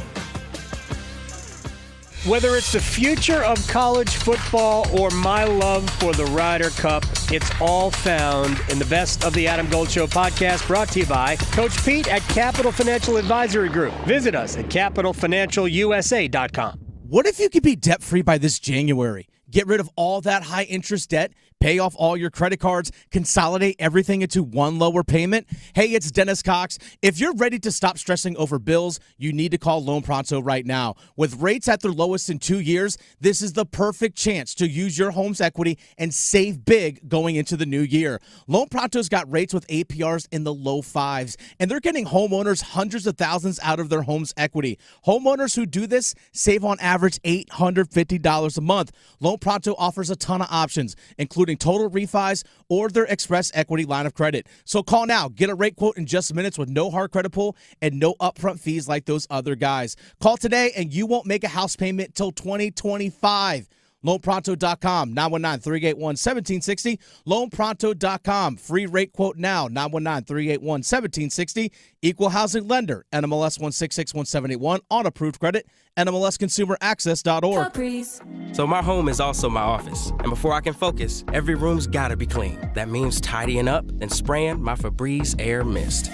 Whether it's the future of college football or my love for the Ryder Cup, it's all found in the Best of the Adam Gold Show podcast, brought to you by Coach Pete at Capital Financial Advisory Group. Visit us at capitalfinancialusa.com. What if you could be debt-free by this January? Get rid of all that high-interest debt, pay off all your credit cards, consolidate everything into one lower payment? Hey, it's Dennis Cox. If you're ready to stop stressing over bills, you need to call Loan Pronto right now. With rates at their lowest in 2 years, this is the perfect chance to use your home's equity and save big going into the new year. Loan Pronto's got rates with APRs in the low 5s, and they're getting homeowners hundreds of thousands out of their home's equity. Homeowners who do this save on average $850 a month. Loan Pronto offers a ton of options, including total refis or their Express Equity line of credit. So call now. Get a rate quote in just minutes with no hard credit pull and no upfront fees like those other guys. Call today and you won't make a house payment till 2025. LoanPronto.com, 919-381-1760. LoanPronto.com, free rate quote now, 919-381-1760. Equal housing lender, NMLS 1661781, on approved credit, NMLSconsumeraccess.org. Caprice. So my home is also my office, and before I can focus, every room's gotta be clean. That means tidying up and spraying my Febreze Air Mist.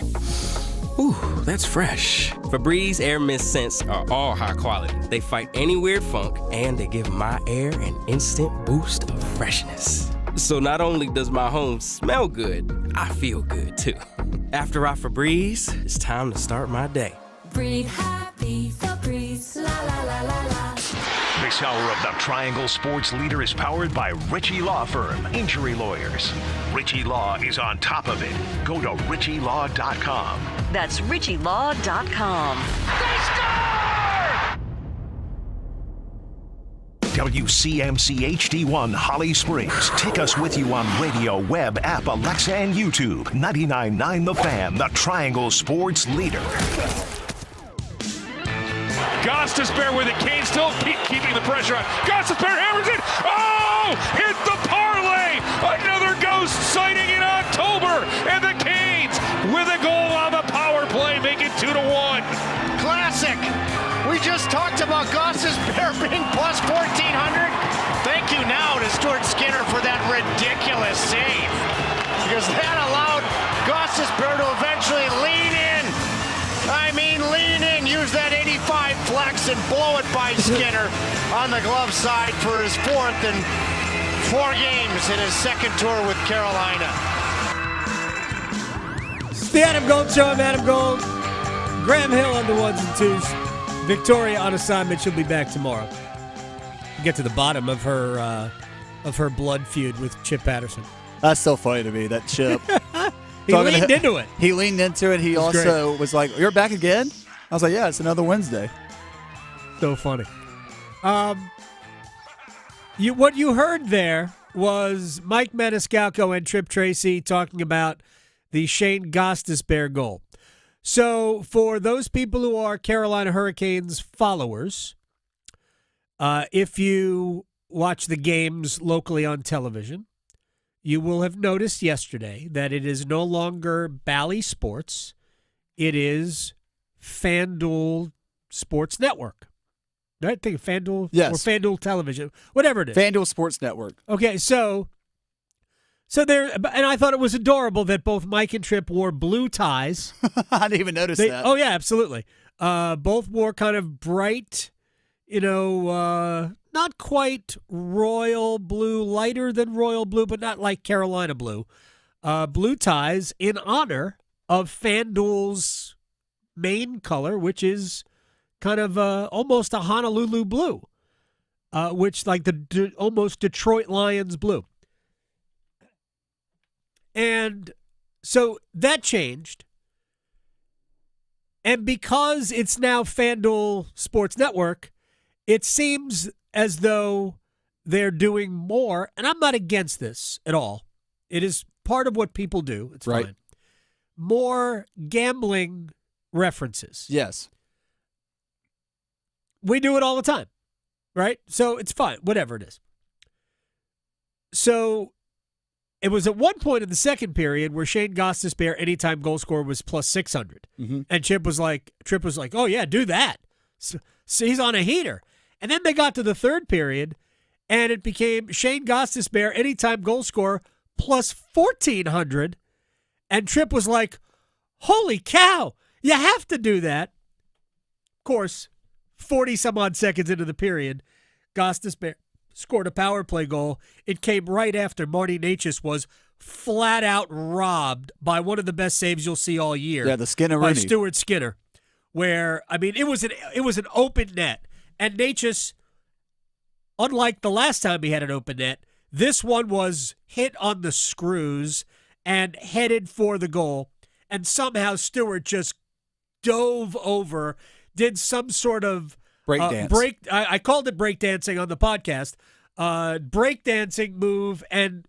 Ooh, that's fresh. Febreze Air Mist scents are all high quality. They fight any weird funk, and they give my air an instant boost of freshness. So not only does my home smell good, I feel good too. After I Febreze, it's time to start my day. Breathe happy, Febreze, la la la la la. This hour of the Triangle Sports Leader is powered by Ritchie Law Firm, injury lawyers. Ritchie Law is on top of it. Go to ritchielaw.com. That's ritchielaw.com. They score! WCMC HD1 Holly Springs. Take us with you on radio, web, app, Alexa, and YouTube. 99.9 The Fan, the Triangle Sports Leader. Gostisbehere with it. Kane still keeping the pressure on. Gostisbehere hammers it. Oh! Hit the parlay! Another ghost sighting in October. And the Canes with a goal on the power play make it 2-1. Classic. We just talked about Gostisbehere being plus 1,400. Thank you now to Stuart Skinner for that ridiculous save. Because that allowed Gostisbehere to eventually lean in. Lean in, use that 85 flex and blow it by Skinner on the glove side for his 4th and 4 games in his second tour with Carolina. It's the Adam Gold Show. I'm Adam Gold. Graham Hill on the 1s and 2s. Victoria on assignment. She'll be back tomorrow. We'll get to the bottom of her blood feud with Chip Patterson. That's so funny to me, that Chip. He leaned into it. He leaned into it. He also was like, "You're back again?" I was like, "Yeah, it's another Wednesday." So funny. What you heard there was Mike Maniscalco and Trip Tracy talking about the Shane Gostisbehere goal. So for those people who are Carolina Hurricanes followers, if you watch the games locally on television, you will have noticed yesterday that it is no longer Bally Sports. It is FanDuel Sports Network. Right? Think of FanDuel or FanDuel Television, whatever it is. FanDuel Sports Network. Okay, so there, and I thought it was adorable that both Mike and Trip wore blue ties. I didn't even notice that. Oh yeah, absolutely. Both wore kind of bright, not quite royal blue, lighter than royal blue, but not like Carolina blue. Blue ties in honor of FanDuel's main color, which is kind of almost a Honolulu blue, which like the almost Detroit Lions blue. And so that changed. And because it's now FanDuel Sports Network, it seems as though they're doing more, and I'm not against this at all. It is part of what people do. It's fine. More gambling references. Yes. We do it all the time, right? So it's fine, whatever it is. So it was at one point in the second period where Shane Gostisbehere anytime goal scorer was plus 600. Mm-hmm. And Trip was like, oh, yeah, do that. So he's on a heater. And then they got to the third period, and it became Shane Gostisbehere anytime goal scorer plus 1,400. And Trip was like, holy cow, you have to do that. Of course, 40-some-odd seconds into the period, Gostisbehere scored a power play goal. It came right after Marty Necas was flat out robbed by one of the best saves you'll see all year. Yeah, the Skinner by Stuart Skinner, where it was an open net, and Necas, unlike the last time he had an open net, this one was hit on the screws and headed for the goal, and somehow Stewart just dove over, did some sort of breakdance. I called it breakdancing on the podcast. Breakdancing move and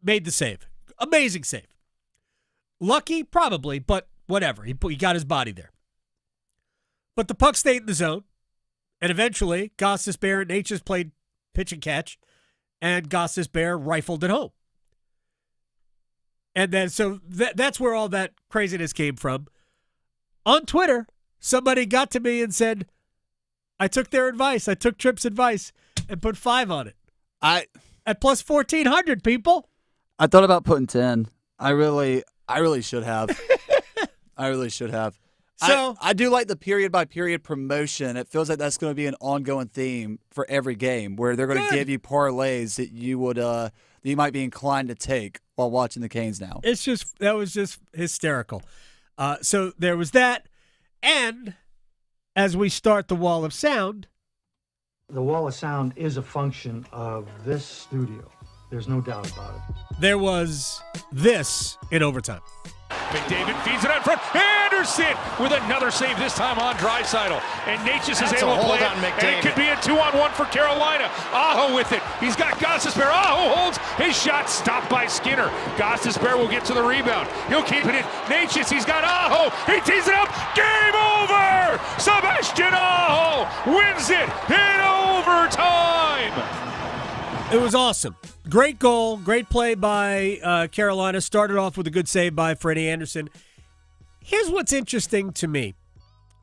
made the save. Amazing save. Lucky, probably, but whatever. He got his body there. But the puck stayed in the zone, and eventually Gostisbehere and Necas played pitch and catch, and Gostisbehere rifled it home. And then so that's where all that craziness came from. On Twitter, somebody got to me and said, I took their advice. I took Trip's advice and put 5 on it. At plus 1,400, people. I thought about putting 10. I really should have. I really should have. So I do like the period by period promotion. It feels like that's going to be an ongoing theme for every game, where they're going to give you parlays that you would that you might be inclined to take while watching the Canes now. That was just hysterical. So there was that, and as we start the Wall of Sound. The Wall of Sound is a function of this studio. There's no doubt about it. There was this in overtime. McDavid feeds it out front. Anderson with another save, this time on Draisaitl. And Necas is able to play it. And it could be a 2-on-1 for Carolina. Aho with it. He's got Gostisbehere. Aho holds. His shot stopped by Skinner. Gostisbehere will get to the rebound. He'll keep it in. Necas, he's got Aho. He tees it up. Game over! Sebastian Aho wins it in overtime! It was awesome. Great goal, great play by Carolina. Started off with a good save by Freddie Anderson. Here's what's interesting to me.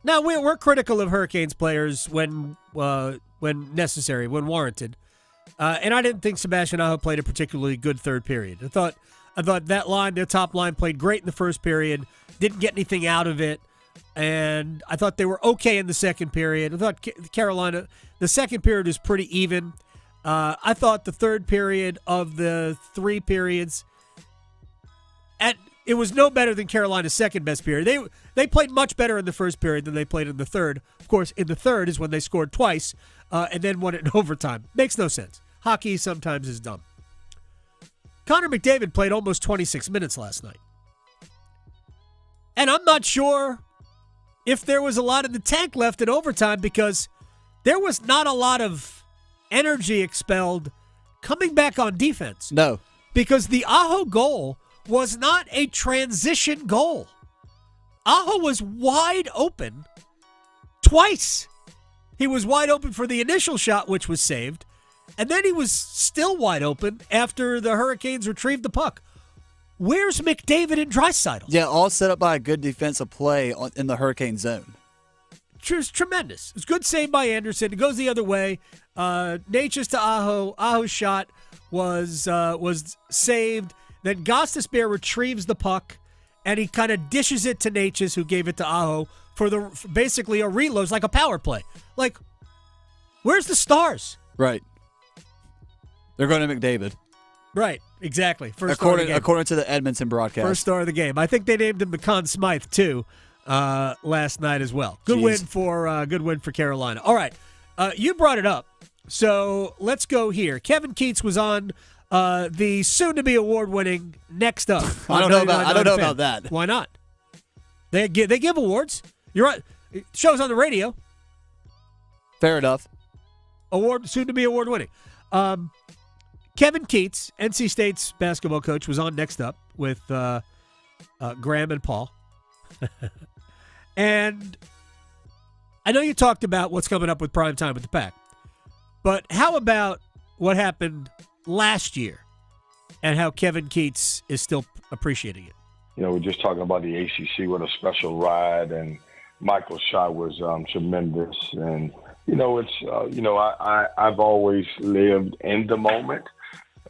Now, we're critical of Hurricanes players when necessary, when warranted. And I didn't think Sebastian Aho played a particularly good third period. I thought that line, their top line, played great in the first period, didn't get anything out of it. And I thought they were okay in the second period. I thought Carolina, the second period was pretty even. I thought the third period of the 3 periods, it was no better than Carolina's second best period. They played much better in the first period than they played in the third. Of course, in the third is when they scored twice and then won it in overtime. Makes no sense. Hockey sometimes is dumb. Connor McDavid played almost 26 minutes last night. And I'm not sure if there was a lot in the tank left in overtime because there was not a lot of energy expelled coming back on defense. No. Because the Aho goal was not a transition goal. Aho was wide open twice. He was wide open for the initial shot, which was saved, and then he was still wide open after the Hurricanes retrieved the puck. Where's McDavid and Draisaitl? Yeah, all set up by a good defensive play in the Hurricane zone. It was tremendous. It was a good save by Anderson. It goes the other way. Natchez to Aho. Aho's shot was saved. Then Gostisbehere retrieves the puck, and he kind of dishes it to Natchez, who gave it to Aho for basically a reload. It's like a power play. Like, where's the stars? Right. They're going to McDavid. Right, exactly. First star of the game. According to the Edmonton broadcast. First star of the game. I think they named him the Conn Smythe, too, last night as well. Good win for Carolina. All right, you brought it up, so let's go here. Kevin Keats was on the soon-to-be award-winning Next Up. I don't know about that. Why not? They give awards. You're right. Show's on the radio. Fair enough. Soon-to-be award-winning. Kevin Keats, NC State's basketball coach, was on Next Up with Graham and Paul. And I know you talked about what's coming up with Prime Time with the Pack, but how about what happened last year and how Kevin Keats is still appreciating it? You know, we're just talking about the ACC with a special ride, and Michael shot was tremendous. And, you know, it's, I've always lived in the moment.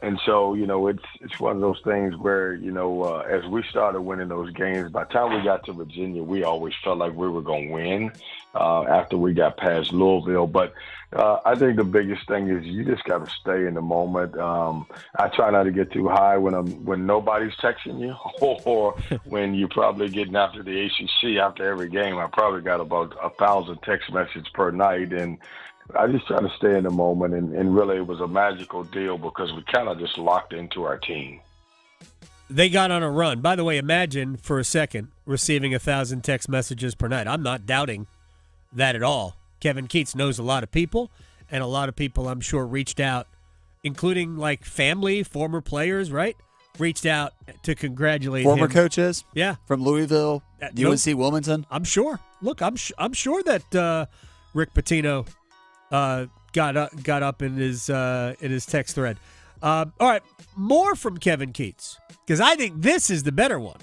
And so, you know, it's one of those things where, you know, as we started winning those games, by the time we got to Virginia, we always felt like we were going to win after we got past Louisville. But I think the biggest thing is you just got to stay in the moment. I try not to get too high when nobody's texting you or when you're probably getting after the ACC after every game. I probably got about 1,000 text messages per night, and I just try to stay in the moment, and really it was a magical deal because we kind of just locked into our team. They got on a run. By the way, imagine for a second receiving 1,000 text messages per night. I'm not doubting that at all. Kevin Keats knows a lot of people, and a lot of people, I'm sure, reached out, including like family, former players, right? Reached out to congratulate former him. coaches, yeah, from Louisville, UNC Wilmington. I'm sure. Look, I'm sure that Rick Pitino got up in his text thread. All right, more from Kevin Keats, because I think this is the better one.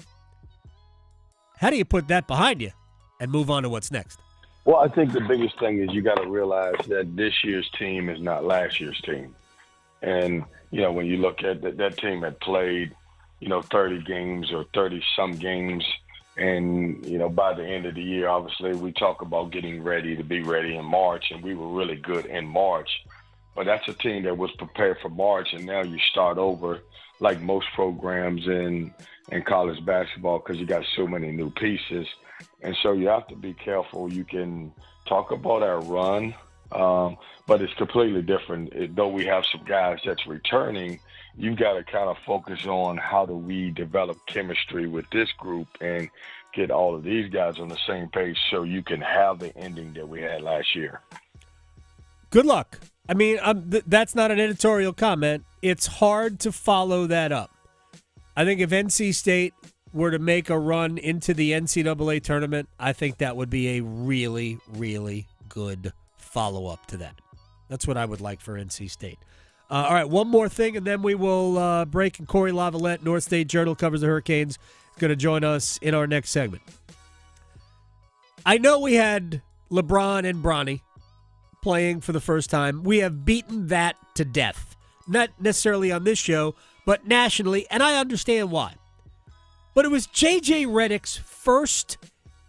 How do you put that behind you and move on to what's next? Well, I think the biggest thing is you got to realize that this year's team is not last year's team. And, you know, when you look at that team had played, you know, 30 games or 30-some games, and, you know, by the end of the year, obviously, we talk about getting ready to be ready in March, and we were really good in March. But that's a team that was prepared for March, and now you start over like most programs in college basketball because you got so many new pieces. And so you have to be careful. You can talk about our run, but it's completely different. Though we have some guys that's returning, you've got to kind of focus on how do we develop chemistry with this group and get all of these guys on the same page so you can have the ending that we had last year. Good luck. I mean, that's not an editorial comment. It's hard to follow that up. I think if NC State were to make a run into the NCAA tournament, I think that would be a really, really good follow-up to that. That's what I would like for NC State. All right, one more thing, and then we will break. And Cory Lavalette, North State Journal, covers the Hurricanes, is going to join us in our next segment. I know we had LeBron and Bronny playing for the first time. We have beaten that to death. Not necessarily on this show, but nationally, and I understand why. But it was J.J. Redick's first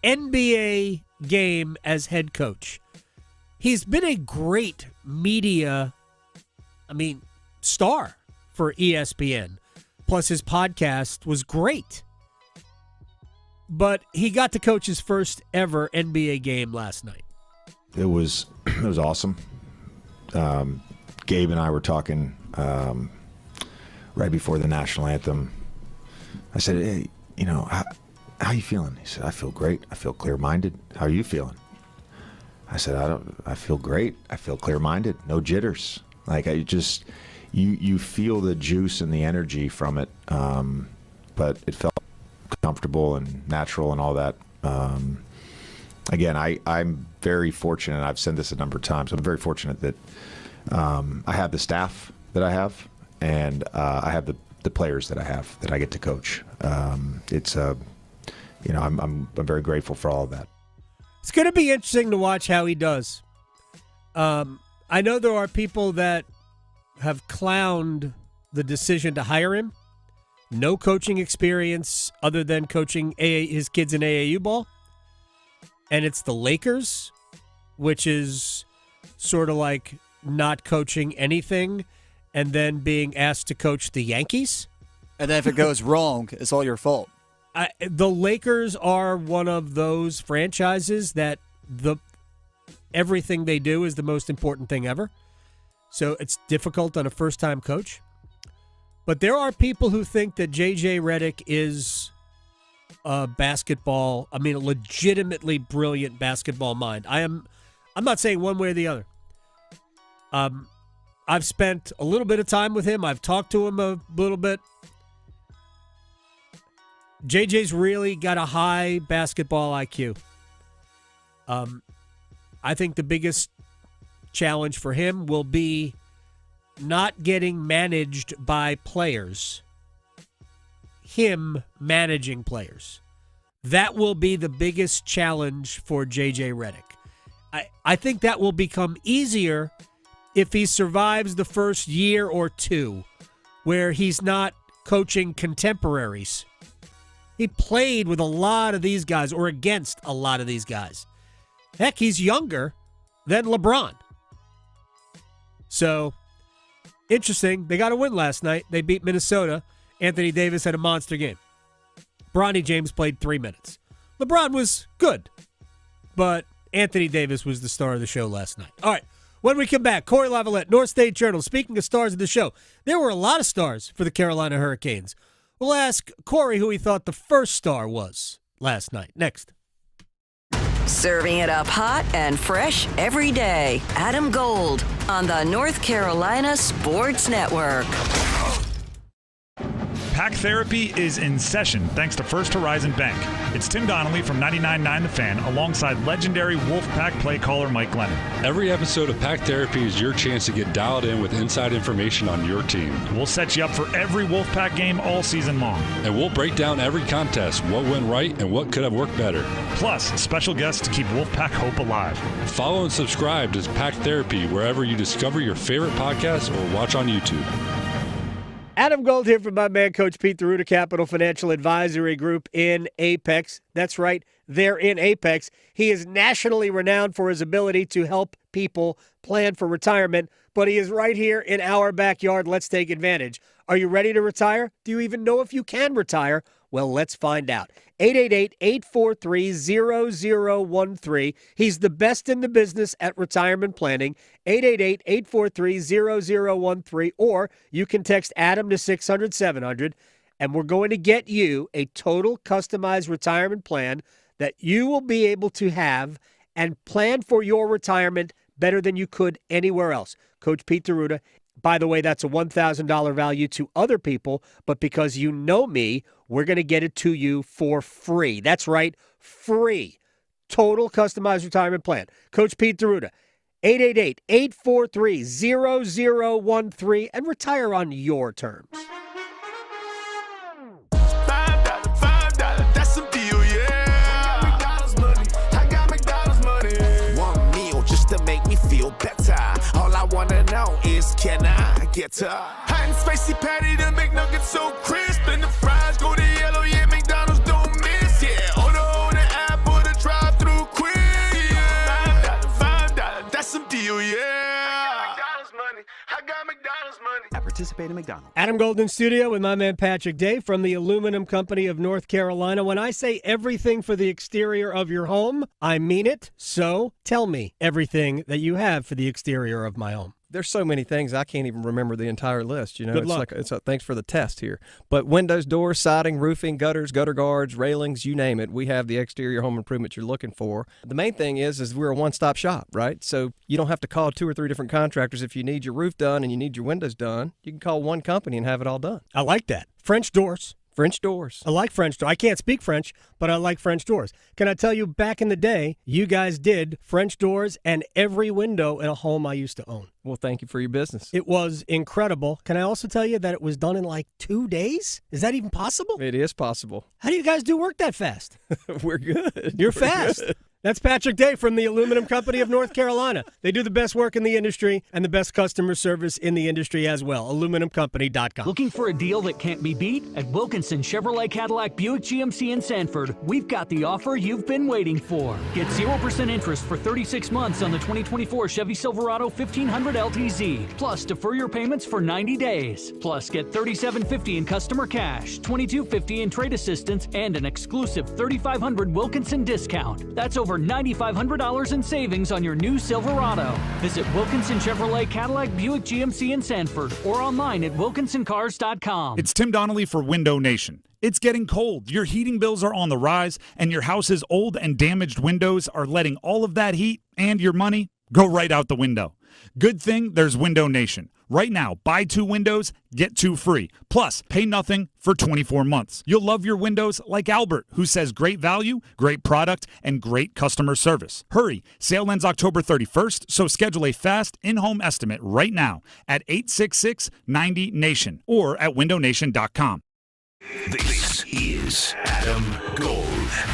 NBA game as head coach. He's been a great media, star for ESPN. Plus, his podcast was great. But he got to coach his first ever NBA game last night. It was awesome. Gabe and I were talking right before the national anthem. I said, hey, how you feeling? He said, I feel great. I feel clear-minded. How are you feeling? I said, I feel great. I feel clear-minded. No jitters. Like, I just, you feel the juice and the energy from it. But it felt comfortable and natural and all that. Again, I'm very fortunate. I've said this a number of times. I'm very fortunate that I have the staff that I have, and I have the players that I have that I get to coach. I'm very grateful for all of that. It's going to be interesting to watch how he does. I know there are people that have clowned the decision to hire him. No coaching experience other than coaching his kids in AAU ball. And it's the Lakers, which is sort of like not coaching anything and then being asked to coach the Yankees. And then if it goes wrong, it's all your fault. The Lakers are one of those franchises that everything they do is the most important thing ever. So it's difficult on a first-time coach. But there are people who think that J.J. Redick is a legitimately brilliant basketball mind. I'm not saying one way or the other. I've spent a little bit of time with him. I've talked to him a little bit. JJ's really got a high basketball IQ. I think the biggest challenge for him will be not getting managed by players. Him managing players. That will be the biggest challenge for J.J. Redick. I think that will become easier if he survives the first year or two where he's not coaching contemporaries. He played with a lot of these guys or against a lot of these guys. Heck, he's younger than LeBron. So, interesting. They got a win last night. They beat Minnesota. Anthony Davis had a monster game. Bronny James played 3 minutes. LeBron was good, but Anthony Davis was the star of the show last night. All right, when we come back, Cory Lavalette, North State Journal. Speaking of stars of the show, there were a lot of stars for the Carolina Hurricanes. We'll ask Cory who he thought the first star was last night. Next. Serving it up hot and fresh every day. Adam Gold on the North Carolina Sports Network. Pack Therapy is in session thanks to First Horizon Bank. It's Tim Donnelly from 99.9 The Fan alongside legendary Wolfpack play caller Mike Glennon. Every episode of Pack Therapy is your chance to get dialed in with inside information on your team. We'll set you up for every Wolfpack game all season long. And we'll break down every contest, what went right and what could have worked better. Plus, special guests to keep Wolfpack hope alive. Follow and subscribe to Pack Therapy wherever you discover your favorite podcasts or watch on YouTube. Adam Gold here from my man, Coach Pete D'Arruda, Capital Financial Advisory Group in Apex. That's right, they're in Apex. He is nationally renowned for his ability to help people plan for retirement, but he is right here in our backyard. Let's take advantage. Are you ready to retire? Do you even know if you can retire? Well, let's find out. 888-843-0013. He's the best in the business at retirement planning. 888-843-0013. Or you can text Adam to 600-700, and we're going to get you a total customized retirement plan that you will be able to have and plan for your retirement better than you could anywhere else. Coach Pete D'Arruda. By the way, that's a $1,000 value to other people, but because you know me, we're going to get it to you for free. That's right, free. Total customized retirement plan. Coach Pete D'Arruda, 888-843-0013, and retire on your terms. $5, that's some deal, yeah. McDonald's money, I got McDonald's money. One meal just to make me feel better. All I wanna know is, can I get a hot and spicy patty, the McNuggets so crisp, and the fries go to yellow, yeah, McDonald's don't miss, yeah. Order on the app or the drive-thru quick, yeah. $5, that's some deal, yeah. I got McDonald's money. At participating McDonald's. Adam Gold in studio with my man Patrick Day from the Aluminum Company of North Carolina. When I say everything for the exterior of your home, I mean it. So tell me everything that you have for the exterior of my home. There's so many things I can't even remember the entire list. You know, Good it's luck. like thanks for the test here. But windows, doors, siding, roofing, gutters, gutter guards, railings, you name it. We have the exterior home improvement you're looking for. The main thing is we're a one-stop shop, right? So you don't have to call 2 or 3 different contractors if you need your roof done and you need your windows done. You can call one company and have it all done. I like that. French doors. French doors. I like French doors. I can't speak French, but I like French doors. Can I tell you, back in the day, you guys did French doors and every window in a home I used to own. Well, thank you for your business. It was incredible. Can I also tell you that it was done in like 2 days? Is that even possible? It is possible. How do you guys do work that fast? We're good. You're We're fast. good. That's Patrick Day from the Aluminum Company of North Carolina. They do the best work in the industry and the best customer service in the industry as well. AluminumCompany.com. Looking for a deal that can't be beat? At Wilkinson Chevrolet Cadillac Buick GMC in Sanford, we've got the offer you've been waiting for. Get 0% interest for 36 months on the 2024 Chevy Silverado 1500 LTZ. Plus, defer your payments for 90 days. Plus, get $3,750 in customer cash, $2,250 in trade assistance, and an exclusive $3,500 Wilkinson discount. That's over $9,500 in savings on your new Silverado. Visit Wilkinson Chevrolet Cadillac Buick GMC in Sanford or online at wilkinsoncars.com. It's Tim Donnelly for Window Nation. It's getting cold. Your heating bills are on the rise, and your house's old and damaged windows are letting all of that heat and your money go right out the window. Good thing there's Window Nation. Right now, buy 2 windows, get 2 free. Plus, pay nothing for 24 months. You'll love your windows like Albert, who says great value, great product, and great customer service. Hurry, sale ends October 31st, so schedule a fast in-home estimate right now at 866-90-NATION or at windownation.com. This is Adam Gold.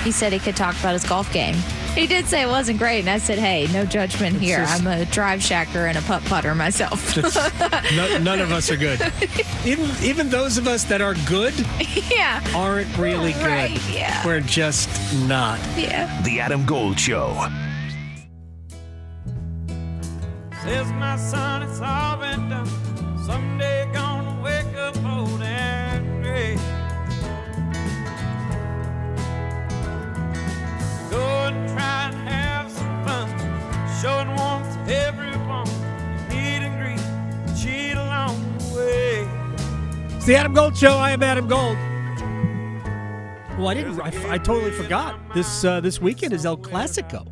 He said he could talk about his golf game. He did say it wasn't great, and I said, hey, no judgment here. I'm a drive shacker and a putt-putter myself. None of us are good. Even those of us that are good aren't really good. Right, yeah. We're just not. Yeah. The Adam Gold Show. Says my son, it's all been done. Someday gonna wake up old and gray. Go and try and have some fun, showing warmth to everyone. You meet and greet, cheat along the way. It's the Adam Gold Show. I am Adam Gold. Well, I totally forgot. This weekend is El Clasico.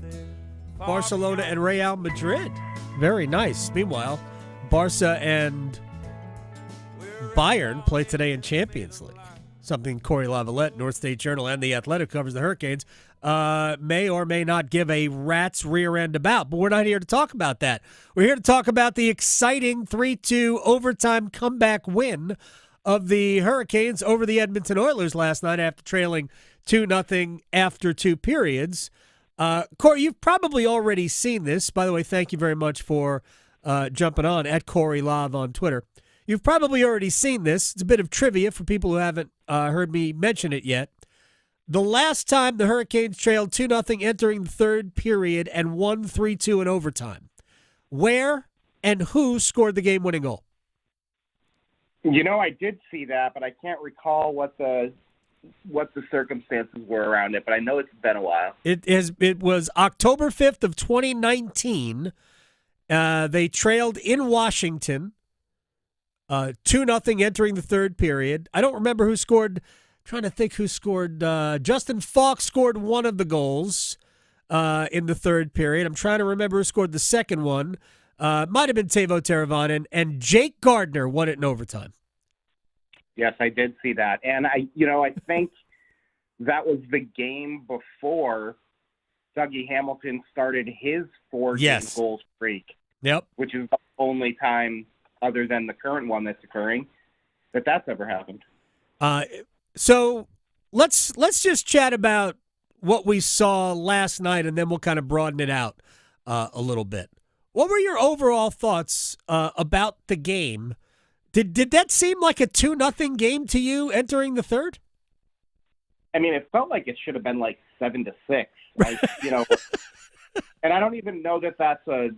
Barcelona and Real Madrid. Very nice. Meanwhile, Barca and Bayern play today in Champions League. Something Cory Lavalette, North State Journal, and The Athletic covers the Hurricanes, may or may not give a rat's rear end about. But we're not here to talk about that. We're here to talk about the exciting 3-2 overtime comeback win of the Hurricanes over the Edmonton Oilers last night after trailing 2-0 after 2 periods. Cory, you've probably already seen this. By the way, thank you very much for jumping on at Cory Lav on Twitter. You've probably already seen this. It's a bit of trivia for people who haven't heard me mention it yet. The last time the Hurricanes trailed 2-0 entering the third period and won 3-2 in overtime, where and who scored the game-winning goal? You know, I did see that, but I can't recall what the circumstances were around it, but I know it's been a while. It was October 5th of 2019. They trailed in Washington 2-0 entering the third period. I don't remember who scored. I'm trying to think who scored. Justin Falk scored one of the goals in the third period. I'm trying to remember who scored the second one. Might have been Teuvo Teravainen, and Jake Gardner won it in overtime. Yes, I did see that. And I think that was the game before Dougie Hamilton started his 4-game goal streak. Yep. Which is the only time, other than the current one that's occurring, that's ever happened. So let's just chat about what we saw last night, and then we'll kind of broaden it out a little bit. What were your overall thoughts about the game? Did that seem like a 2-0 game to you entering the third? I mean, it felt like it should have been like 7-6. Like, and I don't even know that that's a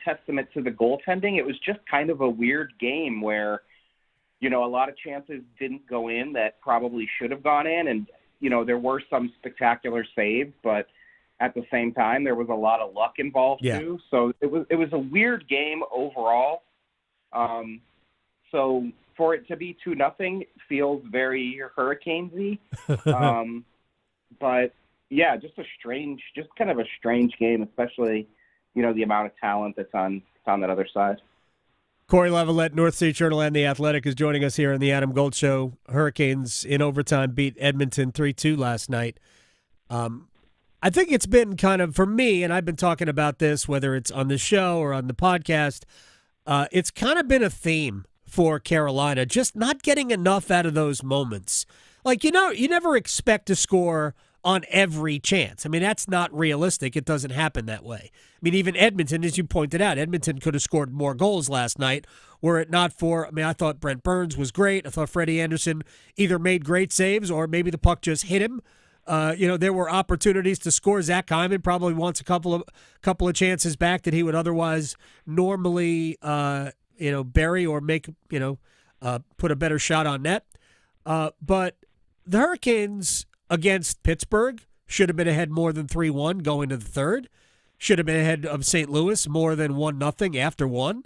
testament to the goaltending. It was just kind of a weird game where, a lot of chances didn't go in that probably should have gone in. And, there were some spectacular saves, but at the same time. There was a lot of luck involved too. So it was a weird game overall. So for it to be 2-0 feels very Hurricanes-y. But yeah, just kind of a strange game, especially, the amount of talent that's on that other side. Cory Lavalette, North State Journal and The Athletic, is joining us here on the Adam Gold Show. Hurricanes in overtime beat Edmonton 3-2 last night. I think it's been kind of, for me, and I've been talking about this, whether it's on the show or on the podcast, it's kind of been a theme for Carolina, just not getting enough out of those moments. Like, you never expect to score on every chance. I mean, that's not realistic. It doesn't happen that way. I mean, even Edmonton, as you pointed out, Edmonton could have scored more goals last night were it not for, I thought Brent Burns was great. I thought Freddie Anderson either made great saves or maybe the puck just hit him. There were opportunities to score. Zach Hyman probably wants a couple of chances back that he would otherwise normally, bury or make, put a better shot on net. But the Hurricanes against Pittsburgh should have been ahead more than 3-1 going to the third. Should have been ahead of St. Louis more than 1-0 after one.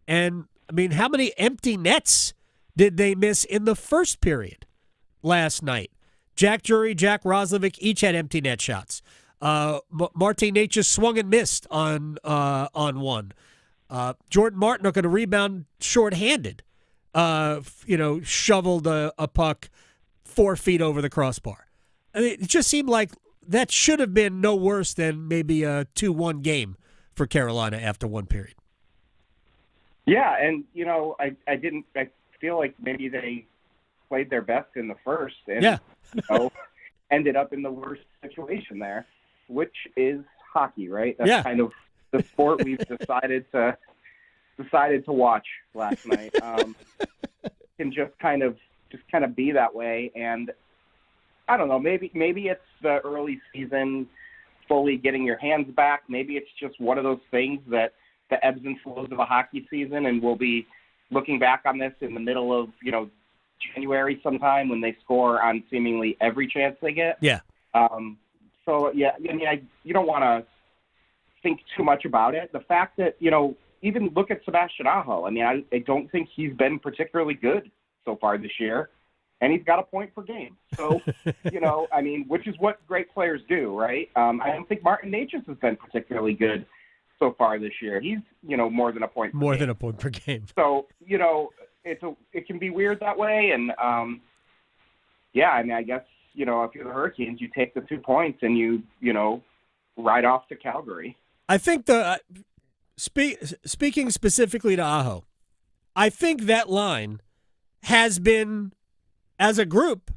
And, how many empty nets did they miss in the first period last night? Jack Drury, Jack Roslovic each had empty net shots. Martin Necas swung and missed on one. Jordan Martin got a rebound shorthanded. Shoveled a puck 4 feet over the crossbar. It just seemed like that should have been no worse than maybe a 2-1 game for Carolina after one period. Yeah, and I feel like maybe they played their best in the first and ended up in the worst situation there, which is hockey, right? That's kind of the sport we've decided to watch last night. Can just kind of be that way. And I don't know, maybe it's the early season, fully getting your hands back. Maybe it's just one of those things that the ebbs and flows of a hockey season, and we'll be looking back on this in the middle of, January sometime when they score on seemingly every chance they get. Yeah. You don't want to think too much about it. The fact that, even look at Sebastian Aho. I don't think he's been particularly good so far this year, and he's got a point per game. So, which is what great players do, right? I don't think Martin Necas has been particularly good so far this year. He's, more than a point per game. More than a point per game. So, it can be weird that way. And, I guess, if you're the Hurricanes, you take the 2 points and you ride off to Calgary. I think speaking specifically to Aho, I think that line has been, as a group,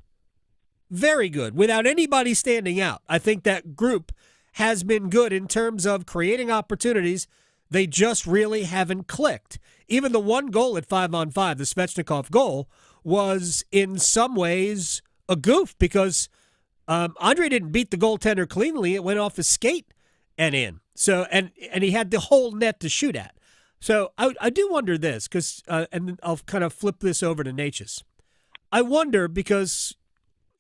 very good without anybody standing out. I think that group has been good in terms of creating opportunities. They just really haven't clicked. Even the one goal at 5-on-5, the Svechnikov goal, was in some ways a goof because Andre didn't beat the goaltender cleanly. It went off his skate and in. So and he had the whole net to shoot at. So I do wonder this because, and then I'll kind of flip this over to Necas. I wonder because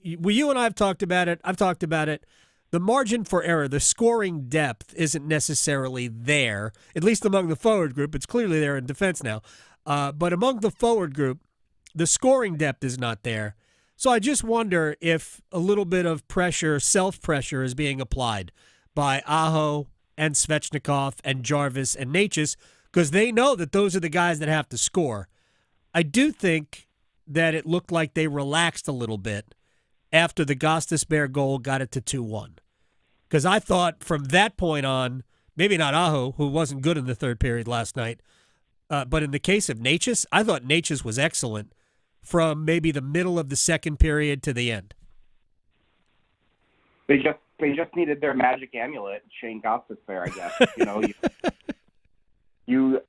you and I have talked about it. I've talked about it. The margin for error, the scoring depth isn't necessarily there, at least among the forward group. It's clearly there in defense now. But among the forward group, the scoring depth is not there. So I just wonder if a little bit of pressure, self-pressure, is being applied by Aho and Svechnikov and Jarvis and Necas because they know that those are the guys that have to score. I do think that it looked like they relaxed a little bit after the Gostisbehere goal got it to 2-1. Because I thought from that point on, maybe not Aho, who wasn't good in the third period last night, but in the case of Necas, I thought Necas was excellent from maybe the middle of the second period to the end. They just needed their magic amulet, Shane Gostisbehere, I guess.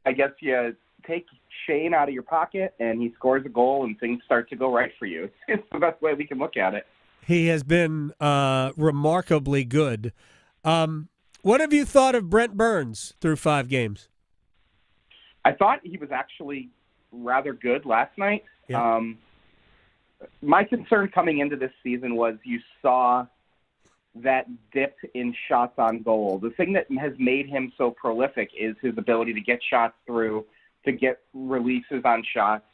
I guess you take Shane out of your pocket and he scores a goal and things start to go right for you. It's the best way we can look at it. He has been remarkably good. What have you thought of Brent Burns through 5 games? I thought he was actually rather good last night. Yeah. My concern coming into this season was you saw that dip in shots on goal. The thing that has made him so prolific is his ability to get shots through, to get releases on shots.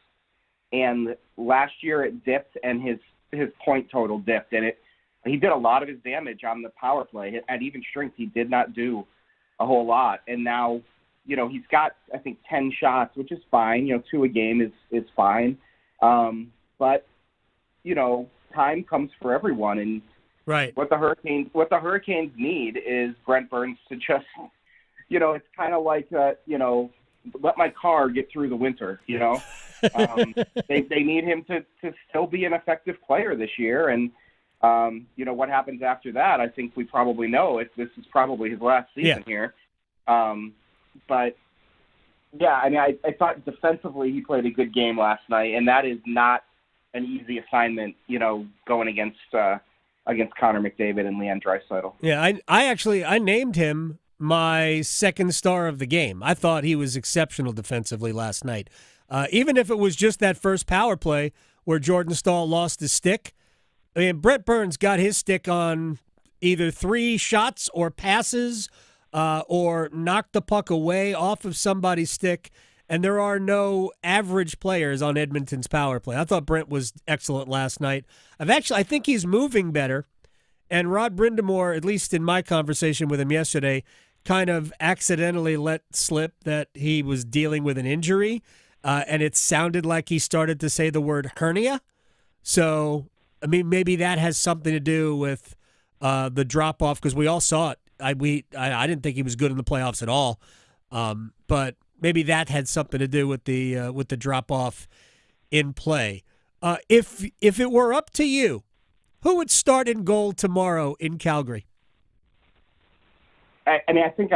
And last year it dipped, and his point total dipped, and he did a lot of his damage on the power play. At even strength, he did not do a whole lot. And now, he's got, I think, 10 shots, which is fine. 2 a game is fine. But, time comes for everyone. And right. What the Hurricanes need is Brent Burns to just, it's kind of like, let my car get through the winter, They need him to still be an effective player this year. And, what happens after that, I think we probably know. This is probably his last season here. But, yeah, I mean, I thought defensively he played a good game last night, and that is not an easy assignment, going against Connor McDavid and Leon Draisaitl. Yeah, I named him my second star of the game. I thought he was exceptional defensively last night. Even if it was just that first power play where Jordan Staal lost his stick. I mean, Brent Burns got his stick on either 3 shots or passes or knocked the puck away off of somebody's stick, and there are no average players on Edmonton's power play. I thought Brent was excellent last night. I think he's moving better, and Rod Brindamore, at least in my conversation with him yesterday, kind of accidentally let slip that he was dealing with an injury, and it sounded like he started to say the word hernia. So, I mean, maybe that has something to do with the drop-off, because we all saw it. I didn't think he was good in the playoffs at all, but maybe that had something to do with the drop-off in play. If it were up to you, who would start in goal tomorrow in Calgary? I mean, I think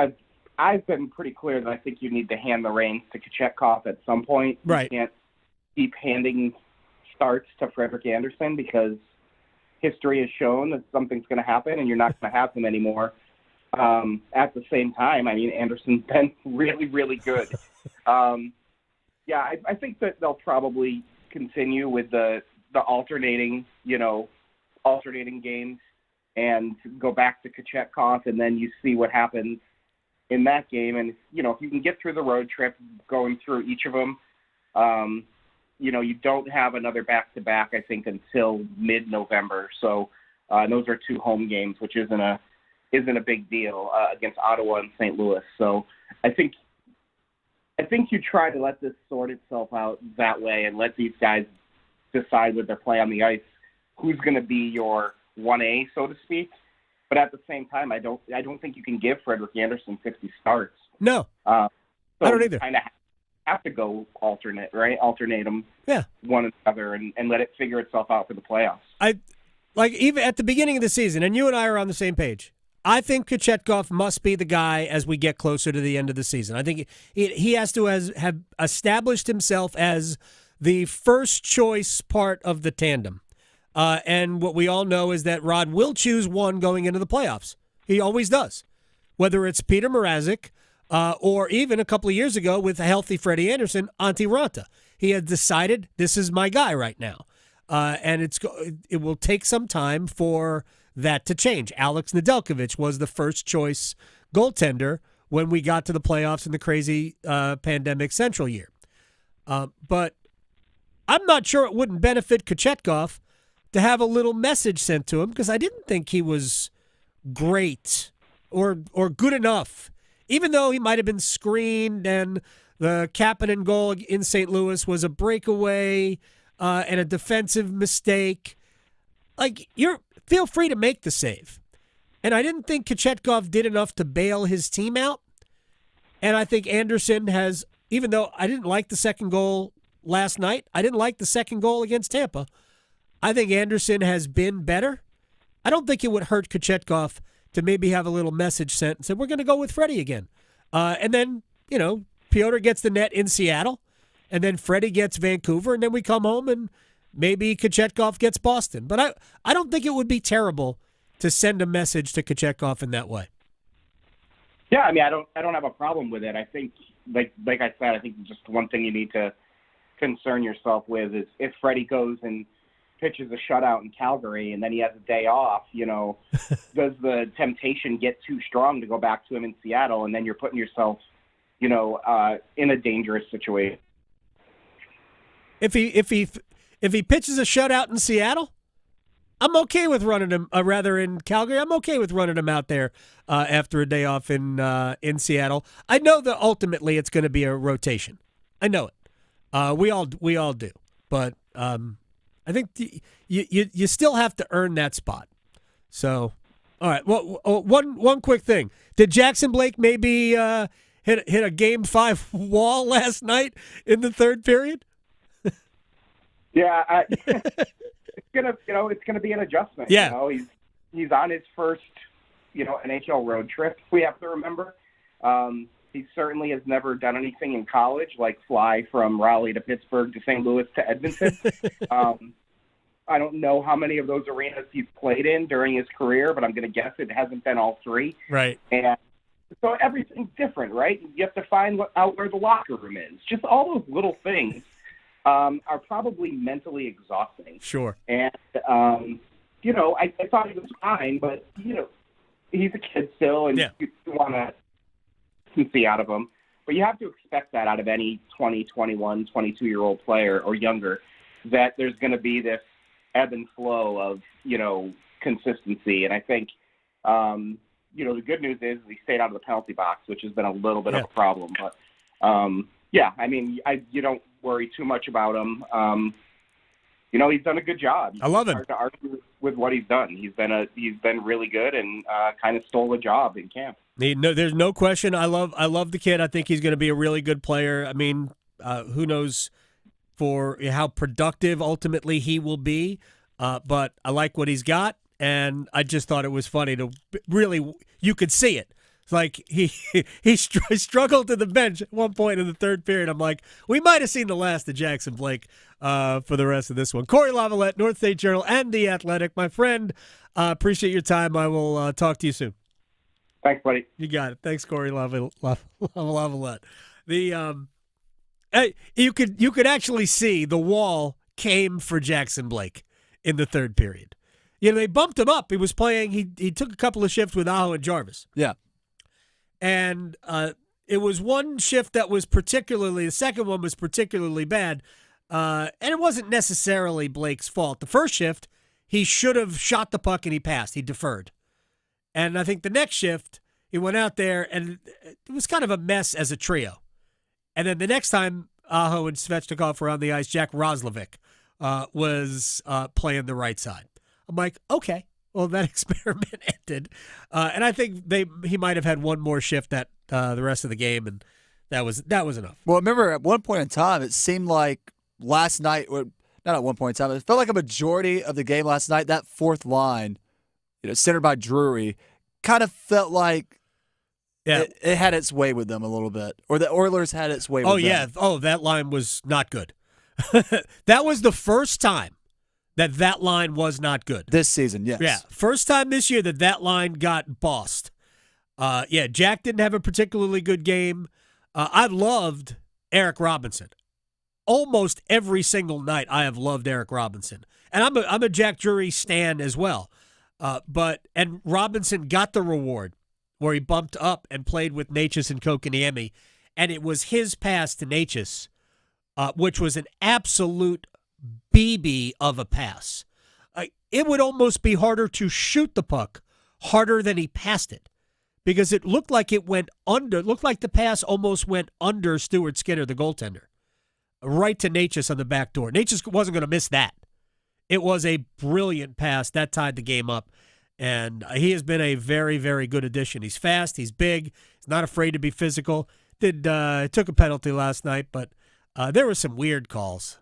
I've been pretty clear that I think you need to hand the reins to Kochetkov at some point. Right. You can't keep handing starts to Frederik Andersen, because history has shown that something's going to happen and you're not going to have him anymore. At the same time, I mean, Anderson's been really, really good. I think that they'll probably continue with the alternating games and go back to Kochetkov, and then you see what happens in that game. And, if you can get through the road trip going through each of them, you don't have another back-to-back, I think, until mid-November. So those are 2 home games, which isn't a big deal against Ottawa and St. Louis. So I think you try to let this sort itself out that way and let these guys decide with their play on the ice who's going to be your 1A, so to speak. But at the same time, I don't think you can give Frederik Andersen 50 starts. No, I don't either. Kind of have to go alternate, right? Alternate them, one another, and let it figure itself out for the playoffs. Even at the beginning of the season, and you and I are on the same page, I think Kochetkov must be the guy as we get closer to the end of the season. I think he has to have established himself as the first choice part of the tandem. And what we all know is that Rod will choose one going into the playoffs. He always does. Whether it's Peter Mrazek or even a couple of years ago with a healthy Freddie Andersen, Antti Raanta. He had decided this is my guy right now. And it will take some time for that to change. Alex Nedeljkovic was the first choice goaltender when we got to the playoffs in the crazy pandemic Central year. But I'm not sure it wouldn't benefit Kochetkov to have a little message sent to him, because I didn't think he was great or good enough, even though he might have been screened and the Kapanen goal in St. Louis was a breakaway and a defensive mistake. Feel free to make the save. And I didn't think Kochetkov did enough to bail his team out. And I think Andersen has, even though I didn't like the second goal last night, I didn't like the second goal against Tampa, I think Andersen has been better. I don't think it would hurt Kochetkov to maybe have a little message sent and say, we're going to go with Freddie again. And then, Piotr gets the net in Seattle, and then Freddie gets Vancouver, and then we come home and maybe Kochetkov gets Boston. But I don't think it would be terrible to send a message to Kochetkov in that way. Yeah, I mean, I don't have a problem with it. I think, like I said, I think just one thing you need to concern yourself with is if Freddie goes and pitches a shutout in Calgary and then he has a day off, does the temptation get too strong to go back to him in Seattle, and then you're putting yourself, in a dangerous situation. If he pitches a shutout in Seattle, I'm okay with running him. In Calgary, I'm okay with running him out there after a day off in Seattle. I know that ultimately it's going to be a rotation. I know it. We all do. But I think you still have to earn that spot. So, all right. Well, one quick thing. Did Jackson Blake maybe hit a Game 5 wall last night in the third period? Yeah, it's gonna be an adjustment. Yeah, he's on his first NHL road trip. We have to remember. He certainly has never done anything in college, like fly from Raleigh to Pittsburgh to St. Louis to Edmonton. I don't know how many of those arenas he's played in during his career, but I'm going to guess it hasn't been all three. Right. And so everything's different, right? You have to find out where the locker room is. Just all those little things are probably mentally exhausting. Sure. And, I thought he was fine, but, he's a kid still, and you want to see out of him. But you have to expect that out of any 20, 21, 22-year-old player or younger, that there's going to be this ebb and flow of, consistency. And I think, the good news is he stayed out of the penalty box, which has been a little bit of a problem. But, you don't worry too much about him. He's done a good job. I love him. It's hard to argue with what he's done. He's been really good and kind of stole a job in camp. There's no question. I love the kid. I think he's going to be a really good player. I mean, who knows for how productive ultimately he will be, but I like what he's got, and I just thought it was funny to really, you could see it. It's like he struggled to the bench at one point in the third period. I'm like, we might have seen the last of Jackson Blake for the rest of this one. Cory Lavalette, North State Journal and The Athletic. My friend, appreciate your time. I will talk to you soon. Thanks, buddy. You got it. Thanks, Cory Lavalette. You could actually see the wall came for Jackson Blake in the third period. They bumped him up. He was playing. He took a couple of shifts with Aho and Jarvis. Yeah. And it was one shift that was the second one was particularly bad. And it wasn't necessarily Blake's fault. The first shift, he should have shot the puck and he passed. He deferred. And I think the next shift, he went out there and it was kind of a mess as a trio. And then the next time Aho and Svechnikov were on the ice, Jack Roslovic was playing the right side. I'm like, okay, well, that experiment ended. And I think he might have had one more shift at the rest of the game, and that was enough. Well, remember at one point in time, it seemed like last night, not at one point in time, it felt like a majority of the game last night, that fourth line, centered by Drury, kind of felt like it had its way with them a little bit, or the Oilers had its way with them. Oh, yeah. Oh, that line was not good. That was the first time that line was not good. This season, yes. Yeah, first time this year that line got bossed. Jack didn't have a particularly good game. I loved Eric Robinson. Almost every single night I have loved Eric Robinson. And I'm a Jack Drury stan as well. And Robinson got the reward where he bumped up and played with Necas and Kokoniemi, and it was his pass to Necas, which was an absolute BB of a pass. It would almost be harder to shoot the puck harder than he passed it, because it looked like it went under. It looked like the pass almost went under Stuart Skinner, the goaltender, right to Necas on the back door. Necas wasn't going to miss that. It was a brilliant pass that tied the game up, and he has been a very, very good addition. He's fast, he's big, he's not afraid to be physical. Took a penalty last night, but there were some weird calls.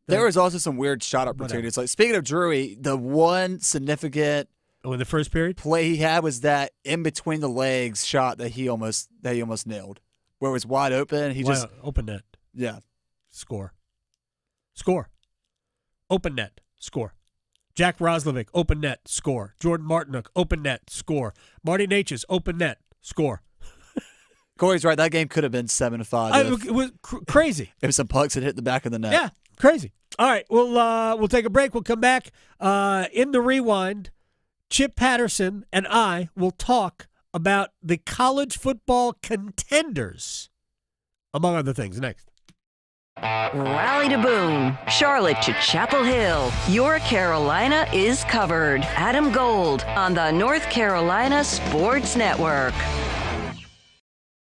There was also some weird shot opportunities. Like, speaking of Drury, the one significant in the first period play he had was that in between the legs shot that he almost nailed, where it was wide open. Open net. Yeah. Score. Open net. Score. Jack Roslovic, open net. Score. Jordan Martinook, open net. Score. Marty Necas, open net. Score. Corey's right. That game could have been 7-5. It was crazy. If some pucks had hit the back of the net. Yeah, crazy. All right, we'll take a break. We'll come back in the rewind. Chip Patterson and I will talk about the college football contenders, among other things. Next. Raleigh to Boone, Charlotte to Chapel Hill. Your Carolina is covered. Adam Gold on the North Carolina Sports Network.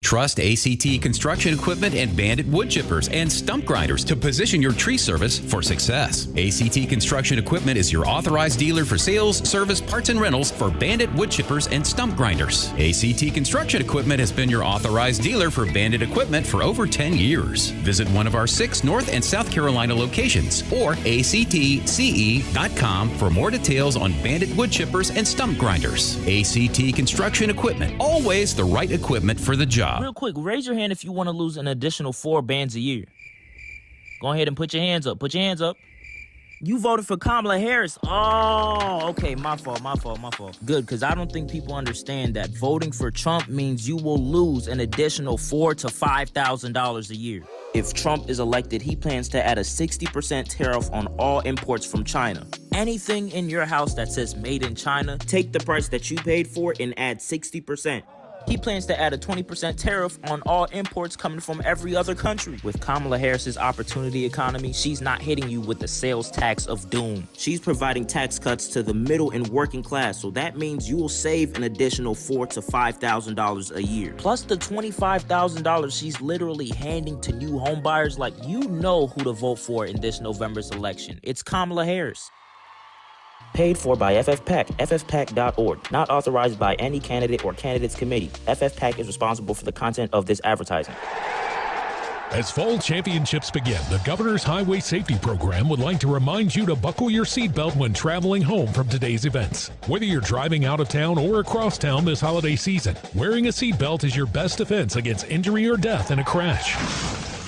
Trust ACT Construction Equipment and Bandit Wood Chippers and Stump Grinders to position your tree service for success. ACT Construction Equipment is your authorized dealer for sales, service, parts, and rentals for Bandit Wood Chippers and Stump Grinders. ACT Construction Equipment has been your authorized dealer for Bandit equipment for over 10 years. Visit one of our 6 North and South Carolina locations or actce.com for more details on Bandit Wood Chippers and Stump Grinders. ACT Construction Equipment, always the right equipment for the job. Real quick, raise your hand if you want to lose an additional 4 bands a year. Go ahead and put your hands up. Put your hands up. You voted for Kamala Harris. Oh, okay. My fault. Good, because I don't think people understand that voting for Trump means you will lose an additional $4,000 to $5,000 a year. If Trump is elected, he plans to add a 60% tariff on all imports from China. Anything in your house that says made in China, take the price that you paid for and add 60%. He plans to add a 20% tariff on all imports coming from every other country. With Kamala Harris's opportunity economy, she's not hitting you with the sales tax of doom. She's providing tax cuts to the middle and working class, so that means you will save an additional $4,000 to $5,000 a year. Plus the $25,000 she's literally handing to new homebuyers. Like, you know who to vote for in this November's election. It's Kamala Harris. Paid for by FFPAC, ffpac.org. Not authorized by any candidate or candidates committee. FFPAC is responsible for the content of this advertising. As fall championships begin, the Governor's Highway Safety Program would like to remind you to buckle your seatbelt when traveling home from today's events. Whether you're driving out of town or across town this holiday season, wearing a seatbelt is your best defense against injury or death in a crash.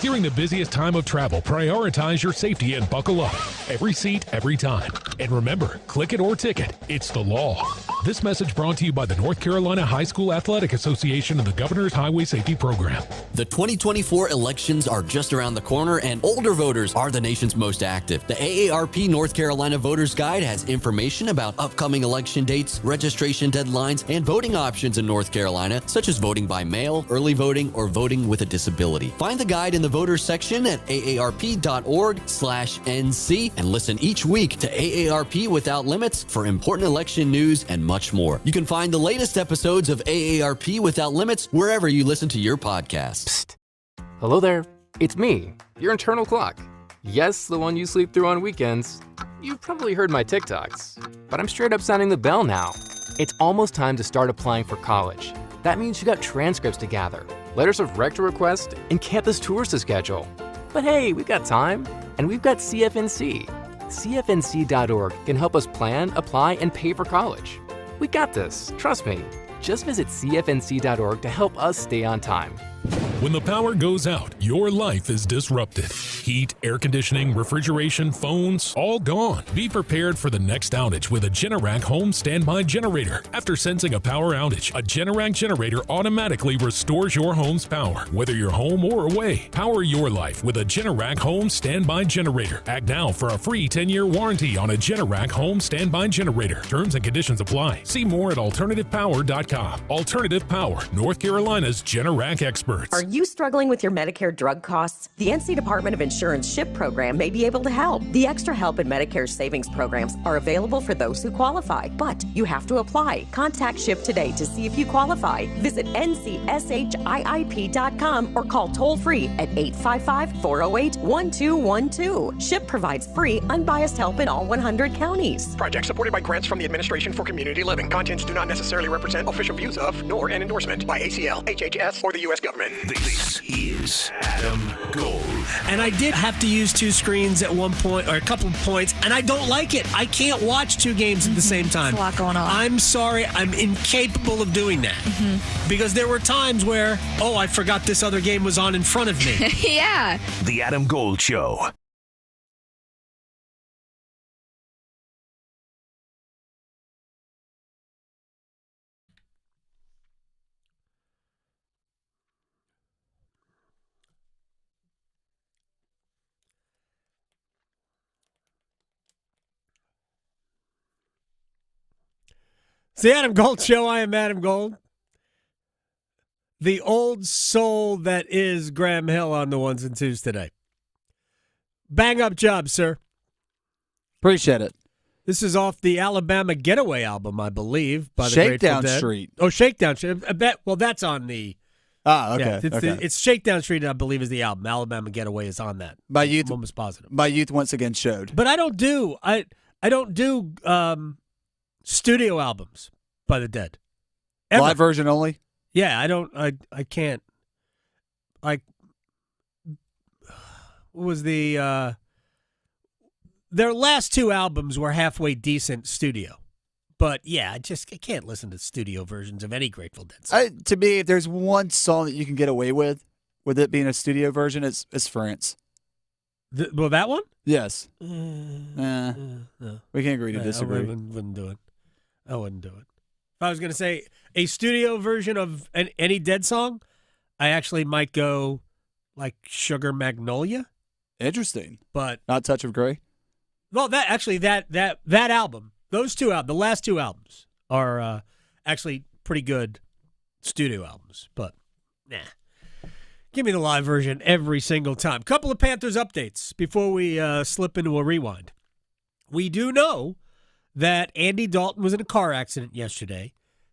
During the busiest time of travel, prioritize your safety and buckle up. Every seat, every time. And remember, click it or ticket. It's the law. This message brought to you by the North Carolina High School Athletic Association and the Governor's Highway Safety Program. The 2024 elections are just around the corner, and older voters are the nation's most active. The AARP North Carolina Voters Guide has information about upcoming election dates, registration deadlines, and voting options in North Carolina, such as voting by mail, early voting, or voting with a disability. Find the guide in the voters section at aarp.org/NC and listen each week to AARP Without Limits for important election news and much more. You can find the latest episodes of AARP Without Limits wherever you listen to your podcasts. Psst. Hello there. It's me, your internal clock. Yes, the one you sleep through on weekends. You've probably heard my TikToks, but I'm straight up sounding the bell now. It's almost time to start applying for college. That means you got transcripts to gather, letters of rector request, and campus tours to schedule. But hey, we've got time, and we've got CFNC. CFNC.org can help us plan, apply, and pay for college. We got this, trust me. Just visit CFNC.org to help us stay on time. When the power goes out, your life is disrupted. Heat, air conditioning, refrigeration, phones, all gone. Be prepared for the next outage with a Generac home standby generator. After sensing a power outage, a Generac generator automatically restores your home's power, whether you're home or away. Power your life with a Generac home standby generator. Act now for a free 10-year warranty on a Generac home standby generator. Terms and conditions apply. See more at alternativepower.com. Alternative Power, North Carolina's Generac experts. Are you struggling with your Medicare drug costs? The NC Department of Insurance SHIP program may be able to help. The Extra Help and Medicare savings programs are available for those who qualify, but you have to apply. Contact SHIP today to see if you qualify. Visit ncshiip.com or call toll-free at 855-408-1212. SHIP provides free, unbiased help in all 100 counties. Project supported by grants from the Administration for Community Living. Contents do not necessarily represent official views of, nor an endorsement by ACL, HHS, or the U.S. government. This is Adam Gold. And I did have to use 2 screens at one point, or a couple of points, and I don't like it. I can't watch 2 games at the same time. There's a lot going on. I'm sorry. I'm incapable of doing that. Because there were times where, I forgot this other game was on in front of me. Yeah. The Adam Gold Show. It's the Adam Gold Show. I am Adam Gold. The old soul that is Graham Hill on the ones and twos today. Bang up job, sir. Appreciate it. This is off the Alabama Getaway album, I believe, by the Shakedown Grateful Dead. Street. Oh, Shakedown Street. Well, that's on the... Okay. Yeah, it's Shakedown Street, I believe, is the album. Alabama Getaway is on that. My youth, I'm almost positive. My youth once again showed. But I don't do studio albums by the Dead. Ever. Live version only? Yeah, I can't. Like, what was their last two albums were halfway decent studio. But yeah, I can't listen to studio versions of any Grateful Dead song. To me, if there's one song that you can get away with it being a studio version, it's France. That one? Yes. No. We can agree to disagree. I wouldn't do it. I wouldn't do it. If I was going to say a studio version of any Dead song, I actually might go like Sugar Magnolia. Interesting. But not Touch of Grey? Well, that album, the last two albums are actually pretty good studio albums. But nah. Give me the live version every single time. Couple of Panthers updates before we slip into a rewind. We do know that Andy Dalton was in a car accident yesterday.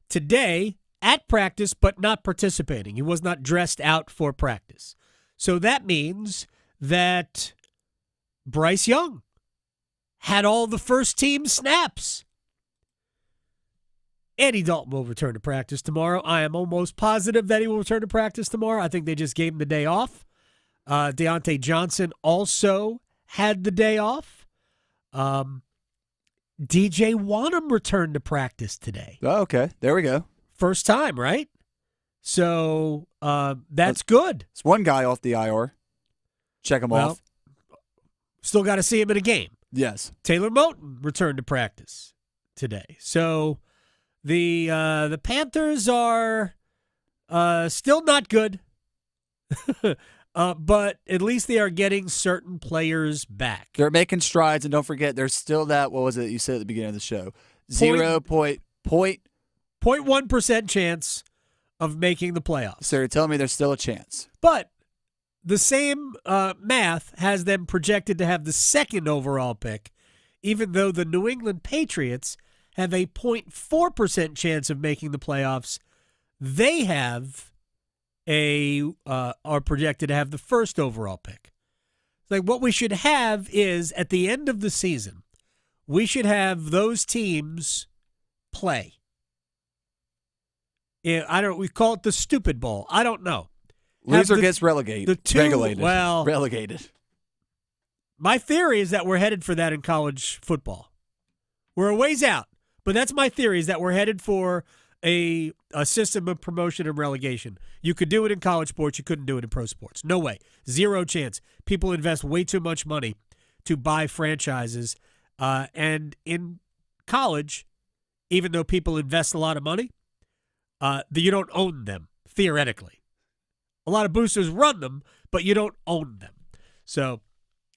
Today, at practice, but not participating. He was not dressed out for practice. So that means that Bryce Young had all the first team snaps. Andy Dalton will return to practice tomorrow. I am almost positive that he will return to practice tomorrow. I think they just gave him the day off. Deontay Johnson also had the day off. DJ Wanham returned to practice today. Oh, okay. There we go. First time, right? So that's good. It's one guy off the IR. Check him off. Still got to see him in a game. Yes. Taylor Moton returned to practice today. So the Panthers are still not good, but at least they are getting certain players back. They're making strides, and don't forget, there's still that, what was it you said at the beginning of the show? 0.1% chance of making the playoffs. So you're telling me there's still a chance. But the same math has them projected to have the second overall pick, even though the New England Patriots have a 0.4% chance of making the playoffs. They have are projected to have the first overall pick. Like, what we should have is, at the end of the season, we should have those teams play. Yeah, we call it the stupid bowl. I don't know. Loser gets relegated. Relegated. My theory is that we're headed for that in college football. We're a ways out, but that's my theory, is that we're headed for a system of promotion and relegation. You could do it in college sports. You couldn't do it in pro sports. No way. Zero chance. People invest way too much money to buy franchises. And in college, even though people invest a lot of money, you don't own them, theoretically. A lot of boosters run them, but you don't own them. So,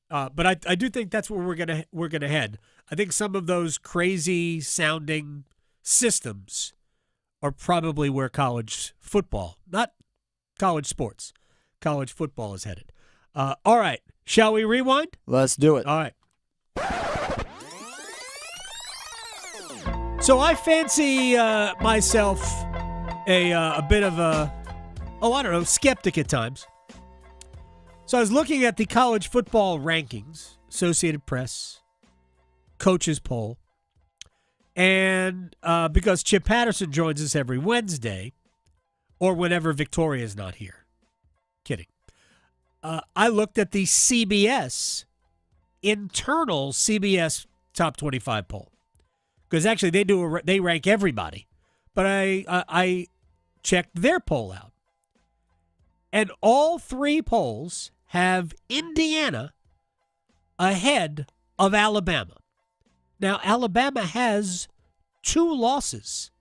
but I do think that's where we're gonna head. I think some of those crazy sounding systems are probably where college football, not college sports, college football is headed. All right, shall we rewind? Let's do it. All right. So I fancy myself a bit of a, skeptic at times. So I was looking at the college football rankings, Associated Press, coaches poll, and because Chip Patterson joins us every Wednesday, or whenever Victoria's not here. Kidding. I looked at the internal CBS Top 25 poll. Because actually they rank everybody. But I checked their poll out. And all three polls have Indiana ahead of Alabama. Now, Alabama has 2 losses.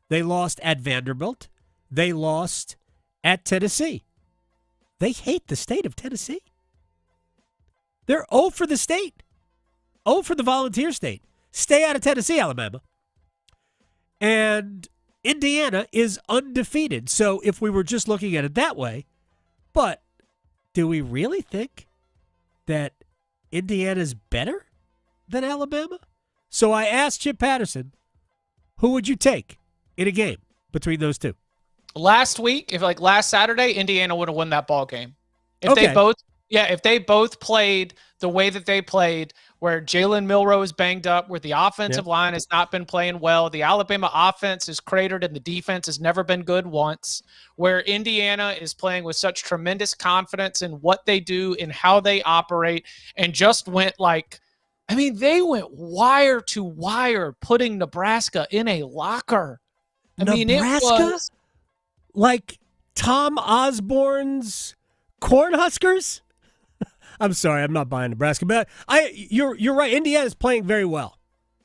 They lost at Vanderbilt. They lost at Tennessee. They hate the state of Tennessee. They're 0 for the state. 0 for the volunteer state. Stay out of Tennessee, Alabama. And Indiana is undefeated. So if we were just looking at it that way, but do we really think that Indiana's better than Alabama? So I asked Chip Patterson, who would you take in a game between those two? Last week, last Saturday, Indiana would have won that ball game. If they both played the way that they played, where Jalen Milroe is banged up, where the offensive line has not been playing well, the Alabama offense is cratered and the defense has never been good once, where Indiana is playing with such tremendous confidence in what they do and how they operate, and just went they went wire to wire, putting Nebraska in a locker. Nebraska? It was like Tom Osborne's Cornhuskers? I'm sorry, I'm not buying Nebraska, but you're right. Indiana's playing very well.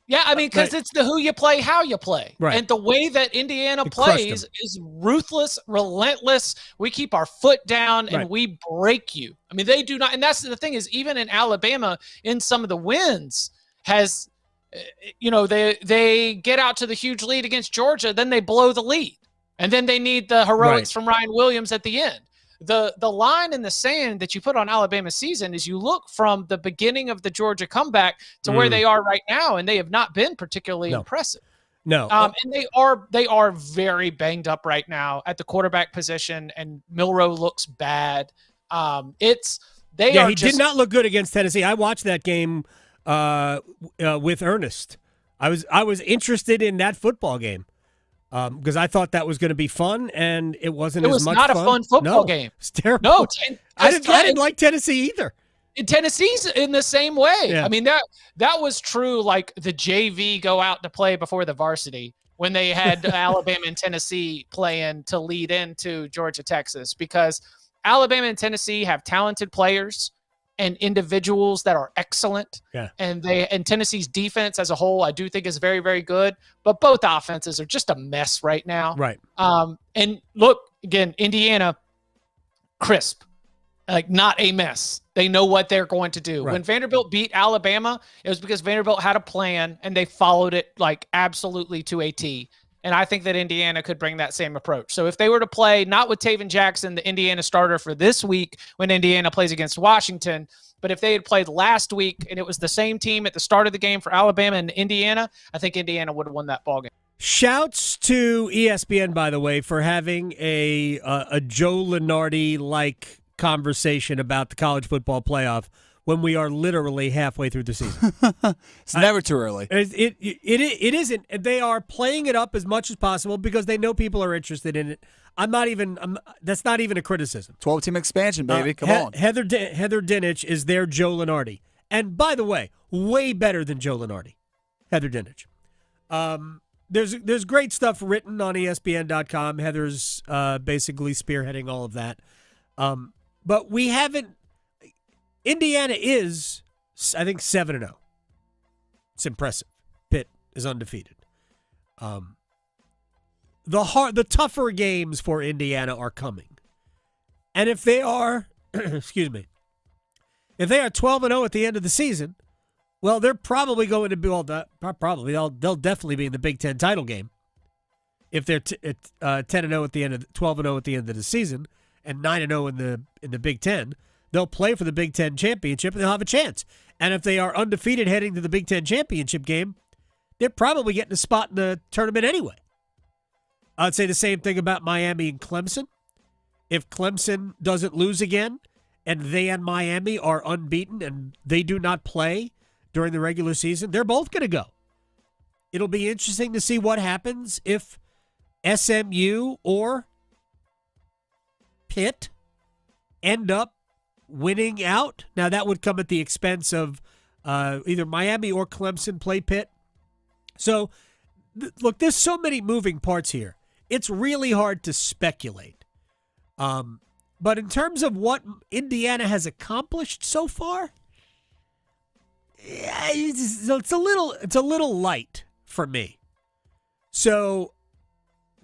Yeah, because it's the who you play, how you play. Right. And the way that Indiana plays is ruthless, relentless. We keep our foot down and we break you. They do not. And that's the thing is, even in Alabama, in some of the wins, has, they get out to the huge lead against Georgia, then they blow the lead. And then they need the heroics from Ryan Williams at the end. The line in the sand that you put on Alabama's season is you look from the beginning of the Georgia comeback to where they are right now, and they have not been particularly impressive. No. And they are very banged up right now at the quarterback position, and Milroe looks bad. He did not look good against Tennessee. I watched that game with Ernest. I was interested in that football game. Because I thought that was going to be fun, and it wasn't as much fun. It was not a fun football game. It's terrible. No, I didn't like Tennessee either. Tennessee's in the same way. Yeah. That was true, like the JV go out to play before the varsity when they had Alabama and Tennessee playing to lead into Georgia, Texas, because Alabama and Tennessee have talented players and individuals that are excellent. Yeah. And Tennessee's defense as a whole, I do think is very, very good, but both offenses are just a mess right now. Right. And look, again, Indiana, crisp, not a mess. They know what they're going to do. Right. When Vanderbilt beat Alabama, it was because Vanderbilt had a plan and they followed it absolutely to a T. And I think that Indiana could bring that same approach. So if they were to play, not with Taven Jackson, the Indiana starter for this week when Indiana plays against Washington, but if they had played last week and it was the same team at the start of the game for Alabama and Indiana, I think Indiana would have won that ballgame. Shouts to ESPN, by the way, for having a Joe Lunardi-like conversation about the college football playoff when we are literally halfway through the season. It's never too early. It isn't. They are playing it up as much as possible because they know people are interested in it. That's not even a criticism. 12-team expansion, baby. Come on. Heather Dinich is their Joe Lunardi. And by the way, way better than Joe Lunardi. Heather Dinich. There's great stuff written on ESPN.com. Heather's basically spearheading all of that. But we haven't. Indiana is, I think, 7-0. It's impressive. Pitt is undefeated. The tougher games for Indiana are coming. And if they are, excuse me, if they are 12-0 at the end of the season, well, they're probably going to be, they'll definitely be in the Big Ten title game. If they're 10-0 at the end of 12-0 at the end of the season and 9-0 in the Big Ten, they'll play for the Big Ten championship and they'll have a chance. And if they are undefeated heading to the Big Ten championship game, they're probably getting a spot in the tournament anyway. I'd say the same thing about Miami and Clemson. If Clemson doesn't lose again and they and Miami are unbeaten and they do not play during the regular season, they're both going to go. It'll be interesting to see what happens if SMU or Pitt end up winning out. Now, that would come at the expense of either Miami or Clemson play Pitt. So, look, there's so many moving parts here. It's really hard to speculate. But in terms of what Indiana has accomplished so far, it's a little light for me. So,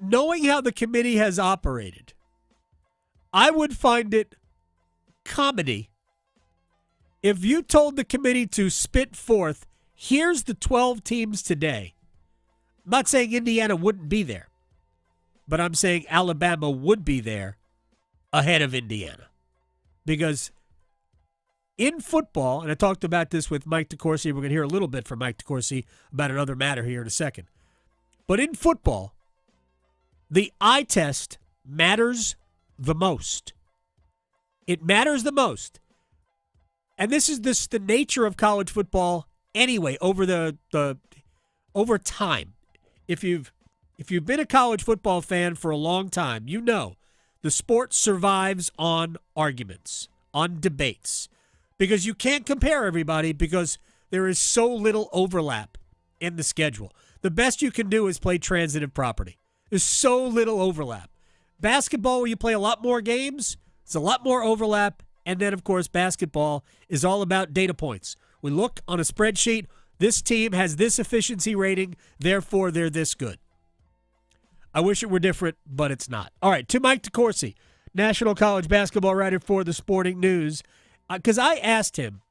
knowing how the committee has operated, I would find it comedy if you told the committee to spit forth, here's the 12 teams today. I'm not saying Indiana wouldn't be there, but I'm saying Alabama would be there ahead of Indiana. Because in football, and I talked about this with Mike DeCourcy, we're going to hear a little bit from Mike DeCourcy about another matter here in a second. But in football, the eye test matters the most. It matters the most. And this is the nature of college football anyway, over over time. If you've been a college football fan for a long time, you know the sport survives on arguments, on debates, because you can't compare everybody because there is so little overlap in the schedule. The best you can do is play transitive property. There's so little overlap. Basketball, where you play a lot more games, there's a lot more overlap. And then, of course, basketball is all about data points. We look on a spreadsheet. This team has this efficiency rating, therefore they're this good. I wish it were different, but it's not. All right, to Mike DeCourcy, national college basketball writer for The Sporting News, because I asked him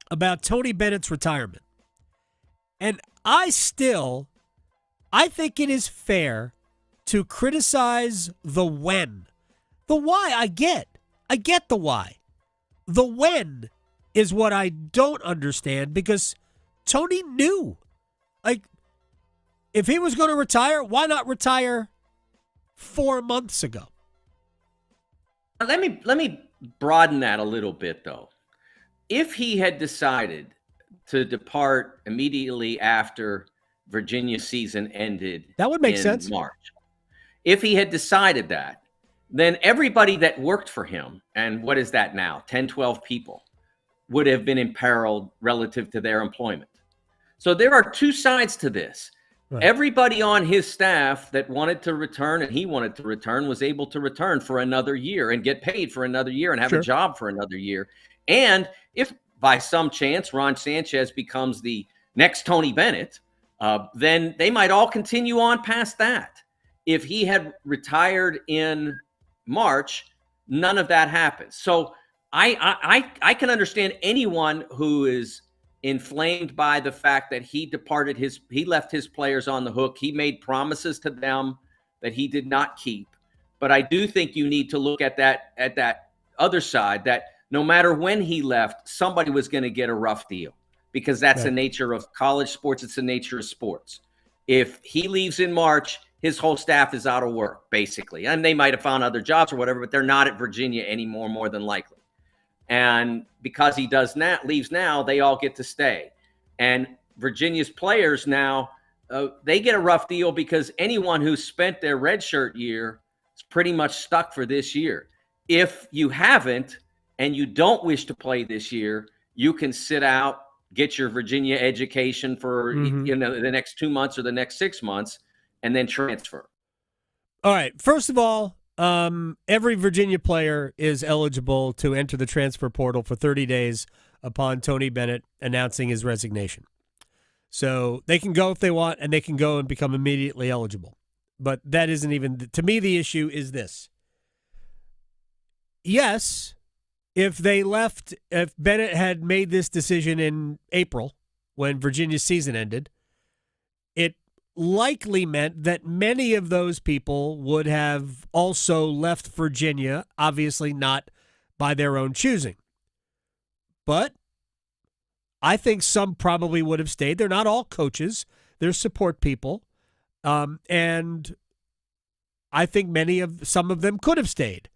about Tony Bennett's retirement. And I think it is fair to criticize the when. The why, I get the why. The when is what I don't understand, because Tony knew. Like, if he was going to retire, why not retire 4 months ago? Let me broaden that a little bit, though. If he had decided to depart immediately after Virginia's season ended, that would make in sense. March. If he had decided that, then everybody that worked for him, and what is that now, 10, 12 people, would have been imperiled relative to their employment. So there are two sides to this. Right. Everybody on his staff that wanted to return and he wanted to return was able to return for another year and get paid for another year and have a job for another year. And if by some chance Ron Sanchez becomes the next Tony Bennett, then they might all continue on past that. If he had retired in March, none of that happens. So I can understand anyone who is inflamed by the fact that he left his players on the hook. He made promises to them that he did not keep. But I do think you need to look at that other side, that no matter when he left, somebody was going to get a rough deal, because that's the nature of college sports. It's the nature of sports. If he leaves in March, his whole staff is out of work, basically. And they might have found other jobs or whatever, but they're not at Virginia anymore, more than likely. And because he leaves now, they all get to stay. And Virginia's players now, they get a rough deal, because anyone who spent their redshirt year is pretty much stuck for this year. If you haven't and you don't wish to play this year, you can sit out, get your Virginia education for the next 2 months or the next 6 months, and then transfer. All right. First of all, every Virginia player is eligible to enter the transfer portal for 30 days upon Tony Bennett announcing his resignation. So they can go if they want, and they can go and become immediately eligible. But that isn't even, to me, the issue is this. Yes, if Bennett had made this decision in April when Virginia's season ended, it likely meant that many of those people would have also left Virginia, obviously not by their own choosing. But I think some probably would have stayed. They're not all coaches. They're support people. And I think some of them could have stayed.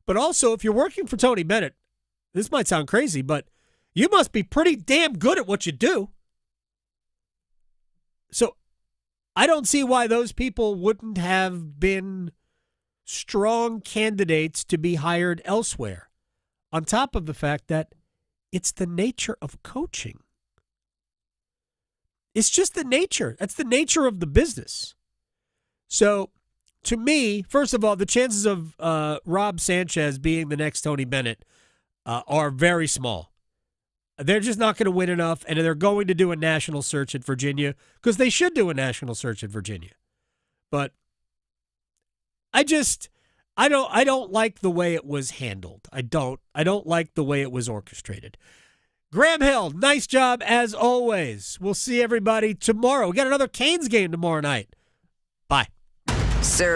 But also, if you're working for Tony Bennett, this might sound crazy, but you must be pretty damn good at what you do. So I don't see why those people wouldn't have been strong candidates to be hired elsewhere, on top of the fact that it's the nature of coaching. It's just the nature. That's the nature of the business. So, to me, first of all, the chances of Rob Sanchez being the next Tony Bennett are very small. They're just not going to win enough, and they're going to do a national search at Virginia, because they should do a national search at Virginia. But I don't like the way it was handled. I don't like the way it was orchestrated. Graham Hill, nice job as always. We'll see everybody tomorrow. We got another Canes game tomorrow night. Bye. Sir.